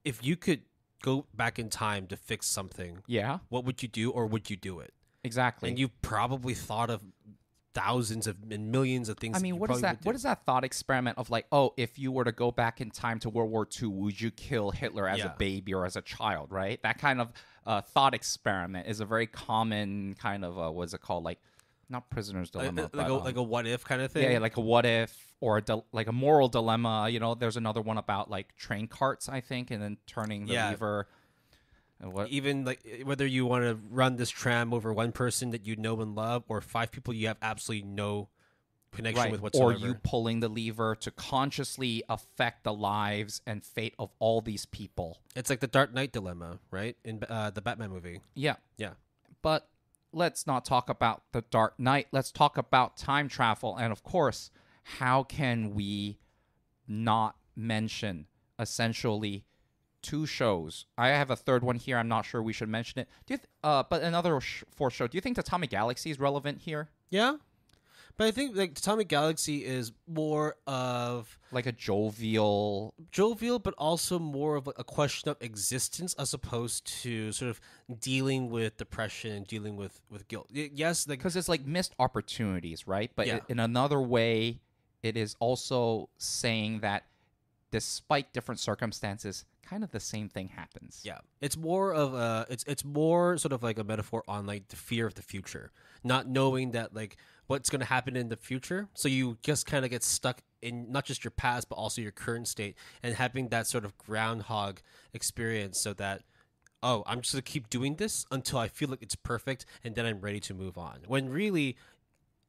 if you could go back in time to fix something, Yeah, what would you do, or would you do it? exactly. And you've probably thought of thousands of and millions of things. I mean, what is that? What is that thought experiment of like, oh, if you were to go back in time to World War II, would you kill Hitler as a baby or as a child? Right? That kind of thought experiment is a very common kind of what's it called? Like, not prisoner's dilemma, like a what if kind of thing. Yeah, like a what if or like a moral dilemma. You know, there's another one about like train carts, I think, and then turning the lever. Even like whether you want to run this tram over one person that you know and love, or 5 people you have absolutely no connection with whatsoever, or you pulling the lever to consciously affect the lives and fate of all these people. It's like the Dark Knight dilemma, right? In the Batman movie. Yeah. But let's not talk about the Dark Knight. Let's talk about time travel. And of course, how can we not mention essentially 2 shows? I have a third one here. I'm not sure we should mention it. But another fourth show. Do you think the Atomic Galaxy is relevant here? Yeah. But I think like Atomic Galaxy is more of like a jovial, but also more of like a question of existence as opposed to sort of dealing with depression and dealing with guilt. Yes, because it's like missed opportunities, right? But in another way, it is also saying that despite different circumstances, kind of the same thing happens. Yeah, it's more of it's more sort of like a metaphor on like the fear of the future, not knowing that like what's going to happen in the future. So you just kind of get stuck in not just your past, but also your current state, and having that sort of groundhog experience, so that I'm just going to keep doing this until I feel like it's perfect, and then I'm ready to move on. When really,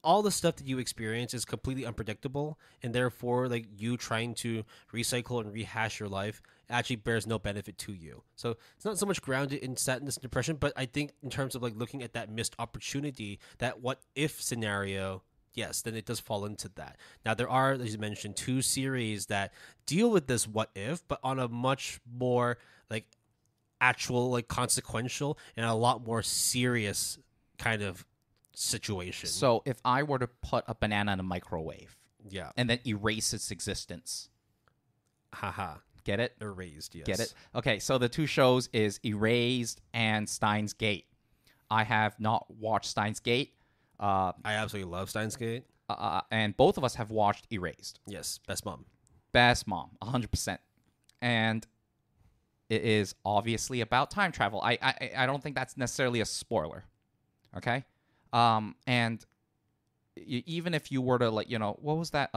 all the stuff that you experience is completely unpredictable, and therefore, like you trying to recycle and rehash your life actually bears no benefit to you. So it's not so much grounded in sadness and depression, but I think in terms of like looking at that missed opportunity, that what if scenario, yes, then it does fall into that. Now there are, as you mentioned, 2 series that deal with this what if, but on a much more like actual, like consequential and a lot more serious kind of situation. So if I were to put a banana in a microwave, and then erase its existence, get it? Erased, yes. Get it? Okay, so the 2 shows is Erased and Steins Gate. I have not watched Steins Gate. I absolutely love Steins Gate. And both of us have watched Erased. Yes, best mom. Best mom, 100%. And it is obviously about time travel. I don't think that's necessarily a spoiler. Okay? And even if you were to, like, you know, what was that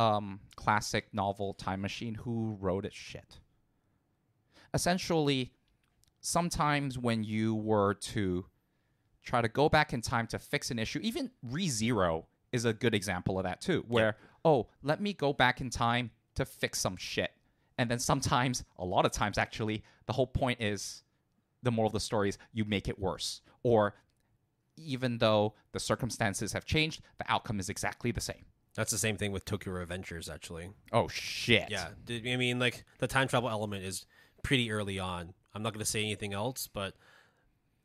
classic novel Time Machine? Who wrote it? Shit. Essentially, sometimes when you were to try to go back in time to fix an issue, even ReZero is a good example of that too, where, let me go back in time to fix some shit. And then sometimes, a lot of times actually, the whole point is, the moral of the story is you make it worse. Or even though the circumstances have changed, the outcome is exactly the same. That's the same thing with Tokyo Revengers, actually. Oh, shit. Yeah. I mean, like, the time travel element is pretty early on. I'm not going to say anything else, but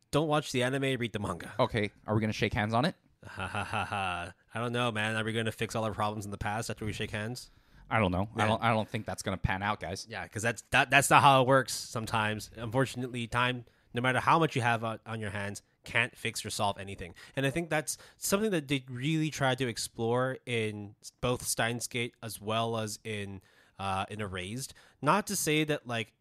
don't watch the anime, read the manga. Okay. Are we going to shake hands on it? I don't know, man. Are we going to fix all our problems in the past after we shake hands? I don't know. Yeah. I don't think that's going to pan out, guys. Yeah, because that's not how it works sometimes. Unfortunately, time, no matter how much you have on your hands, can't fix or solve anything. And I think that's something that they really tried to explore in both Steins Gate as well as in Erased. Not to say that, like,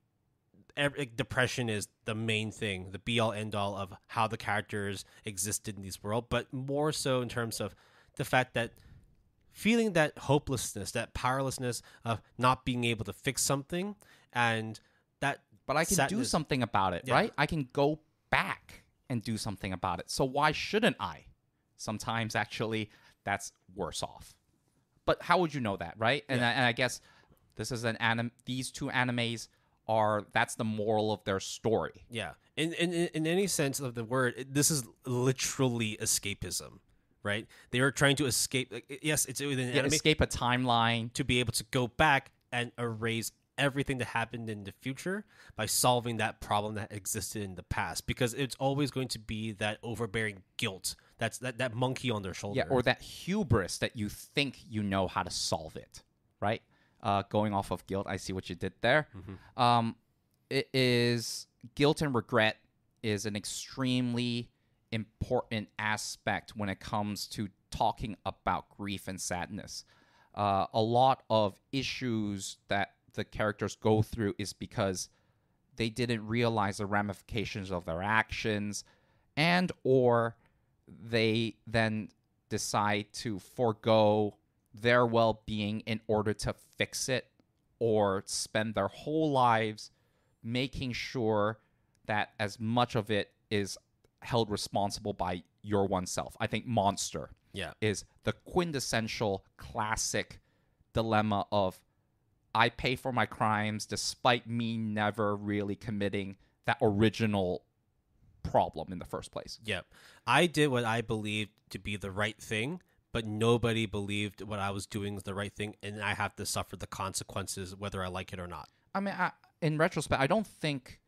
depression is the main thing, the be all end all of how the characters existed in this world, but more so in terms of the fact that feeling that hopelessness, that powerlessness of not being able to fix something, and that. But I can do something about it, right? I can go back and do something about it. So why shouldn't I? Sometimes actually that's worse off. But how would you know that, right? And I guess this is these two animes that's the moral of their story. Yeah. In any sense of the word, this is literally escapism, right? They are trying to escape. Yes, it's within anime, escape a timeline to be able to go back and erase everything that happened in the future by solving that problem that existed in the past, because it's always going to be that overbearing guilt, that's that monkey on their shoulder, or that hubris that you think you know how to solve it, right? Going off of guilt, I see what you did there. It is guilt and regret is an extremely important aspect when it comes to talking about grief and sadness. A lot of issues that the characters go through is because they didn't realize the ramifications of their actions, and or they then decide to forego their well-being in order to fix it, or spend their whole lives making sure that as much of it is held responsible by your oneself. I think Monster is the quintessential classic dilemma of, I pay for my crimes despite me never really committing that original problem in the first place. Yeah. I did what I believed to be the right thing, but nobody believed what I was doing was the right thing, and I have to suffer the consequences whether I like it or not. I mean, in retrospect, I don't think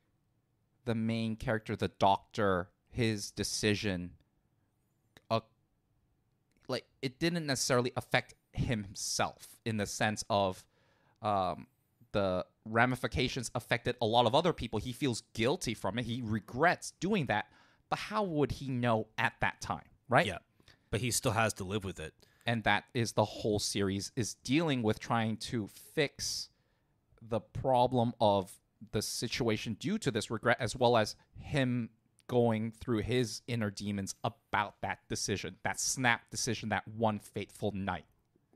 the main character, the doctor, his decision, it didn't necessarily affect himself in the sense of the ramifications affected a lot of other people. He feels guilty from it. He regrets doing that. But how would he know at that time, right? Yeah. But he still has to live with it. And that is the whole series, is dealing with trying to fix the problem of the situation due to this regret, as well as him going through his inner demons about that decision, that snap decision, that one fateful night.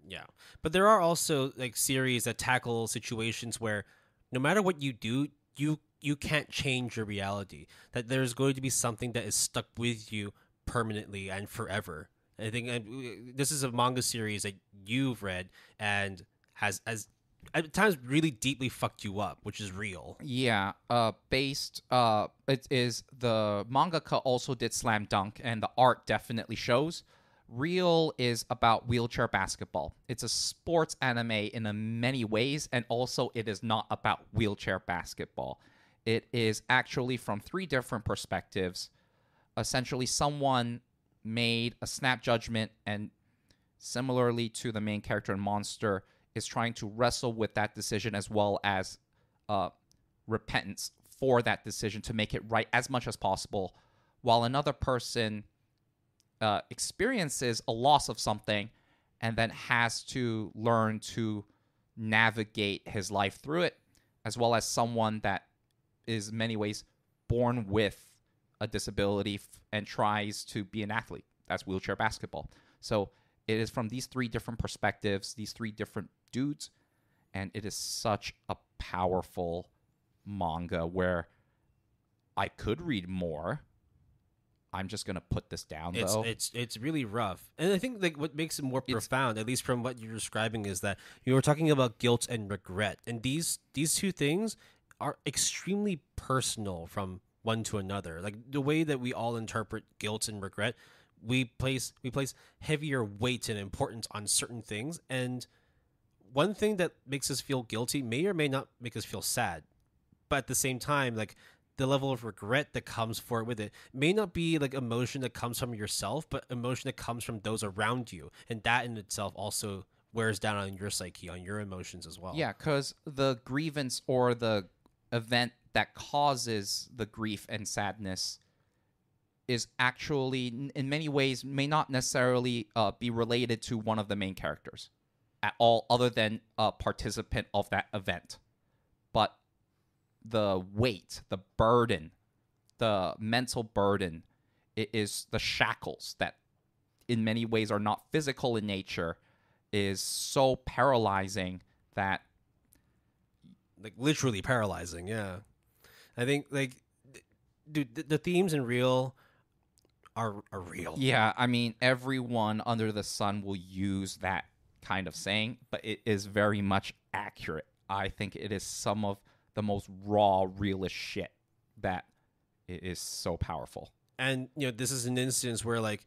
Yeah. But there are also like series that tackle situations where no matter what you do, you can't change your reality. That there's going to be something that is stuck with you permanently and forever. I think this is a manga series that you've read and has at times really deeply fucked you up, which is real. Yeah, it is, the mangaka also did Slam Dunk, and the art definitely shows. Real is about wheelchair basketball. It's a sports anime in many ways, and also it is not about wheelchair basketball. It is actually from three different perspectives. Essentially, someone made a snap judgment, and similarly to the main character in Monster, is trying to wrestle with that decision, as well as repentance for that decision to make it right as much as possible, while another person experiences a loss of something and then has to learn to navigate his life through it, as well as someone that is in many ways born with a disability and tries to be an athlete. That's wheelchair basketball. So it is from these three different perspectives, these three different dudes, and it is such a powerful manga where I could read more. I'm just gonna put this down, though. It's really rough, and I think like what makes it more profound, at least from what you're describing, is that you were talking about guilt and regret, and these two things are extremely personal from one to another. Like the way that we all interpret guilt and regret, we place heavier weight and importance on certain things, and one thing that makes us feel guilty may or may not make us feel sad, but at the same time, like the level of regret that comes forward with it may not be like emotion that comes from yourself, but emotion that comes from those around you, and that in itself also wears down on your psyche, on your emotions as well. Yeah, because the grievance or the event that causes the grief and sadness is actually, in many ways, may not necessarily be related to one of the main characters at all, other than a participant of that event. But the weight, the burden, the mental burden, it is the shackles that in many ways are not physical in nature, is so paralyzing that like literally paralyzing. Yeah, I think like, dude, the themes in Real are real. Yeah, I mean, everyone under the sun will use that kind of saying, but it is very much accurate. I think it is some of the most raw, realist shit that it is so powerful. And this is an instance where like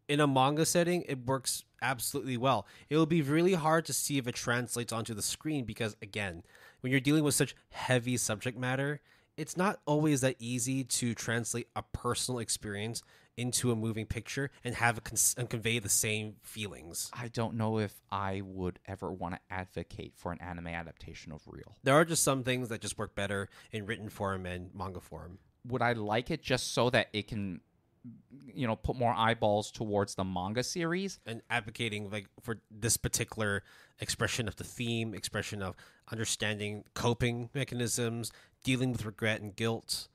in a manga setting, it works absolutely well. It will be really hard to see if it translates onto the screen because, again, when you're dealing with such heavy subject matter, it's not always that easy to translate a personal experience into a moving picture and have and convey the same feelings. I don't know if I would ever want to advocate for an anime adaptation of Real. There are just some things that just work better in written form and manga form. Would I like it just so that it can, put more eyeballs towards the manga series? And advocating like for this particular expression of the theme, expression of understanding coping mechanisms, dealing with regret and guilt.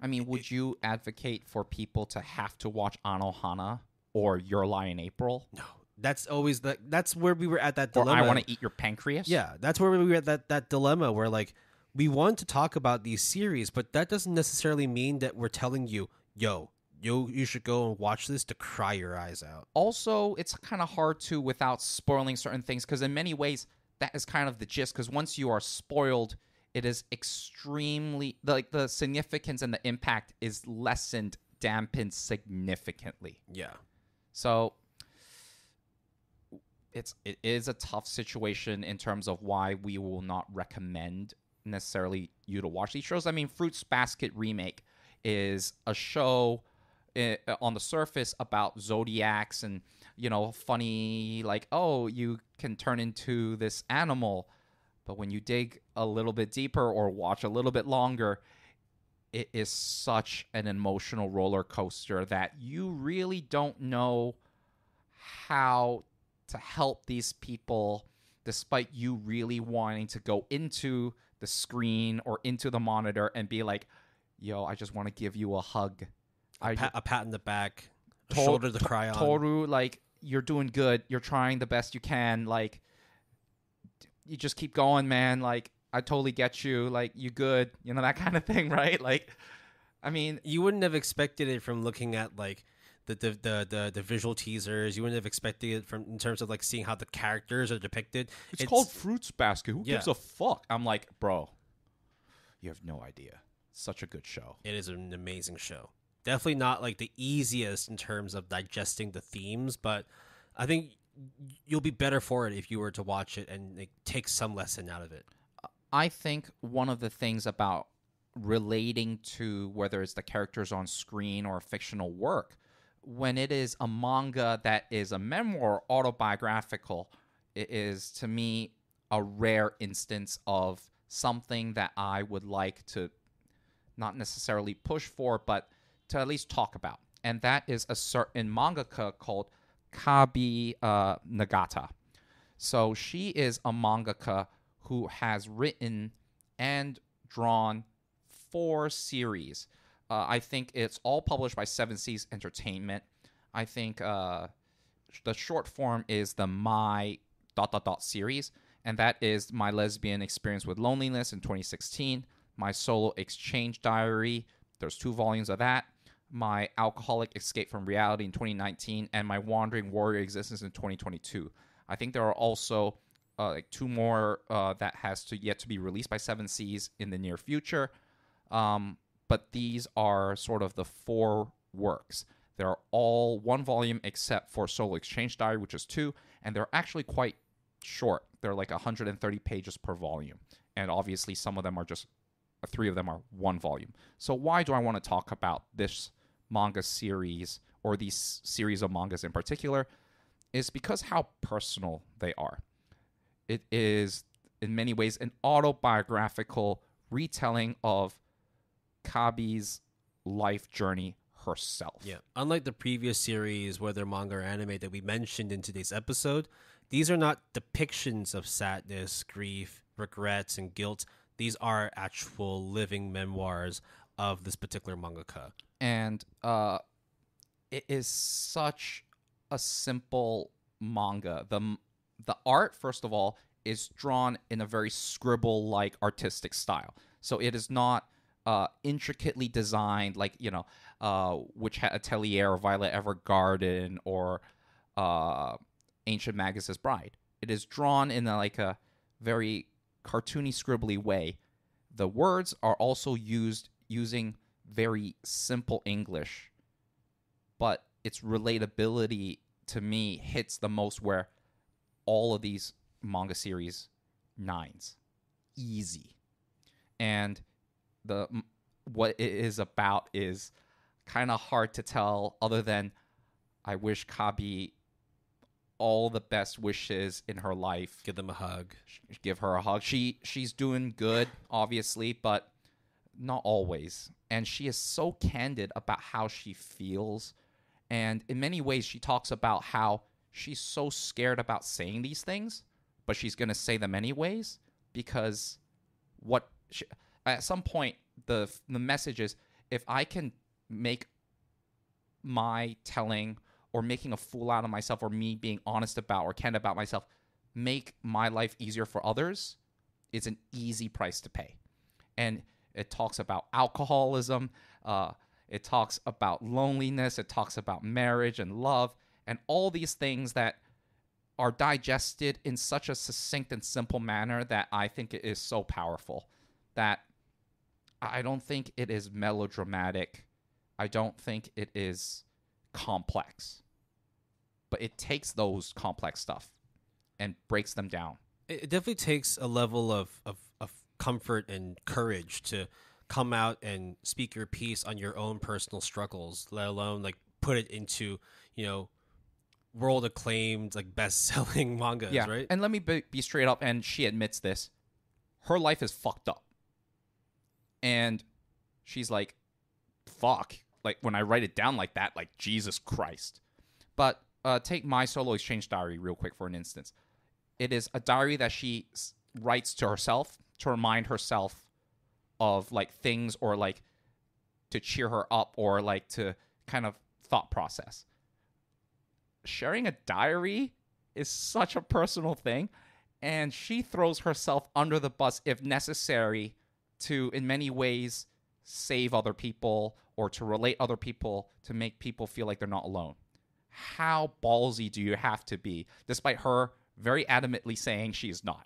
I mean, would you advocate for people to have to watch Hana or Your Lie in April? No, that's always that's where we were at that dilemma. Or I Want to Eat Your Pancreas? Yeah, that's where we were at that dilemma where like we want to talk about these series, but that doesn't necessarily mean that we're telling you, you should go and watch this to cry your eyes out. Also, it's kind of hard to without spoiling certain things because in many ways that is kind of the gist because once you are spoiled, it is extremely like the significance and the impact is lessened, dampened significantly. Yeah. So it is a tough situation in terms of why we will not recommend necessarily you to watch these shows. I mean, Fruits Basket Remake is a show on the surface about zodiacs and funny like, oh, you can turn into this animal. But when you dig a little bit deeper or watch a little bit longer, it is such an emotional roller coaster that you really don't know how to help these people despite you really wanting to go into the screen or into the monitor and be like, yo, I just want to give you a hug. A pat in the back, a shoulder to cry on. Toru, like, you're doing good. You're trying the best you can. Like, you just keep going, man. Like, I totally get you. Like, you good. That kind of thing, right? Like, I mean, you wouldn't have expected it from looking at like the visual teasers. You wouldn't have expected it from in terms of like seeing how the characters are depicted. It's called Fruits Basket. Who gives a fuck? I'm like, bro, you have no idea. Such a good show. It is an amazing show. Definitely not like the easiest in terms of digesting the themes, but I think you'll be better for it if you were to watch it and like, take some lesson out of it. I think one of the things about relating to whether it's the characters on screen or a fictional work, when it is a manga that is a memoir autobiographical, it is to me a rare instance of something that I would like to not necessarily push for, but to at least talk about. And that is a certain mangaka called Kabi Nagata. So she is a mangaka who has written and drawn 4 series. I think it's all published by Seven Seas Entertainment. I think the short form is the My ... series, and that is My Lesbian Experience with Loneliness in 2016, My Solo Exchange Diary, there's 2 volumes of that, My Alcoholic Escape from Reality in 2019, and My Wandering Warrior Existence in 2022. I think there are also like 2 more that has yet to be released by Seven Seas in the near future. But these are sort of the 4 works. They're all 1 volume except for Solo Exchange Diary, which is 2, and they're actually quite short. They're like 130 pages per volume. And obviously some of them are just, 3 of them are 1 volume. So why do I want to talk about this manga series, or these series of mangas in particular, is because how personal they are. It is, in many ways, an autobiographical retelling of Kabi's life journey herself. Yeah. Unlike the previous series, whether manga or anime that we mentioned in today's episode, these are not depictions of sadness, grief, regrets, and guilt. these are actual living memoirs of this particular mangaka. And it is such a simple manga. The art, first of all, is drawn in a very scribble-like artistic style. So it is not intricately designed like, Witch Hat Atelier or Violet Evergarden or Ancient Magus' Bride. It is drawn in a very cartoony, scribbly way. The words are also used using very simple English, but its relatability to me hits the most where all of these manga series 9s. Easy. And what it is about is kind of hard to tell, other than I wish Kabi all the best wishes in her life. Give them a hug. Give her a hug. She's doing good, obviously, but not always. And she is so candid about how she feels. And in many ways, she talks about how she's so scared about saying these things, but she's going to say them anyways, because at some point, the message is, if I can make my telling or making a fool out of myself, or me being honest about or candid about myself, make my life easier for others, it's an easy price to pay. And it talks about alcoholism, it talks about loneliness, it talks about marriage and love, and all these things that are digested in such a succinct and simple manner that I think it is so powerful. That I don't think it is melodramatic. I don't think it is complex. But it takes those complex stuff and breaks them down. It definitely takes a level of comfort and courage to come out and speak your piece on your own personal struggles, let alone put it into, world acclaimed, best-selling mangas, yeah. right? And let me be straight up, and she admits this. Her life is fucked up. And she's like, fuck. When I write it down like that, Jesus Christ. But take My Solo Exchange Diary real quick for an instance. It is a diary that she writes to herself to remind herself of things, or to cheer her up, or to kind of thought process. Sharing a diary is such a personal thing, and she throws herself under the bus if necessary to, in many ways, save other people or to relate other people, to make people feel like they're not alone. How ballsy do you have to be, despite her very adamantly saying she's not?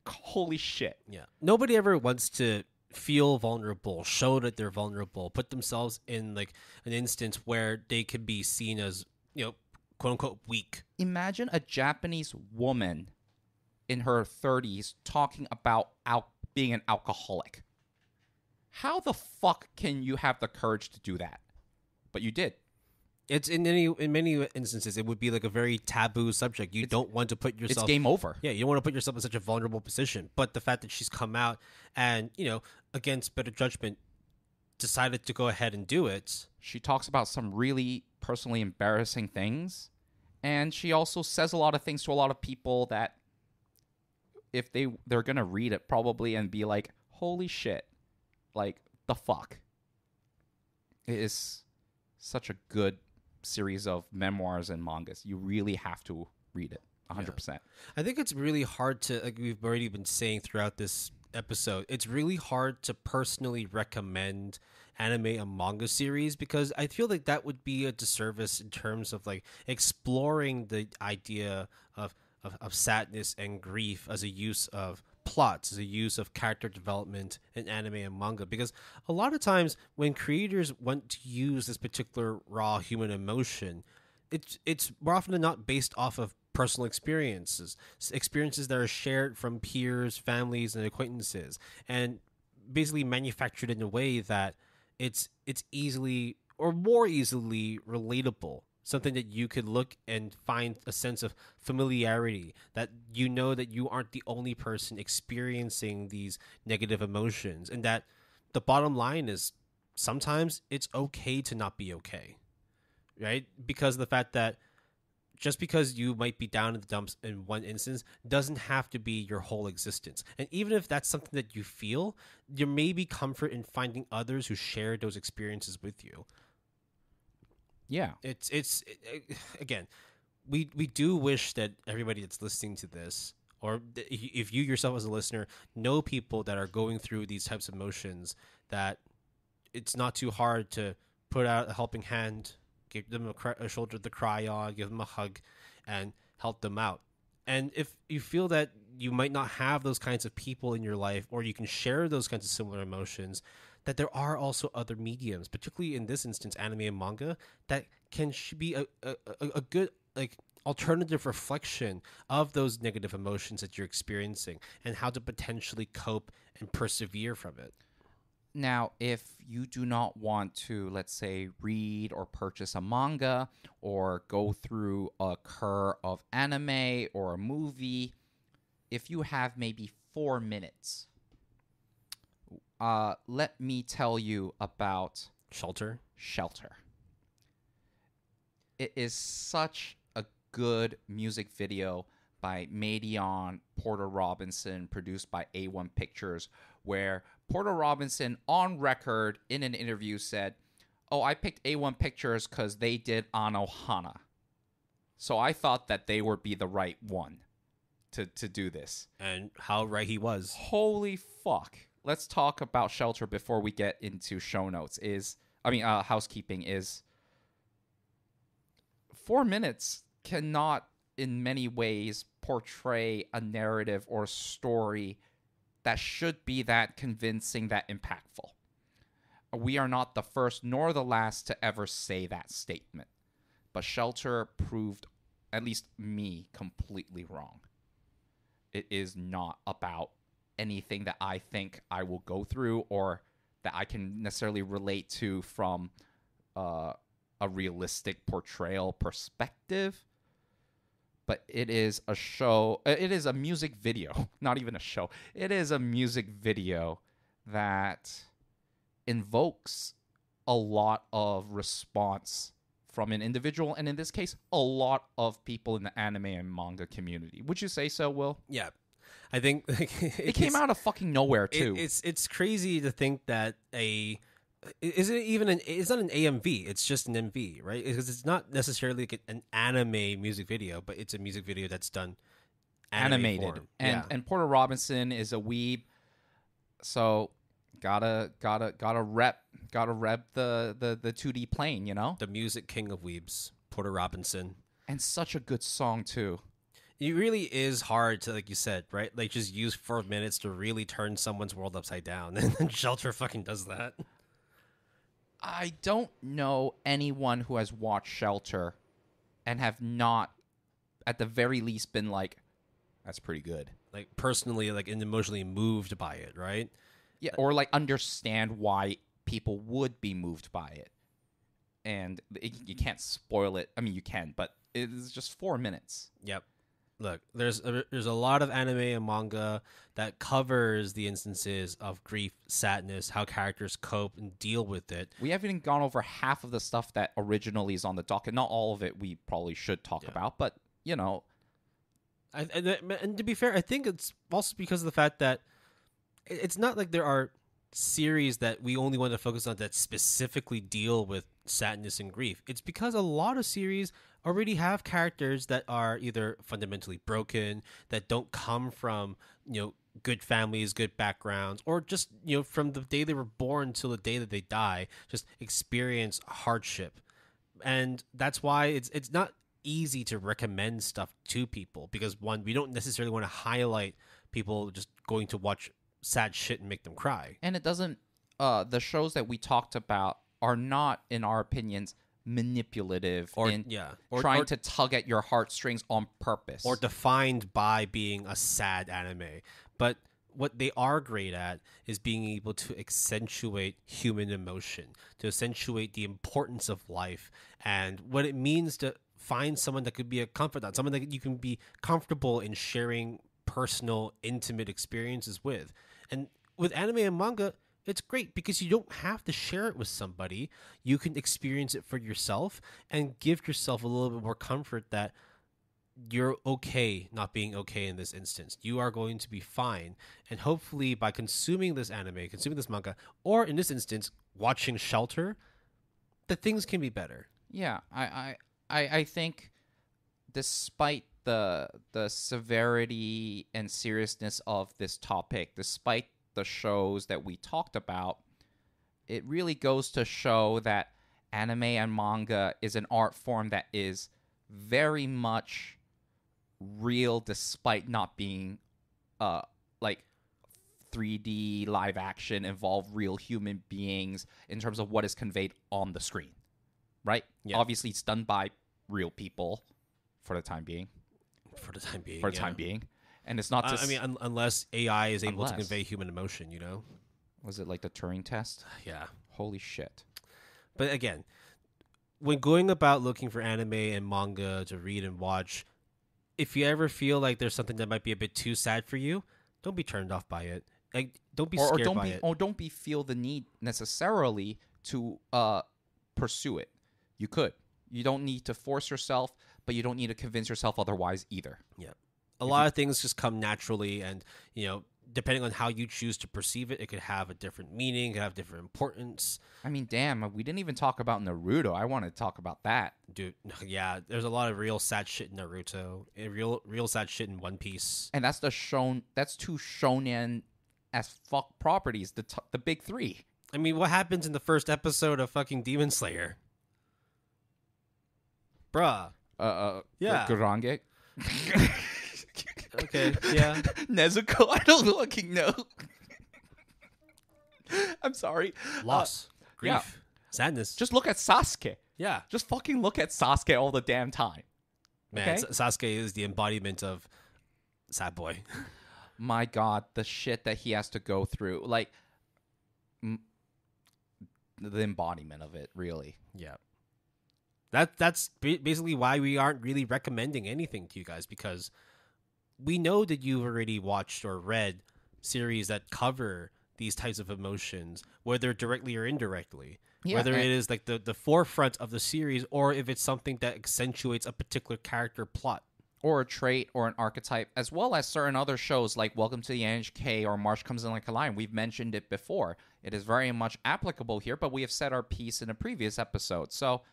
Holy shit. Yeah. Nobody ever wants to feel vulnerable, show that they're vulnerable, put themselves in an instance where they could be seen as, quote unquote weak. Imagine a Japanese woman in her 30s talking about being an alcoholic. How the fuck can you have the courage to do that? But you did. It's in many instances, it would be a very taboo subject. You don't want to put yourself... It's game over. Yeah, you don't want to put yourself in such a vulnerable position. But the fact that she's come out and, against better judgment, decided to go ahead and do it. She talks about some really personally embarrassing things. And she also says a lot of things to a lot of people that if they're going to read it probably and be like, holy shit, the fuck. It is such a good series of memoirs and mangas. You really have to read it 100%. Yeah. I think it's really hard to, we've already been saying throughout this episode, it's really hard to personally recommend anime and manga series, because I feel like that would be a disservice in terms of exploring the idea of sadness and grief as a use of plots, as a use of character development in anime and manga. Because a lot of times when creators want to use this particular raw human emotion, it's more often than not based off of personal experiences that are shared from peers, families, and acquaintances, and basically manufactured in a way that it's easily or more easily relatable. Something that you could look and find a sense of familiarity, that that you aren't the only person experiencing these negative emotions, and that the bottom line is sometimes it's okay to not be okay, right? Because of the fact that just because you might be down in the dumps in one instance doesn't have to be your whole existence. And even if that's something that you feel, there may be comfort in finding others who share those experiences with you. Yeah. Again, we do wish that everybody that's listening to this, or if you yourself as a listener know people that are going through these types of emotions, that it's not too hard to put out a helping hand, give them a shoulder to cry on, give them a hug, and help them out. And if you feel that you might not have those kinds of people in your life, or you can share those kinds of similar emotions, that there are also other mediums, particularly in this instance, anime and manga, that can be a good alternative reflection of those negative emotions that you're experiencing and how to potentially cope and persevere from it. Now, if you do not want to, let's say, read or purchase a manga or go through a cur of anime or a movie, if you have maybe 4 minutes, let me tell you about Shelter. It is such a good music video by Madeon, Porter Robinson, produced by A1 Pictures, where Porter Robinson, on record in an interview, said, "Oh, I picked A1 Pictures because they did Ano Hana. So I thought that they would be the right one to do this." And how right he was. Holy fuck. Let's talk about Shelter before we get into show notes. Housekeeping is 4 minutes cannot in many ways portray a narrative or story that should be that convincing, that impactful. We are not the first nor the last to ever say that statement. But Shelter proved, at least me, completely wrong. It is not about anything that I think I will go through or that I can necessarily relate to from a realistic portrayal perspective. But it is a show. It is a music video, not even a show. It is a music video that invokes a lot of response from an individual, and in this case, a lot of people in the anime and manga community. Would you say so, Will? Yeah. I think it came out of fucking nowhere too. It's crazy to think that it's not an AMV, it's just an MV, right? Because it's not necessarily like an anime music video, but it's a music video that's done animated form. And Porter Robinson is a weeb, so gotta rep the 2D plane, you know? The music king of weebs, Porter Robinson. And such a good song too. It really is hard to, like you said, right? Like, just use 4 minutes to really turn someone's world upside down, and then Shelter fucking does that. I don't know anyone who has watched Shelter and have not, at the very least, been like, that's pretty good. Like, personally, like, and emotionally moved by it, right? Yeah, or, like, understand why people would be moved by it. And you can't spoil it. I mean, you can, but it's just 4 minutes. Yep. Look, there's a lot of anime and manga that covers the instances of grief, sadness, how characters cope and deal with it. We haven't even gone over half of the stuff that originally is on the docket. Not all of it we probably should talk about, but, you know. And to be fair, I think it's also because of the fact that it's not like there are series that we only want to focus on that specifically deal with sadness and grief. It's because a lot of series already have characters that are either fundamentally broken, that don't come from, good families, good backgrounds, or just, from the day they were born till the day that they die, just experience hardship. And that's why it's not easy to recommend stuff to people, because one, we don't necessarily want to highlight people just going to watch sad shit and make them cry. And it doesn't, the shows that we talked about are not, in our opinions, manipulative or trying to tug at your heartstrings on purpose, or defined by being a sad anime. But what they are great at is being able to accentuate human emotion, to accentuate the importance of life and what it means to find someone that could be a confidant, someone that you can be comfortable in sharing personal, intimate experiences with. And with anime and manga, it's great because you don't have to share it with somebody. You can experience it for yourself and give yourself a little bit more comfort that, you're okay not being okay in this instance. You are going to be fine. And hopefully by consuming this anime, consuming this manga, or in this instance, watching Shelter, the things can be better. Yeah, I think despite the severity and seriousness of this topic, despite the shows that we talked about, it really goes to show that anime and manga is an art form that is very much real despite not being like 3D live action, involve real human beings in terms of what is conveyed on the screen, right? Yeah. Obviously it's done by real people for the time being. For the time being. For the time being. And it's not just... I mean, unless AI is able to convey human emotion, you know? Was it like the Turing test? Yeah. Holy shit. But again, when going about looking for anime and manga to read and watch, if you ever feel like there's something that might be a bit too sad for you, don't be turned off by it. Like, don't be scared by it. Or don't feel the need necessarily to pursue it. You could. You don't need to force yourself, but you don't need to convince yourself otherwise either. Yeah. A lot of things just come naturally, and, you know, depending on how you choose to perceive it, it could have a different meaning, it could have different importance. I mean, damn, we didn't even talk about Naruto. I want to talk about that. Dude, yeah, there's a lot of real sad shit in Naruto, and real sad shit in One Piece. And that's that's two shonen as fuck properties, the big three. I mean, what happens in the first episode of fucking Demon Slayer? Bruh. Yeah. Garange. Okay, yeah. Nezuko, I don't fucking know. I'm sorry. Loss, grief, yeah. sadness. Just look at Sasuke. Yeah. Just fucking look at Sasuke all the damn time. Man, okay? Sasuke is the embodiment of sad boy. My God, the shit that he has to go through. Like, the embodiment of it, really. Yeah. That's basically why we aren't really recommending anything to you guys, because we know that you've already watched or read series that cover these types of emotions, whether directly or indirectly. Yeah, whether it is like the forefront of the series, or if it's something that accentuates a particular character plot. Or a trait or an archetype, as well as certain other shows like Welcome to the NHK or March Comes in Like a Lion. We've mentioned it before. It is very much applicable here, but we have said our piece in a previous episode. So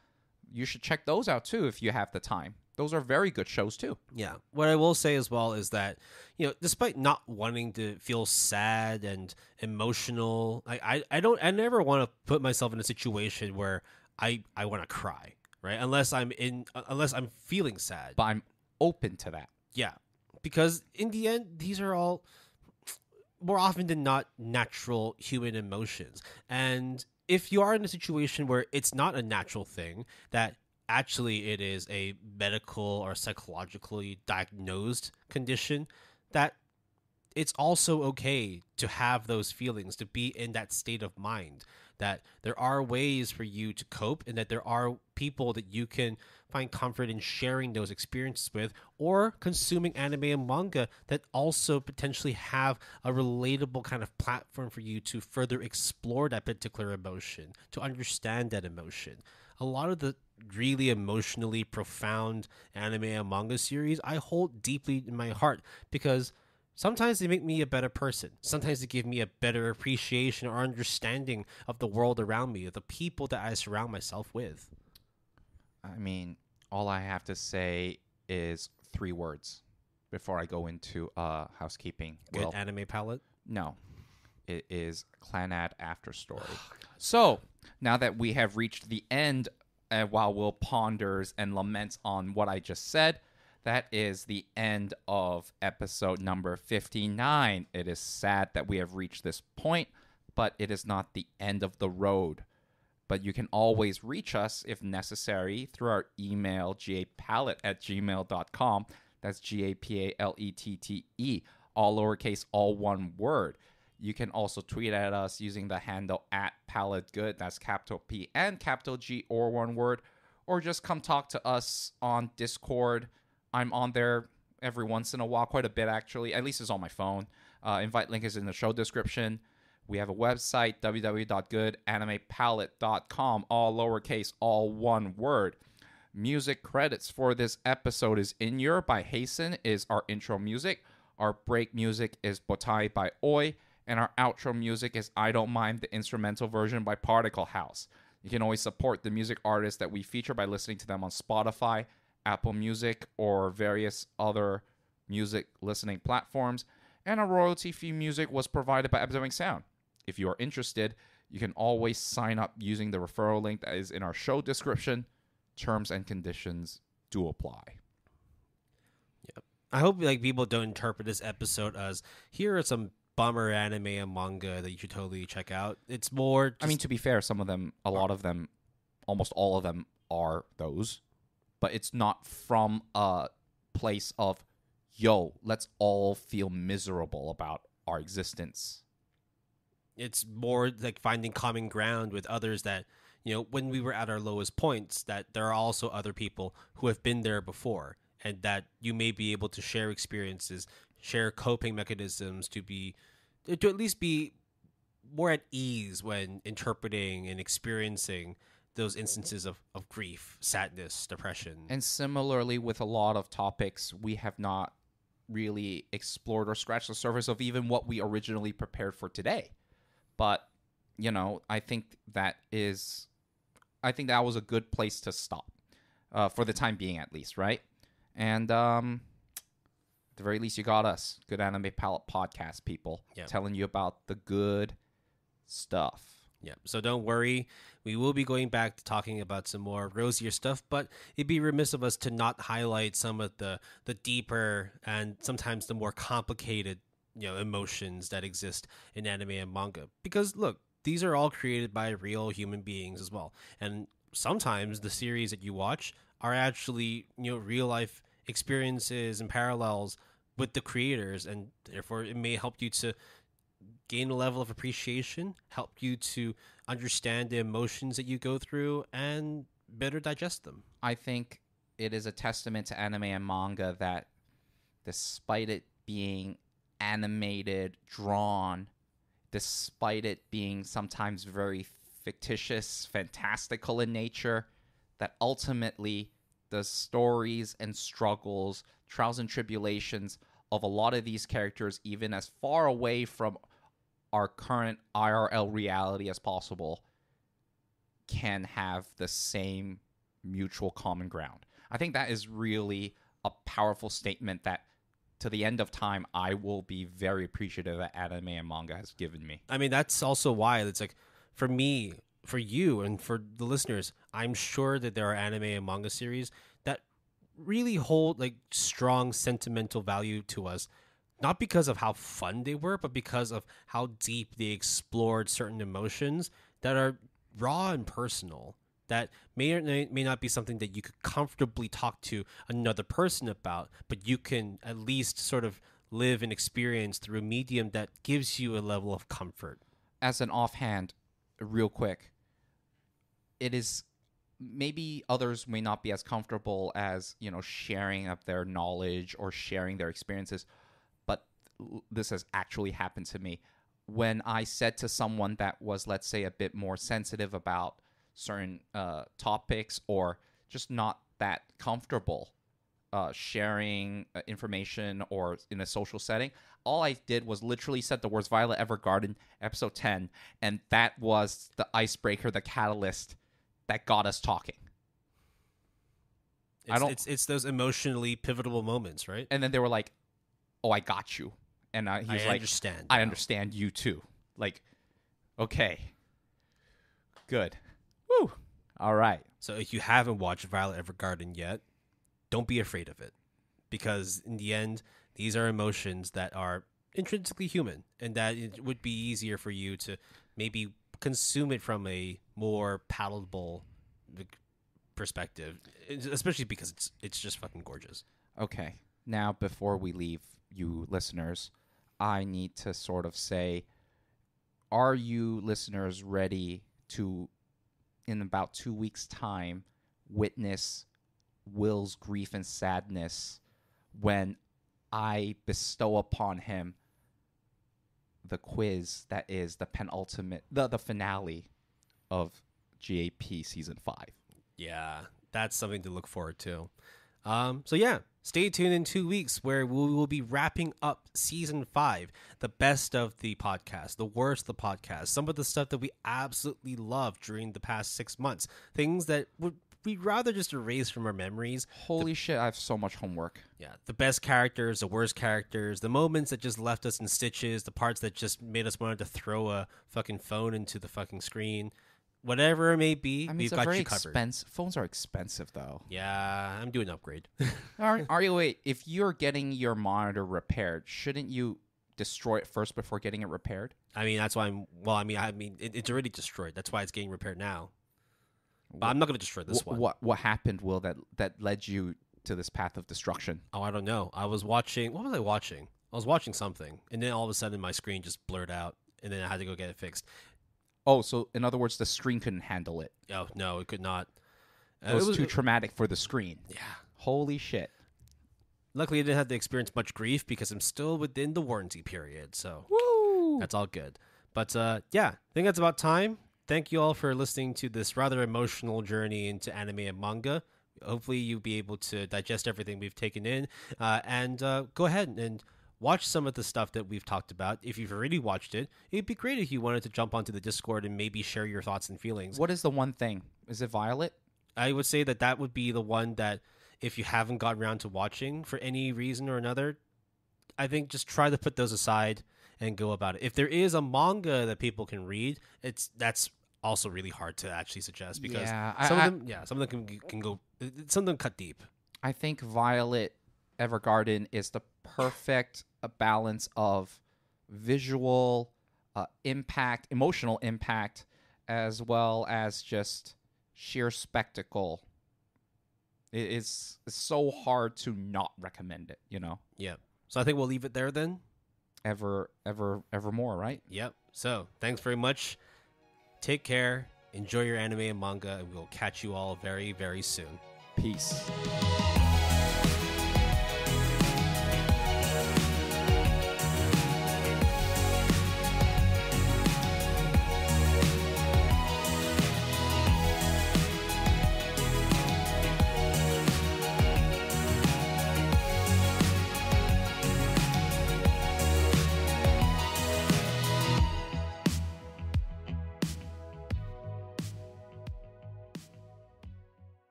you should check those out too if you have the time. Those are very good shows too. Yeah. What I will say as well is that, you know, despite not wanting to feel sad and emotional, I never want to put myself in a situation where I want to cry, right? Unless I'm feeling sad. But I'm open to that. Yeah. Because in the end, these are all more often than not natural human emotions. And if you are in a situation where it's not a natural thing, that actually it is a medical or psychologically diagnosed condition, that it's also okay to have those feelings, to be in that state of mind, that there are ways for you to cope, and that there are people that you can find comfort in sharing those experiences with, or consuming anime and manga that also potentially have a relatable kind of platform for you to further explore that particular emotion, to understand that emotion. A lot of the really emotionally profound anime and manga series I hold deeply in my heart, because sometimes they make me a better person. Sometimes they give me a better appreciation or understanding of the world around me, of the people that I surround myself with. I mean, all I have to say is 3 words before I go into housekeeping. Good anime palette? No. It is Clanad After Story. So, now that we have reached the end, while Will ponders and laments on what I just said, that is the end of episode number 59. It is sad that we have reached this point, but it is not the end of the road. But you can always reach us, if necessary, through our email, gapalette@gmail.com. That's GAPALETTE, all lowercase, all one word. You can also tweet at us using the handle @PaletteGood. That's capital P and capital G, or one word. Or just come talk to us on Discord. I'm on there every once in a while, quite a bit actually. At least it's on my phone. Invite link is in the show description. We have a website, www.goodanimepalette.com, all lowercase, all one word. Music credits for this episode is Inure by Heyson is our intro music. Our break music is Bottai by Ooyy. And our outro music is I Don't Mind, the instrumental version by Particle House. You can always support the music artists that we feature by listening to them on Spotify, Apple Music, or various other music listening platforms. And our royalty-free music was provided by Absorbing Sound. If you are interested, you can always sign up using the referral link that is in our show description. Terms and conditions do apply. Yep. I hope people don't interpret this episode as here are some bummer anime and manga that you should totally check out. It's more to be fair, some of them, a lot of them, almost all of them are those. But it's not from a place of, yo, let's all feel miserable about our existence. It's more like finding common ground with others that, when we were at our lowest points, that there are also other people who have been there before, and that you may be able to share experiences, share coping mechanisms to at least be more at ease when interpreting and experiencing those instances of grief, sadness, depression. And similarly with a lot of topics, we have not really explored or scratched the surface of even what we originally prepared for today. But, I think that was a good place to stop, for the time being at least, right? And at the very least, you got us, Good Anime Palette Podcast people, telling you about the good stuff. Yeah, so don't worry. We will be going back to talking about some more rosier stuff, but it'd be remiss of us to not highlight some of the deeper and sometimes the more complicated, emotions that exist in anime and manga. Because look, these are all created by real human beings as well. And sometimes the series that you watch are actually, real life experiences and parallels with the creators, and therefore it may help you to gain a level of appreciation, help you to understand the emotions that you go through, and better digest them. I think it is a testament to anime and manga that despite it being animated, drawn, despite it being sometimes very fictitious, fantastical in nature, that ultimately the stories and struggles, trials and tribulations of a lot of these characters, even as far away from our current IRL reality as possible, can have the same mutual common ground. I think that is really a powerful statement that to the end of time, I will be very appreciative that anime and manga has given me. I mean, that's also why it's like, for me, for you, and for the listeners, I'm sure that there are anime and manga series that really hold strong sentimental value to us, not because of how fun they were, but because of how deep they explored certain emotions that are raw and personal, that may or may not be something that you could comfortably talk to another person about, but you can at least sort of live and experience through a medium that gives you a level of comfort. As an offhand, real quick, it is maybe others may not be as comfortable as, sharing of their knowledge or sharing their experiences, but this has actually happened to me. When I said to someone that was, let's say, a bit more sensitive about certain topics or just not that comfortable sharing information or in a social setting, all I did was literally said the words Violet Evergarden, episode 10, and that was the icebreaker, the catalyst that got us talking. It's those emotionally pivotal moments, right? And then they were like, "Oh, I got you," and he was like, "Understand. I understand you too." Like, okay, good, woo, all right. So if you haven't watched Violet Evergarden yet, don't be afraid of it, because in the end, these are emotions that are intrinsically human, and that it would be easier for you to maybe consume it from a more palatable perspective, especially because it's just fucking gorgeous. Okay, now before we leave you listeners, I need to sort of say, are you listeners ready to, in about 2 weeks' time, witness Will's grief and sadness when I bestow upon him the quiz that is the penultimate, the finale of GAP Season 5. Yeah, that's something to look forward to. So yeah, stay tuned in 2 weeks where we will be wrapping up season 5, the best of the podcast, the worst of the podcast, some of the stuff that we absolutely loved during the past 6 months, things that we'd rather just erase from our memories. Holy shit, I have so much homework. Yeah, the best characters, the worst characters, the moments that just left us in stitches, the parts that just made us want to throw a fucking phone into the fucking screen. Whatever it may be, I mean, we've got you covered. Phones are expensive, though. Yeah, I'm doing an upgrade. Are you? Wait, if you're getting your monitor repaired, shouldn't you destroy it first before getting it repaired? I mean, that's why I'm. Well, I mean, it's already destroyed. That's why it's getting repaired now. But I'm not going to destroy this one. What happened, Will, that led you to this path of destruction? Oh, I don't know. I was watching. What was I watching? I was watching something, and then all of a sudden my screen just blurred out, and then I had to go get it fixed. Oh, so in other words, the screen couldn't handle it. Oh, no, it could not. It was too traumatic for the screen. Yeah. Holy shit. Luckily, I didn't have to experience much grief because I'm still within the warranty period, so Woo! That's all good. But yeah, I think that's about time. Thank you all for listening to this rather emotional journey into anime and manga. Hopefully, you'll be able to digest everything we've taken in, and go ahead and watch some of the stuff that we've talked about. If you've already watched it, it'd be great if you wanted to jump onto the Discord and maybe share your thoughts and feelings. What is the one thing? Is it Violet? I would say that would be the one that if you haven't gotten around to watching for any reason or another, I think just try to put those aside and go about it. If there is a manga that people can read, that's also really hard to actually suggest because some of them can go, some of them cut deep. I think Violet Evergarden is the perfect balance of visual impact, emotional impact, as well as just sheer spectacle. It's so hard to not recommend it, you know? Yeah. So I think we'll leave it there then. Evermore, right? Yep. So thanks very much. Take care. Enjoy your anime and manga, and we'll catch you all very, very soon. Peace.